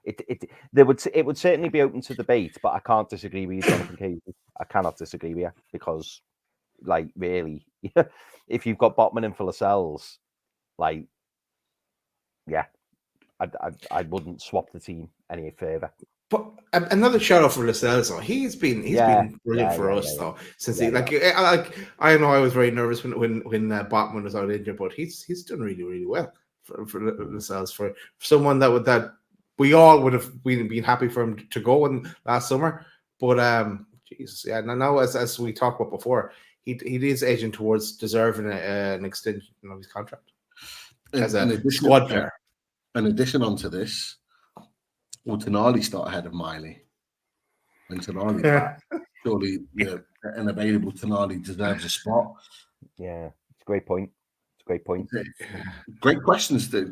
it would certainly be open to debate. But I can't disagree with you, Jonathan Casey. I cannot disagree with you because, really, if you've got Botman in for Lascelles, I wouldn't swap the team any further. But another shout out for Lascelles, though. He's been brilliant for us, though. Since I know I was very nervous when Botman was out injured, but he's done really, really well for Lascelles, for someone that we all would have been happy for him to go in last summer. But Jesus, now as we talked about before, he is edging towards deserving an extension of his contract as a squad player. In addition onto this, will Tonali start ahead of Miley? When Tonali back, surely an available Tonali deserves a spot. Yeah, it's a great point. Great questions, but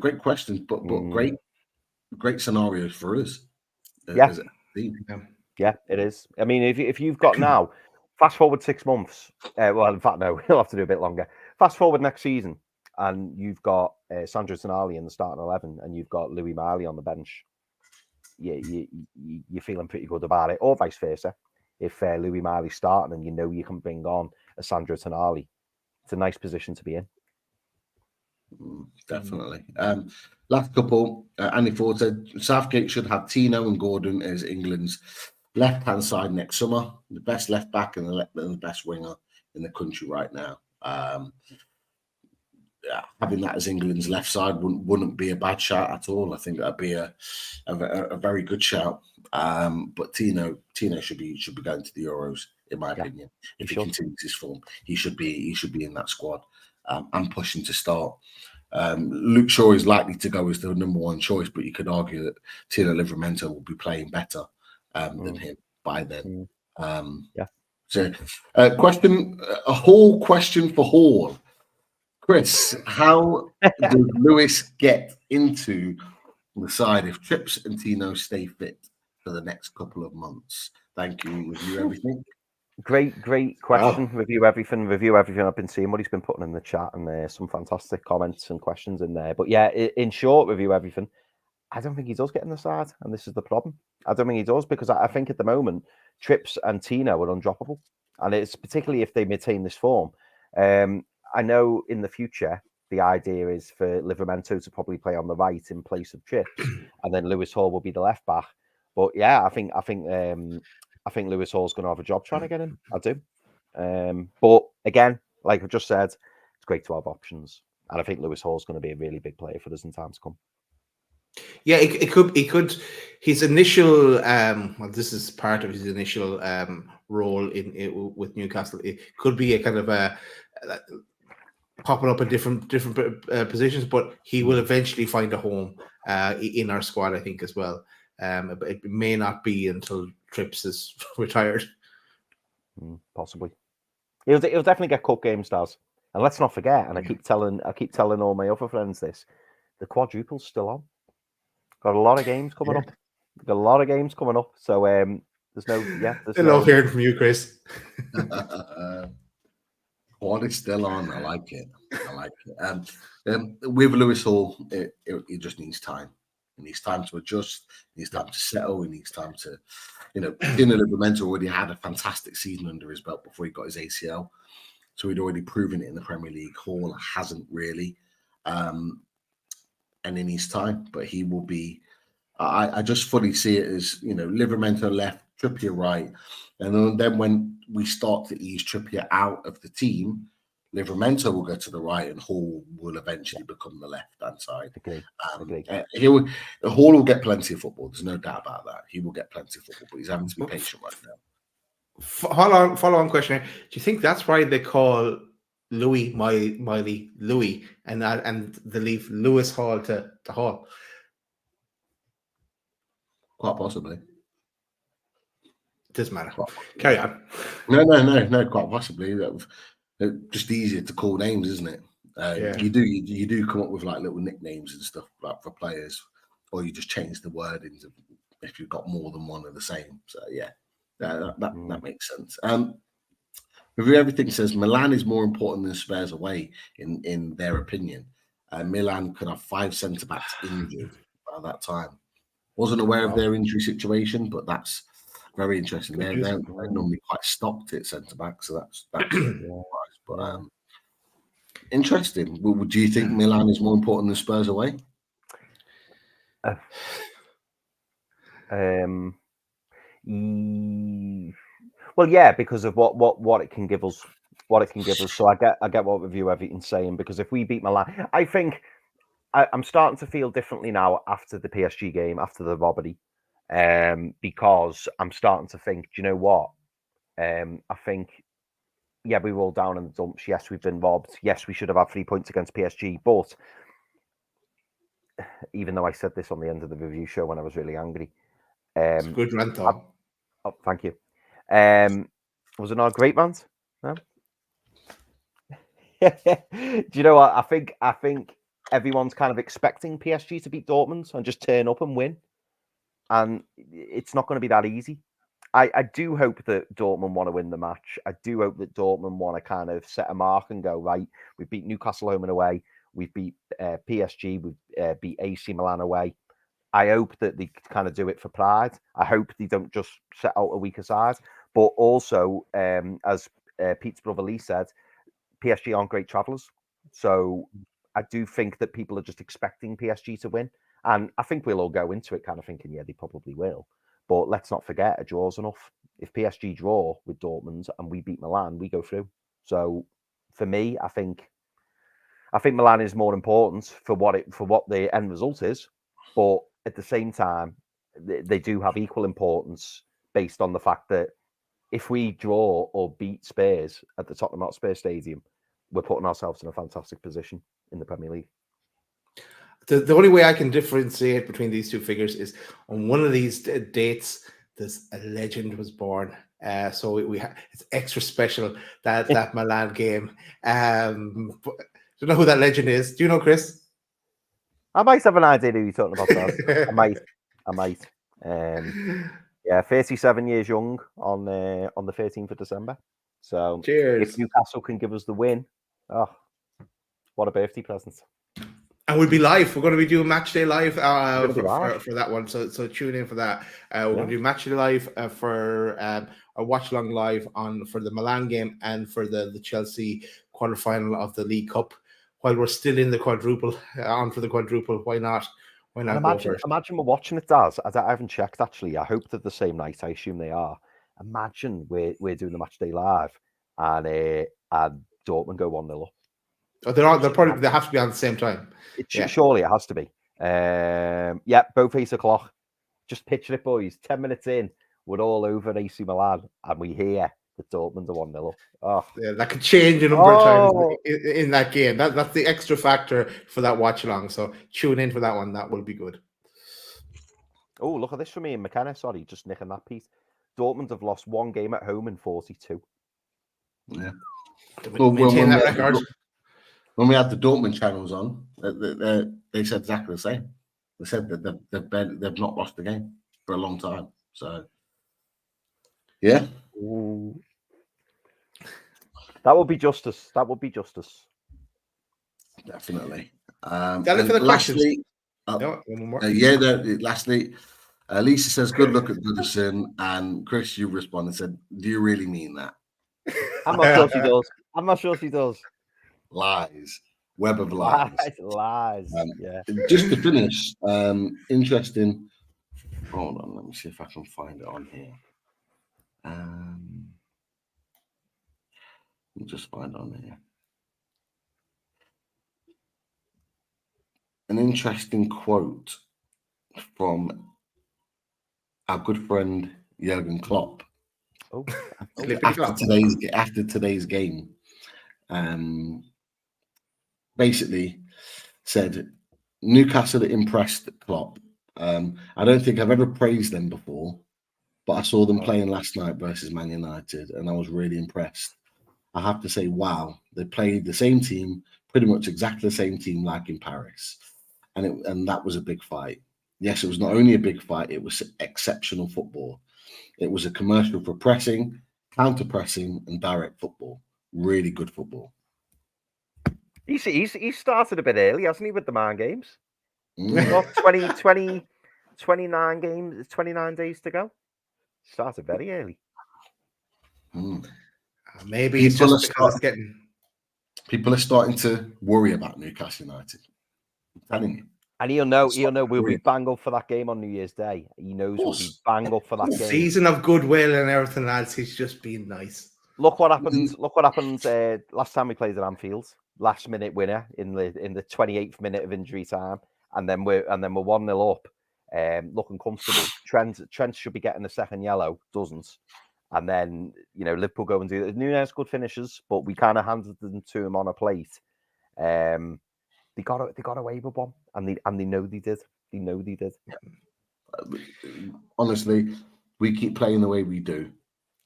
great scenarios for us. Yeah, it is. I mean, if you've got now, fast forward 6 months. Well, in fact, no, we'll have to do a bit longer. Fast forward next season, and you've got Sandro Tonali in the starting 11, and you've got Louis Miley on the bench. You're feeling pretty good about it, or vice versa. If Louis Miley's starting and you can bring on a Sandro Tonali, it's a nice position to be in. Definitely. Last couple, Andy Ford said Southgate should have Tino and Gordon as England's left-hand side next summer. The best left back and the best winger in the country right now. Having that as England's left side wouldn't be a bad shout at all. I think that'd be a very good shout. But Tino should be going to the Euros, in my opinion. If he continues his form, he should be in that squad and pushing to start. Luke Shaw is likely to go as the number one choice, but you could argue that Tino Livramento will be playing better than him by then. So, a Hall question for Hall. Chris, how does Lewis get into the side if Trips and Tino stay fit for the next couple of months? Thank you. Review everything. Great question. Wow. Review everything. I've been seeing what he's been putting in the chat, and there's some fantastic comments and questions in there. But yeah, in short, review everything. I don't think he does get in the side, and this is the problem. I don't think he does, because I think at the moment Trips and Tino are undroppable, and it's particularly if they maintain this form. I know in the future the idea is for Livramento to probably play on the right in place of Trips, and then Lewis Hall will be the left back. But yeah, I think I think Lewis Hall's going to have a job trying to get in. I do. But again, like I just said, it's great to have options. And I think Lewis Hall's going to be a really big player for us in time to come. Yeah, it could. His initial, well, this is part of his initial role in with Newcastle. It could be a kind of a popping up in different positions, but he will eventually find a home in our squad, I think, as well. It may not be until Trips is retired. Possibly, he'll definitely get cup game stars. And let's not forget, and I keep telling all my other friends this: the quadruple's still on. Got a lot of games coming up. Got a lot of games coming up. So there's no. I love hearing from you, Chris. Quad is still on. I like it. With Lewis Hall, it just needs time. It needs time to adjust. It needs time to settle. It needs time to, Dino Livramento already had a fantastic season under his belt before he got his ACL. So he'd already proven it in the Premier League. Hall hasn't really. And in his time, but he will be. I just fully see it as Livramento left, Trippier right, and then when we start to ease Trippier out of the team, Livramento will go to the right, and Hall will eventually become the left hand side. Okay. Hall will get plenty of football. There's no doubt about that. He will get plenty of football, but he's having to be patient right now. Follow on question. Do you think that's why they call Louis Miley Louis and they leave Lewis Hall to Hall? Quite possibly. Doesn't matter. Carry on. No. Quite possibly. Just easier to call names, isn't it? You do come up with like little nicknames and stuff like for players, or you just change the wordings if you've got more than one of the same. So yeah, that makes sense. Everything says Milan is more important than Spurs away, in their opinion. Milan could have 5 centre backs injured by that time. Wasn't aware of their injury situation, but that's very interesting. They're normally quite stocked at centre back, so that's but interesting. Do you think Milan is more important than Spurs away? Well, yeah, because of what it can give us, So I get what review everything's saying, because if we beat Milan, I think I'm starting to feel differently now after the PSG game, after the robbery, because I'm starting to think, do you know what? I think, yeah, we were all down in the dumps. Yes, we've been robbed. Yes, we should have had 3 points against PSG. But even though I said this on the end of the review show when I was really angry, it's a good rant, though. Oh, thank you. Was it not a great rant? No. Do you know what? I think everyone's kind of expecting PSG to beat Dortmund and just turn up and win, and it's not going to be that easy. I do hope that Dortmund want to win the match. I do hope that Dortmund want to kind of set a mark and go, right, we beat Newcastle home and away. We've beat PSG. We've beat AC Milan away. I hope that they kind of do it for pride. I hope they don't just set out a weaker side. But also, as Pete's brother Lee said, PSG aren't great travellers. So I do think that people are just expecting PSG to win. And I think we'll all go into it kind of thinking, yeah, they probably will. But let's not forget, a draw's enough. If PSG draw with Dortmund and we beat Milan, we go through. So for me, I think Milan is more important for what the end result is. But at the same time, they do have equal importance based on the fact that if we draw or beat Spurs at the Tottenham Hotspur Stadium, we're putting ourselves in a fantastic position in the Premier League. The only way I can differentiate between these two figures is on one of these dates, a legend was born. So it's extra special that Milan game. Do you know who that legend is? Do you know, Chris? I might have an idea who you're talking about, Dad. I might. Yeah, 37 years young on the 13th of December. So cheers. If Newcastle can give us the win, oh, what a birthday present. And we'll be live. We're going to be doing match day live for that one. So tune in for that. We're going to do match day live for a watch along live for the Milan game and for the Chelsea quarterfinal of the League Cup. While we're still in the quadruple, on for the quadruple, why not? Imagine we're watching it, Daz. I haven't checked actually. I hope they're the same night. I assume they are. Imagine we're doing the match day live and Dortmund go 1-0 up. Oh, they have to be on at the same time. Surely it has to be. Both 8 o'clock. Just picture it, boys. 10 minutes in, we're all over AC Milan, and we hear that Dortmund are 1-0 up. Oh, yeah, that could change a number of times in that game. That's the extra factor for that watch along. So tune in for that one. That will be good. Oh, look at this from Ian McKenna. Sorry, just nicking that piece. Dortmund have lost 1 game at home in 42. Yeah. Maintain that record. When we had the Dortmund channels on, they said exactly the same. They said that they've not lost the game for a long time. So, yeah. Ooh. That would be justice. That would be justice. Definitely. That is for the lastly, questions. Lastly, Lisa says, good luck at Goodison. And Chris, you responded and said, do you really mean that? I'm not sure she does. I'm not sure she does. Lies. Web of lies. Lies. Yeah. Just to finish, interesting. Hold on, let me see if I can find it on here. Let me just find it on here. An interesting quote from our good friend Jurgen Klopp. Oh. After today's game, basically said Newcastle impressed Klopp. I don't think I've ever praised them before, but I saw them playing last night versus Man United, and I was really impressed. I have to say, wow, they played the same team, pretty much exactly the same team like in Paris, and that was a big fight. Yes, it was not only a big fight, it was exceptional football. It was a commercial for pressing, counter-pressing, and direct football. Really good football. He started a bit early, hasn't he, with the Man games? Got 29 games, 29 days to go. Started very early. Maybe it's just because it's getting... People are starting to worry about Newcastle United. I'm telling you. And he'll know we'll be bang up for that game on New Year's Day. He knows we'll be bang up for that game. Season of goodwill and everything, lads. He's just being nice. Look what happened. Look what happened last time we played at Anfield. Last minute winner in the 28th minute of injury time, and then we're 1-0 up, looking comfortable. Trent should be getting the second yellow, doesn't, and then Liverpool go and do it. Nunes good finishes, but we kind of handed them to him on a plate. They got away with one, and they know they did. They know they did. Honestly, we keep playing the way we do.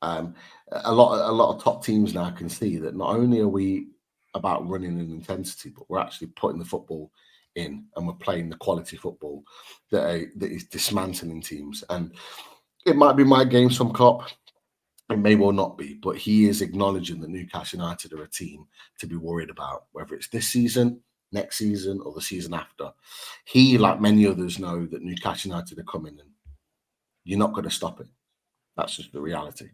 A lot of top teams now can see that not only are we about running and intensity, but we're actually putting the football in, and we're playing the quality football that is dismantling teams. And it might be my games from Klopp, it may well not be, but he is acknowledging that Newcastle United are a team to be worried about, whether it's this season, next season, or the season after. He, like many others, know that Newcastle United are coming, and you're not going to stop it. That's just the reality.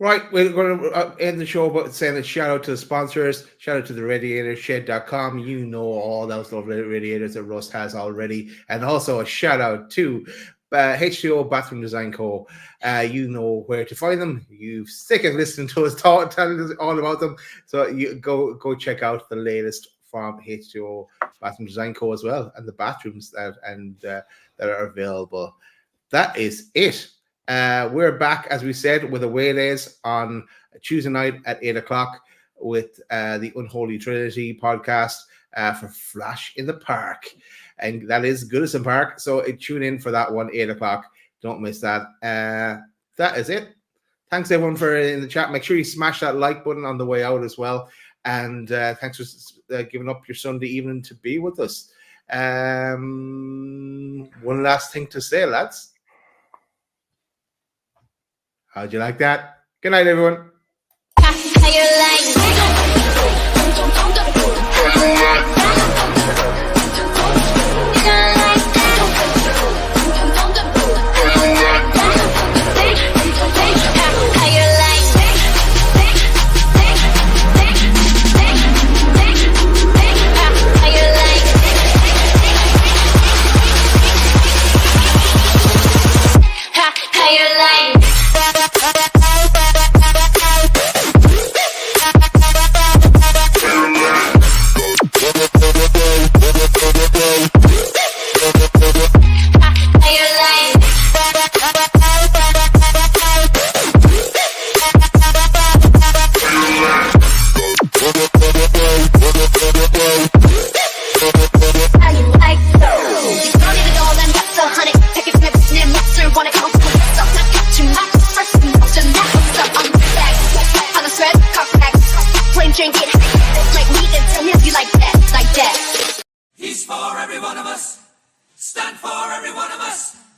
Right, we're going to end the show by saying a shout out to the sponsors, shout out to the radiatorshed.com. You know all those lovely radiators that Russ has already, and also a shout out to HTO Bathroom Design Co. You know where to find them. You've sick of listening to us telling us all about them, so you go check out the latest from HTO Bathroom Design Co. as well, and the bathrooms that are available. That is it. We're back, as we said, with Away Days on Tuesday night at 8 o'clock with the Unholy Trinity podcast for Flash in the Park. And that is Goodison Park. So tune in for that one, 8 o'clock. Don't miss that. That is it. Thanks, everyone, for in the chat. Make sure you smash that like button on the way out as well. And thanks for giving up your Sunday evening to be with us. One last thing to say, lads. How'd you like that? Good night, everyone. How you like? Stand for every one of us.